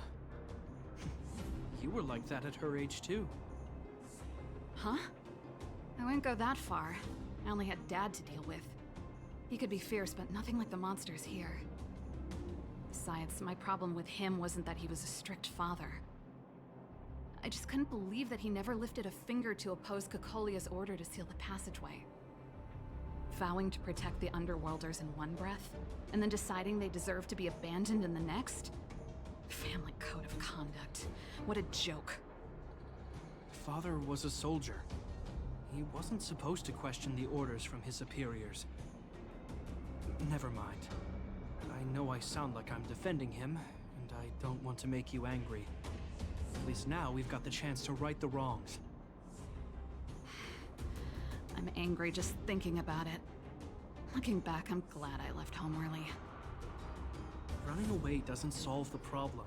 You were like that at her age too. Huh? I wouldn't go that far. I only had Dad to deal with. He could be fierce, but nothing like the monsters here. Besides, my problem with him wasn't that he was a strict father. I just couldn't believe that he never lifted a finger to oppose Cocolia's order to seal the passageway. Vowing to protect the Underworlders in one breath, and then deciding they deserve to be abandoned in the next? Family code of conduct. What a joke. Father was a soldier. He wasn't supposed to question the orders from his superiors. Never mind. I know I sound like I'm defending him, and I don't want to make you angry. At least now we've got the chance to right the wrongs. I'm angry just thinking about it. Looking back, I'm glad I left home early. Running away doesn't solve the problem.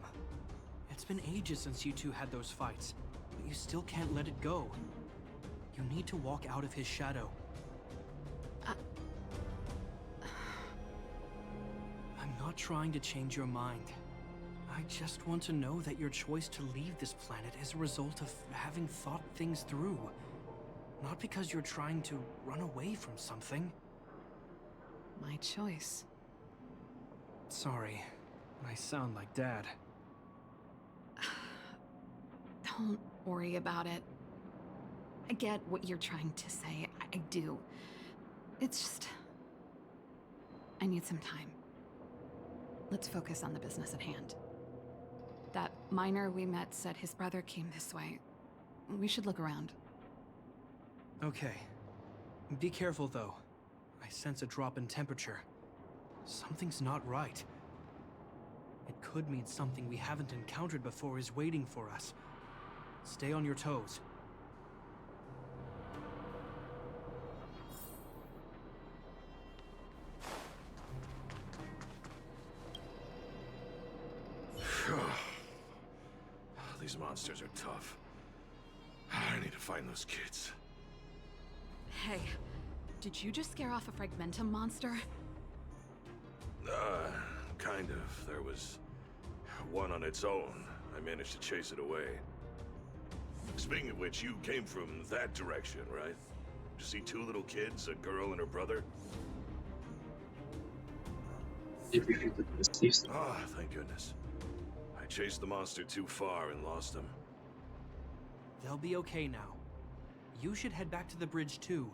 It's been ages since you two had those fights, but you still can't let it go. You need to walk out of his shadow. I'm not trying to change your mind. I just want to know that your choice to leave this planet is a result of having thought things through. Not because you're trying to run away from something. My choice. Sorry, I sound like Dad. Don't worry about it. I get what you're trying to say. I do. It's just... I need some time. Let's focus on the business at hand. That miner we met said his brother came this way. We should look around. Okay. Be careful, though. I sense a drop in temperature. Something's not right. It could mean something we haven't encountered before is waiting for us. Stay on your toes. These monsters are tough. I need to find those kids. Hey, did you just scare off a Fragmentum monster? Kind of. There was one on its own. I managed to chase it away. Speaking of which, you came from that direction, right? Did you see two little kids, a girl and her brother? Ah, thank goodness. I chased the monster too far and lost him. They'll be okay now. You should head back to the bridge too.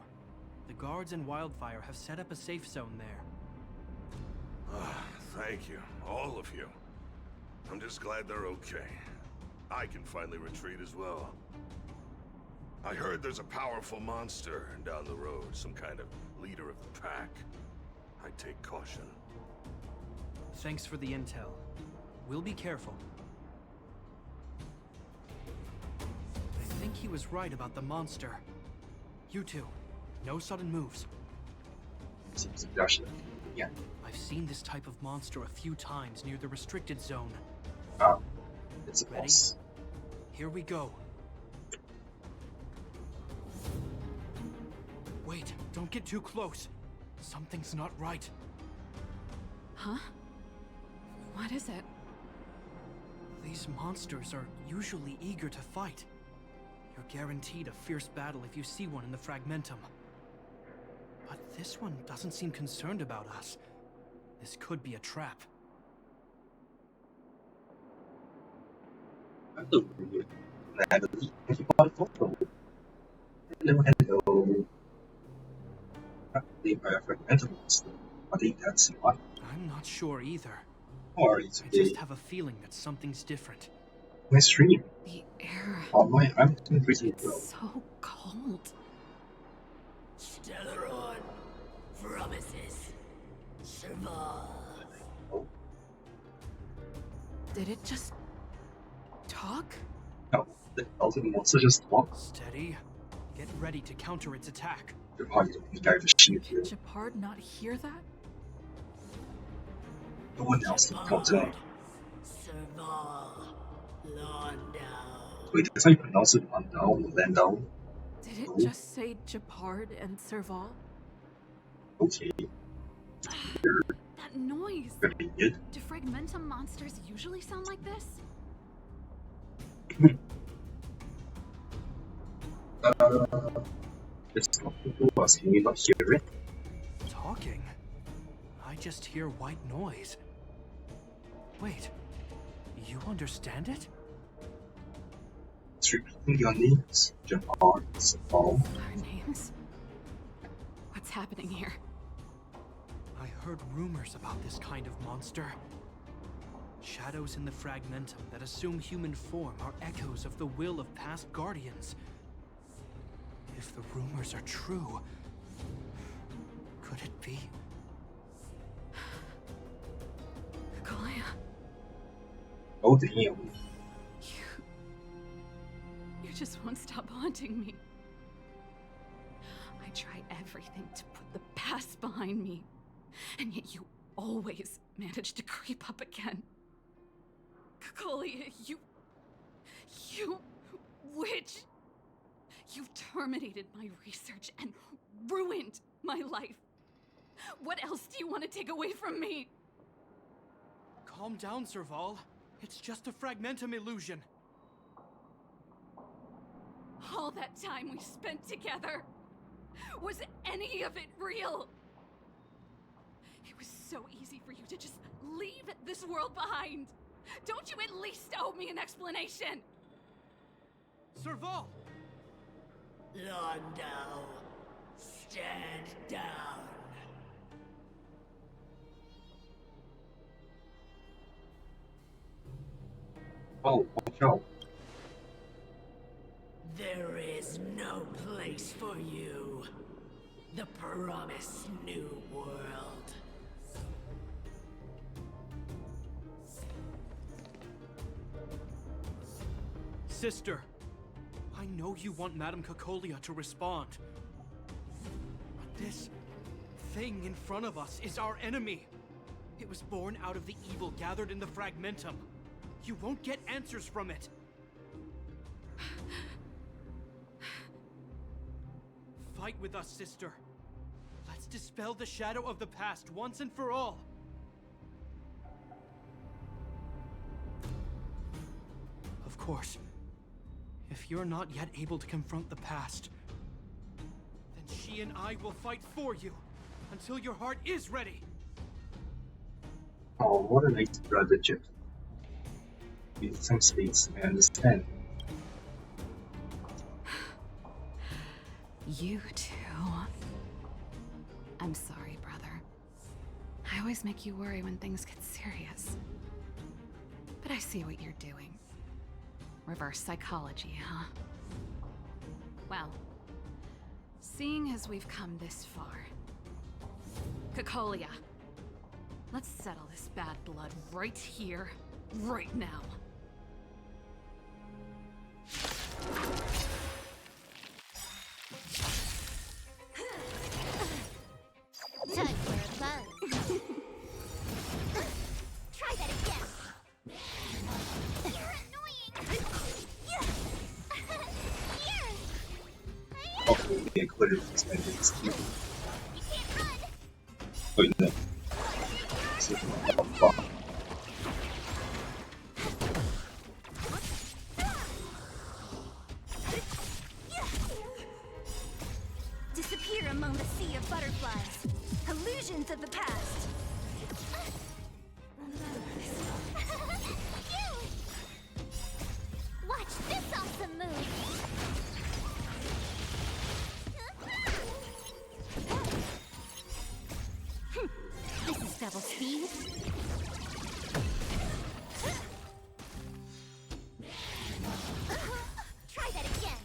The guards and Wildfire have set up a safe zone there. Ah, thank you, all of you. I'm just glad they're okay. I can finally retreat as well. I heard there's a powerful monster down the road, some kind of leader of the pack. I'd take caution. Thanks for the intel. We'll be careful. I think he was right about the monster. You two, no sudden moves. Yeah. I've seen this type of monster a few times near the restricted zone. It's a ready? boss. Here we go. Wait, don't get too close. Something's not right. Huh? What is it? These monsters are usually eager to fight. You're guaranteed a fierce battle if you see one in the Fragmentum. But this one doesn't seem concerned about us. This could be a trap. Hello. Hello. They are fragmental monster. I think that's what. I'm not sure either. Or I it's just have a feeling that something's different. my stream. The air. I'm doing pretty well. So cold. Stellaron promises survive. Did it just talk? No, the ultimate monster just walks. Steady. Get ready to counter its attack. The party don't guide the shield here. Did Japard not hear that? No one else can counter. Wait, that's how you pronounce it? Landau? Landau? Did it No? just say Japard and Serval? Okay. That noise! Very good. Do Fragmentum monsters usually sound like this? It's not people asking me about hear it. Talking? I just hear white noise. Wait, you understand it? It's repeating your names. Japard, Serval. Our names? What's happening here? I heard rumors about this kind of monster. Shadows in the Fragmentum that assume human form are echoes of the will of past guardians. If the rumors are true, could it be? Kalia. Oh damn. You just won't stop haunting me. I try everything to put the past behind me, and yet you always manage to creep up again. Kalia, you witch! You've terminated my research and ruined my life. What else do you want to take away from me? Calm down, Serval. It's just a Fragmentum illusion. All that time we spent together, was any of it real? It was so easy for you to just leave this world behind. Don't you at least owe me an explanation? Serval! Landau, stand down. Oh, watch out. There is no place for you. The promised new world. Sister, I know you want Madame Cocolia to respond. But this thing in front of us is our enemy. It was born out of the evil gathered in the Fragmentum. You won't get answers from it. Fight with us, sister. Let's dispel the shadow of the past once and for all. course. If you're not yet able to confront the past, then she and I will fight for you until your heart is ready. Oh, what a nice strategy. With some states, I understand. You two. I'm sorry, brother. I always make you worry when things get serious. But I see what you're doing. Reverse psychology, huh? Well, seeing as we've come this far... Cacolia, let's settle this bad blood right here, right now. Time for a buzz. Try that again. You're annoying. Hopefully we get clear of this evidence too. You can't run. Wait, no. This is not fun. Disappear among the sea of butterflies. Illusions of the past. Watch this awesome move. This is double speed. Try that again.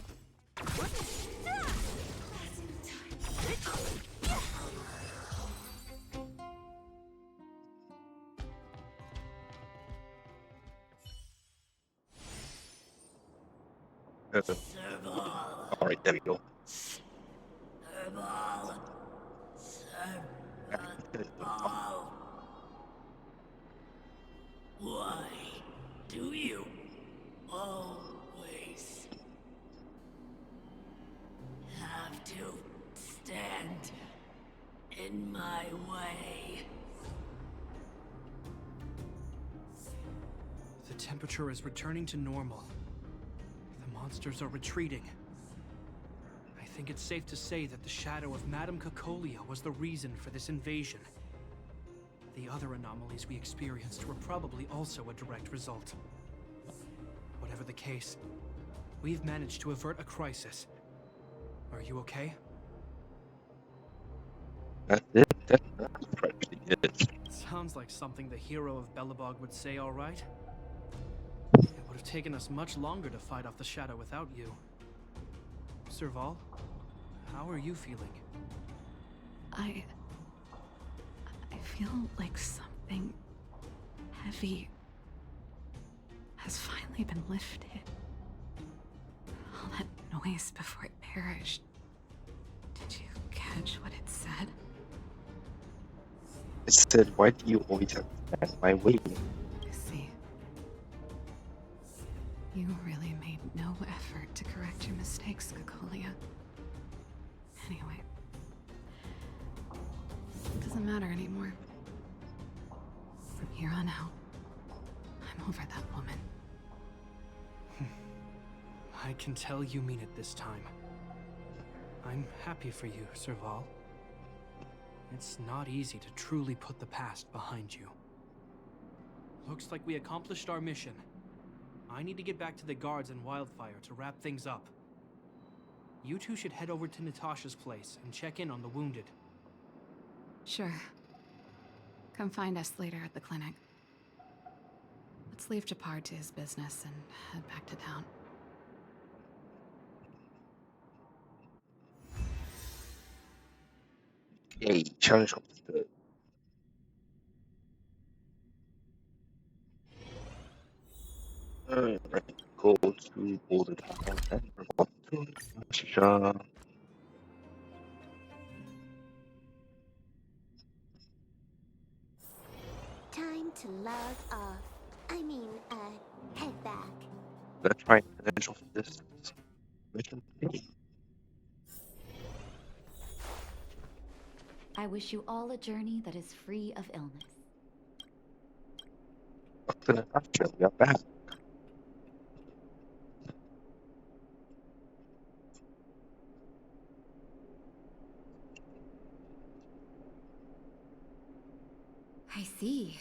Alright, there we go. Why do you always have to stand in my way? The temperature is returning to normal. The monsters are retreating. I think it's safe to say that the shadow of Madame Cacolia was the reason for this invasion. The other anomalies we experienced were probably also a direct result. Whatever the case, we've managed to avert a crisis. Are you okay? That's it. That's pretty good. Sounds like something the hero of Belobog would say, all right? It would have taken us much longer to fight off the shadow without you. Serval, how are you feeling? I feel like something heavy has finally been lifted. All that noise before it perished. Did you catch what it said? I said, why do you always have to stand in my way? See, you really made no effort to correct your mistakes, Cacolia. Anyway, it doesn't matter anymore. From here on out, I'm over that woman. I can tell you mean it this time. I'm happy for you, Serval. It's not easy to truly put the past behind you. Looks like we accomplished our mission. I need to get back to the guards and Wildfire to wrap things up. You two should head over to Natasha's place and check in on the wounded. Sure. Come find us later at the clinic. Let's leave Japar to his business and head back to town. Okay, challenge understood. Alright, go to Boulder Town and report to Natasha. Time to log off. Head back. Let's try potential for this mission. I wish you all a journey that is free of illness. Dr. Natasha, we are back. I see.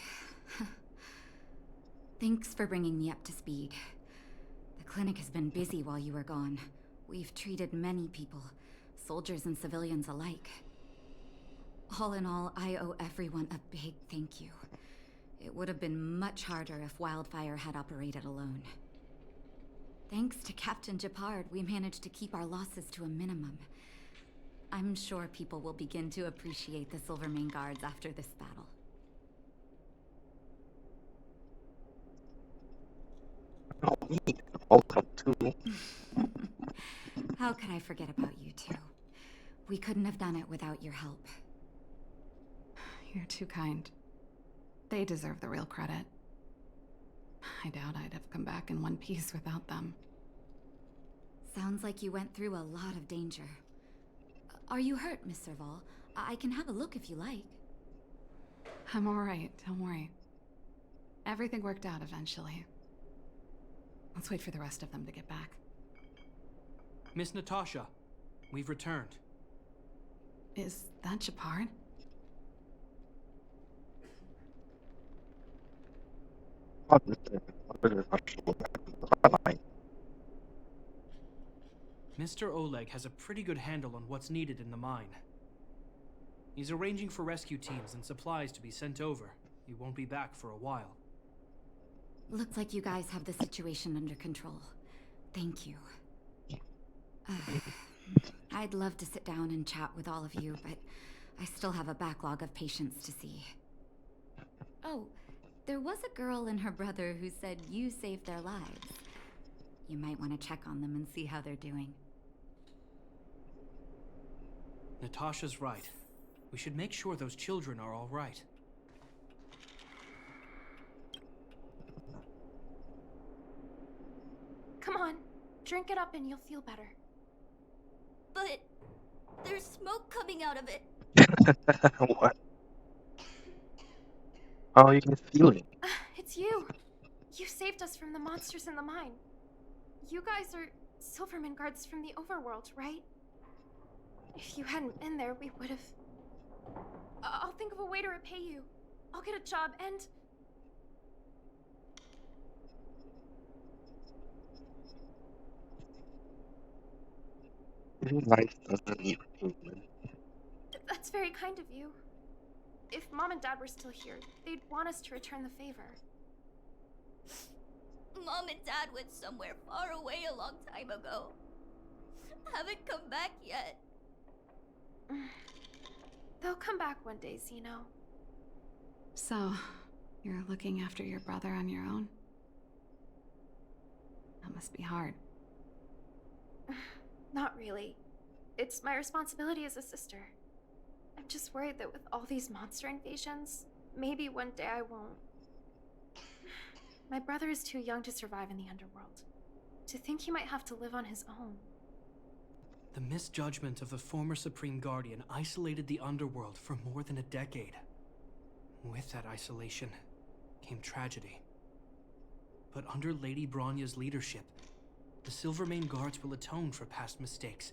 Thanks for bringing me up to speed. The clinic has been busy while you were gone. We've treated many people, soldiers and civilians alike. All in all, I owe everyone a big thank you. It would have been much harder if Wildfire had operated alone. Thanks to Captain Japard, we managed to keep our losses to a minimum. I'm sure people will begin to appreciate the Silvermane Guards after this battle. I'll help too. How could I forget about you two? We couldn't have done it without your help. You're too kind. They deserve the real credit. I doubt I'd have come back in one piece without them. Sounds like you went through a lot of danger. Are you hurt, Miss Serval? I can have a look if you like. I'm alright, don't worry. Everything worked out eventually. Let's wait for the rest of them to get back. Miss Natasha, we've returned. Is that Japard? Mr. Oleg has a pretty good handle on what's needed in the mine. He's arranging for rescue teams and supplies to be sent over. He won't be back for a while. Looks like you guys have the situation under control. Thank you. I'd love to sit down and chat with all of you, but I still have a backlog of patients to see. Oh, there was a girl and her brother who said you saved their lives. You might want to check on them and see how they're doing. Natasha's right. We should make sure those children are all right. Come on, drink it up and you'll feel better. But there's smoke coming out of it. What? How are you guys feeling? It's you. You saved us from the monsters in the mine. You guys are Silvermane guards from the overworld, right? If you hadn't been there, we would have... I'll think of a way to repay you. I'll get a job and... Life doesn't need repayment. That's very kind of you. If Mom and Dad were still here, they'd want us to return the favor. Mom and Dad went somewhere far away a long time ago. Haven't come back yet. They'll come back one day, Zeno. So, you're looking after your brother on your own? That must be hard. Not really. It's my responsibility as a sister. I'm just worried that with all these monster invasions, maybe one day I won't. My brother is too young to survive in the underworld. To think he might have to live on his own. The misjudgment of the former Supreme Guardian isolated the underworld for more than a decade. With that isolation came tragedy. But under Lady Bronya's leadership, the Silvermane Guards will atone for past mistakes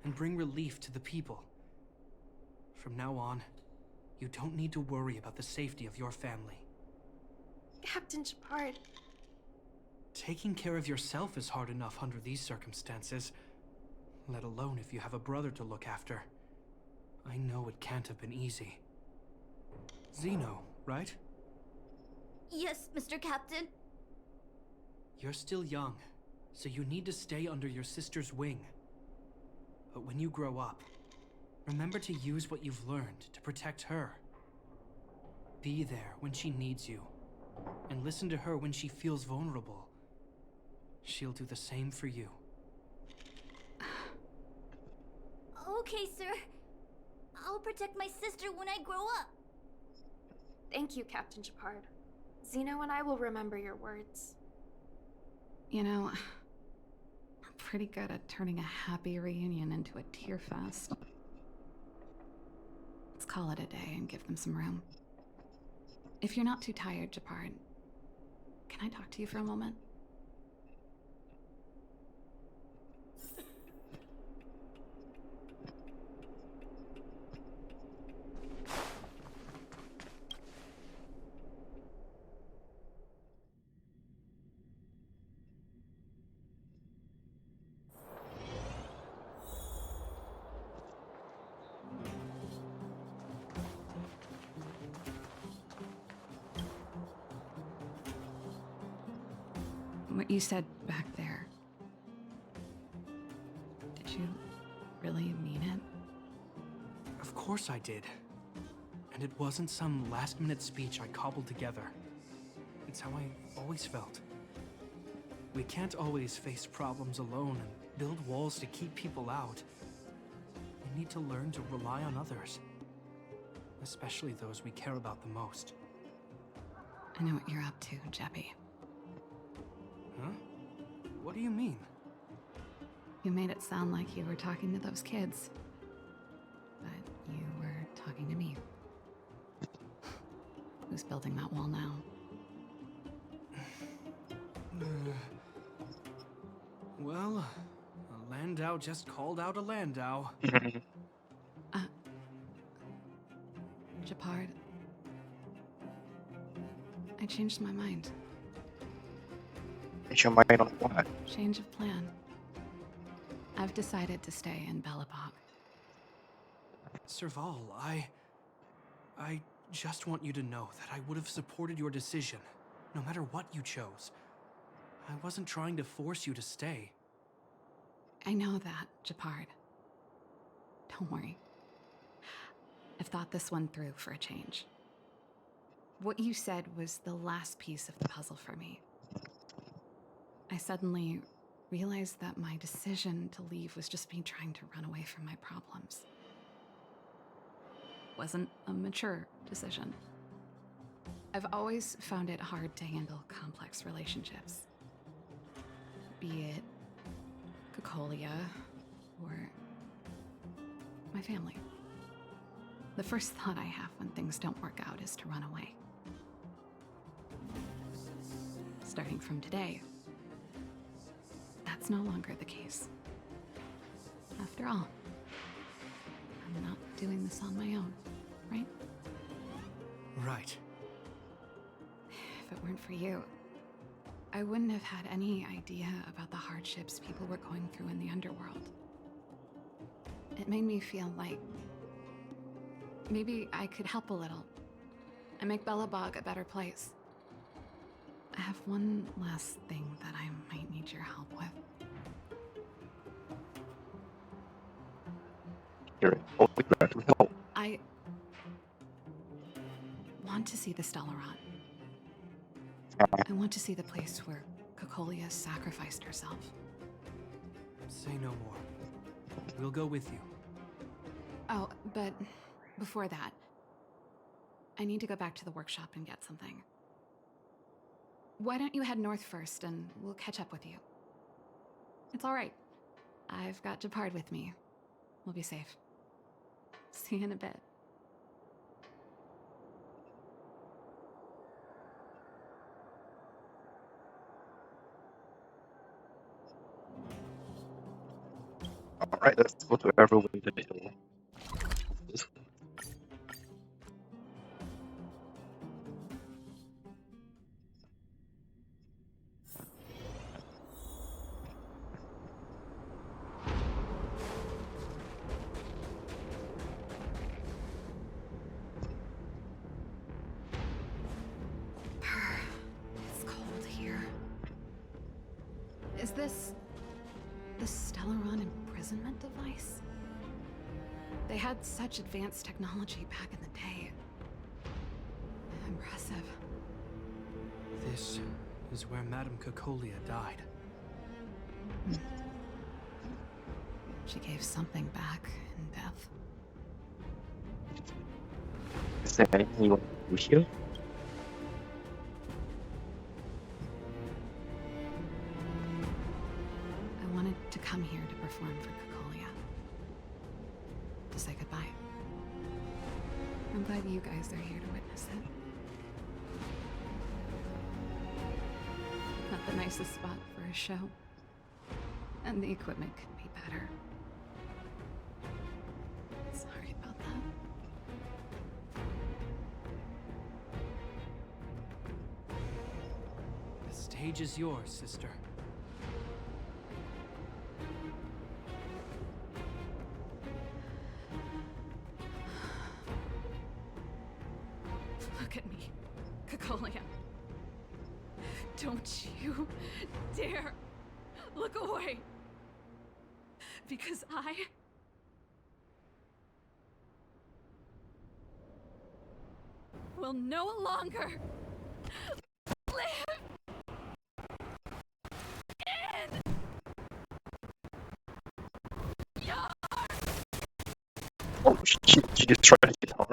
and bring relief to the people. From now on, you don't need to worry about the safety of your family. Captain Japard. Taking care of yourself is hard enough under these circumstances, let alone if you have a brother to look after. I know it can't have been easy. Zeno, right? Yes, Mr. Captain. You're still young, so you need to stay under your sister's wing. But when you grow up, remember to use what you've learned to protect her. Be there when she needs you, and listen to her when she feels vulnerable. She'll do the same for you. Okay, sir. I'll protect my sister when I grow up. Thank you, Captain Japard. Zeno and I will remember your words. You know, I'm pretty good at turning a happy reunion into a tear fest. Let's call it a day and give them some room. If you're not too tired, Japard, can I talk to you for a moment? What you said back there. Did you really mean it? Of course I did. And it wasn't some last-minute speech I cobbled together. It's how I always felt. We can't always face problems alone and build walls to keep people out. We need to learn to rely on others. Especially those we care about the most. I know what you're up to, Jeppy. Huh? What do you mean? You made it sound like you were talking to those kids. But you were talking to me. Who's building that wall now? Well, a Landau just called out a Landau. Japard. I changed my mind. Change your mind on what? Change of plan. I've decided to stay in Belobog. Serval, I just want you to know that I would have supported your decision, no matter what you chose. I wasn't trying to force you to stay. I know that, Japard. Don't worry. I've thought this one through for a change. What you said was the last piece of the puzzle for me. I suddenly realized that my decision to leave was just me trying to run away from my problems. Wasn't a mature decision. I've always found it hard to handle complex relationships. Be it Cocolia or my family. The first thought I have when things don't work out is to run away. Starting from today, that's no longer the case. After all, I'm not doing this on my own, right? Right. If it weren't for you, I wouldn't have had any idea about the hardships people were going through in the underworld. It made me feel like maybe I could help a little and make Belobog a better place. I have one last thing that I might need your help with. You're only glad to help. I want to see the Stellaron. I want to see the place where Cocolia sacrificed herself. Say no more. We'll go with you. Oh, but before that, I need to go back to the workshop and get something. Why don't you head north first and we'll catch up with you? It's all right. I've got Japard with me. We'll be safe. See you in a bit. Alright, let's go to Everwind Hill. It's cold here. Is this the Stellaron imprisonment device? They had such advanced technology back in the day. Impressive. This is where Madame Cocolia died. She gave something back in death. Is there anything you want to do here? I wanted to come here to perform for Cocolia. To say goodbye. I'm glad you guys are here to witness it. Not the nicest spot for a show. And the equipment could be better. Sorry about that. The stage is yours, sister. Look at me, Cocolia. Don't you dare look away. Because I will no longer live in your. Oh shit, she just tried to get her.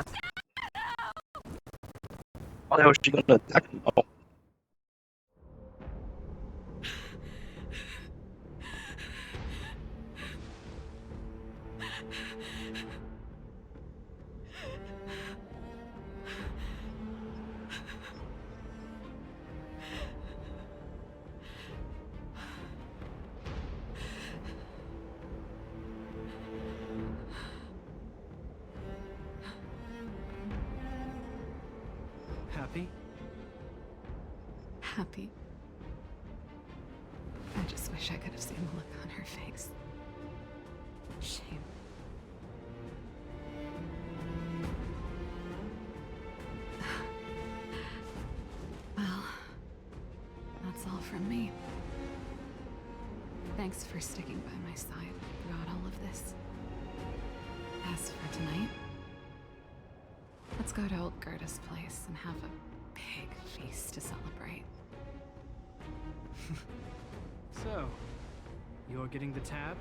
How the hell is she gonna attack me? Oh. Happy? Happy. I just wish I could have seen the look on her face. Shame. Well, that's all from me. Thanks for sticking by my side throughout all of this. As for tonight, let's go to old Gerda's place and have a big feast to celebrate. So, you're getting the tab?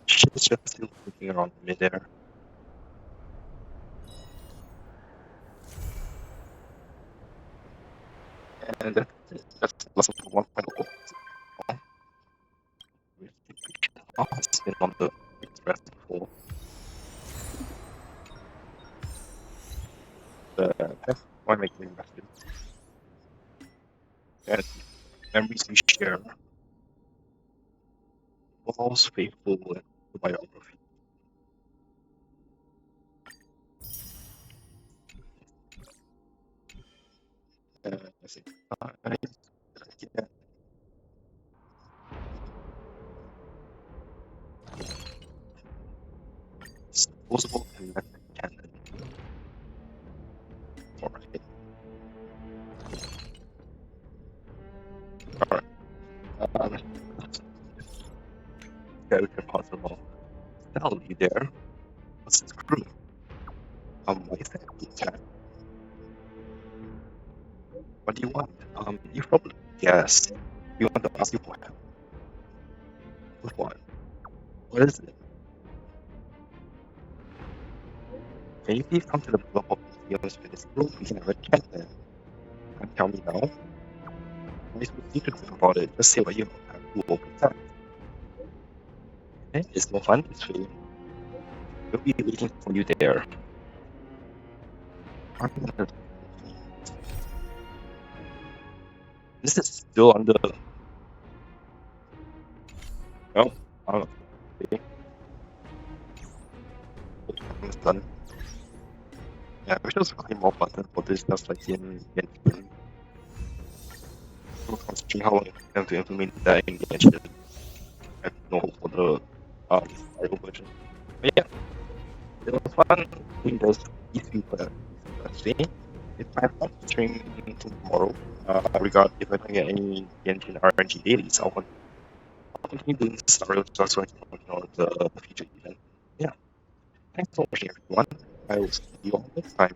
She's just still looking around midair. And that's lesson 1.0. It's been on the express before. That's why make me message. And memories we share. Walls faithful and the biography. I think yeah. Disposable kinetic cannon. Alright. Alright. Character possible. Tell you there. What's his crew? Why is that chat? What do you want? You probably guess. You want to ask you what? What? What is it? Can you please come to the block of museums for this group? We can have a chat there. Can't tell me now. Why is we to think about it? Just say what you have to open that. Okay, it's no fun, it's free. We'll be waiting for you there. This is still under. Oh, okay. It's done. Yeah, we should also claim more button for this, just like in Genshin. So considering how long you have to implement that in Genshin, I don't know for the final version. But yeah, it was fun doing this easy for today. It's my fun stream tomorrow. Regard if I don't get any Genshin RNG dailies, I'll continue doing scenarios just so I can work on the future event. Yeah. Thanks for watching everyone. I will see you all next time.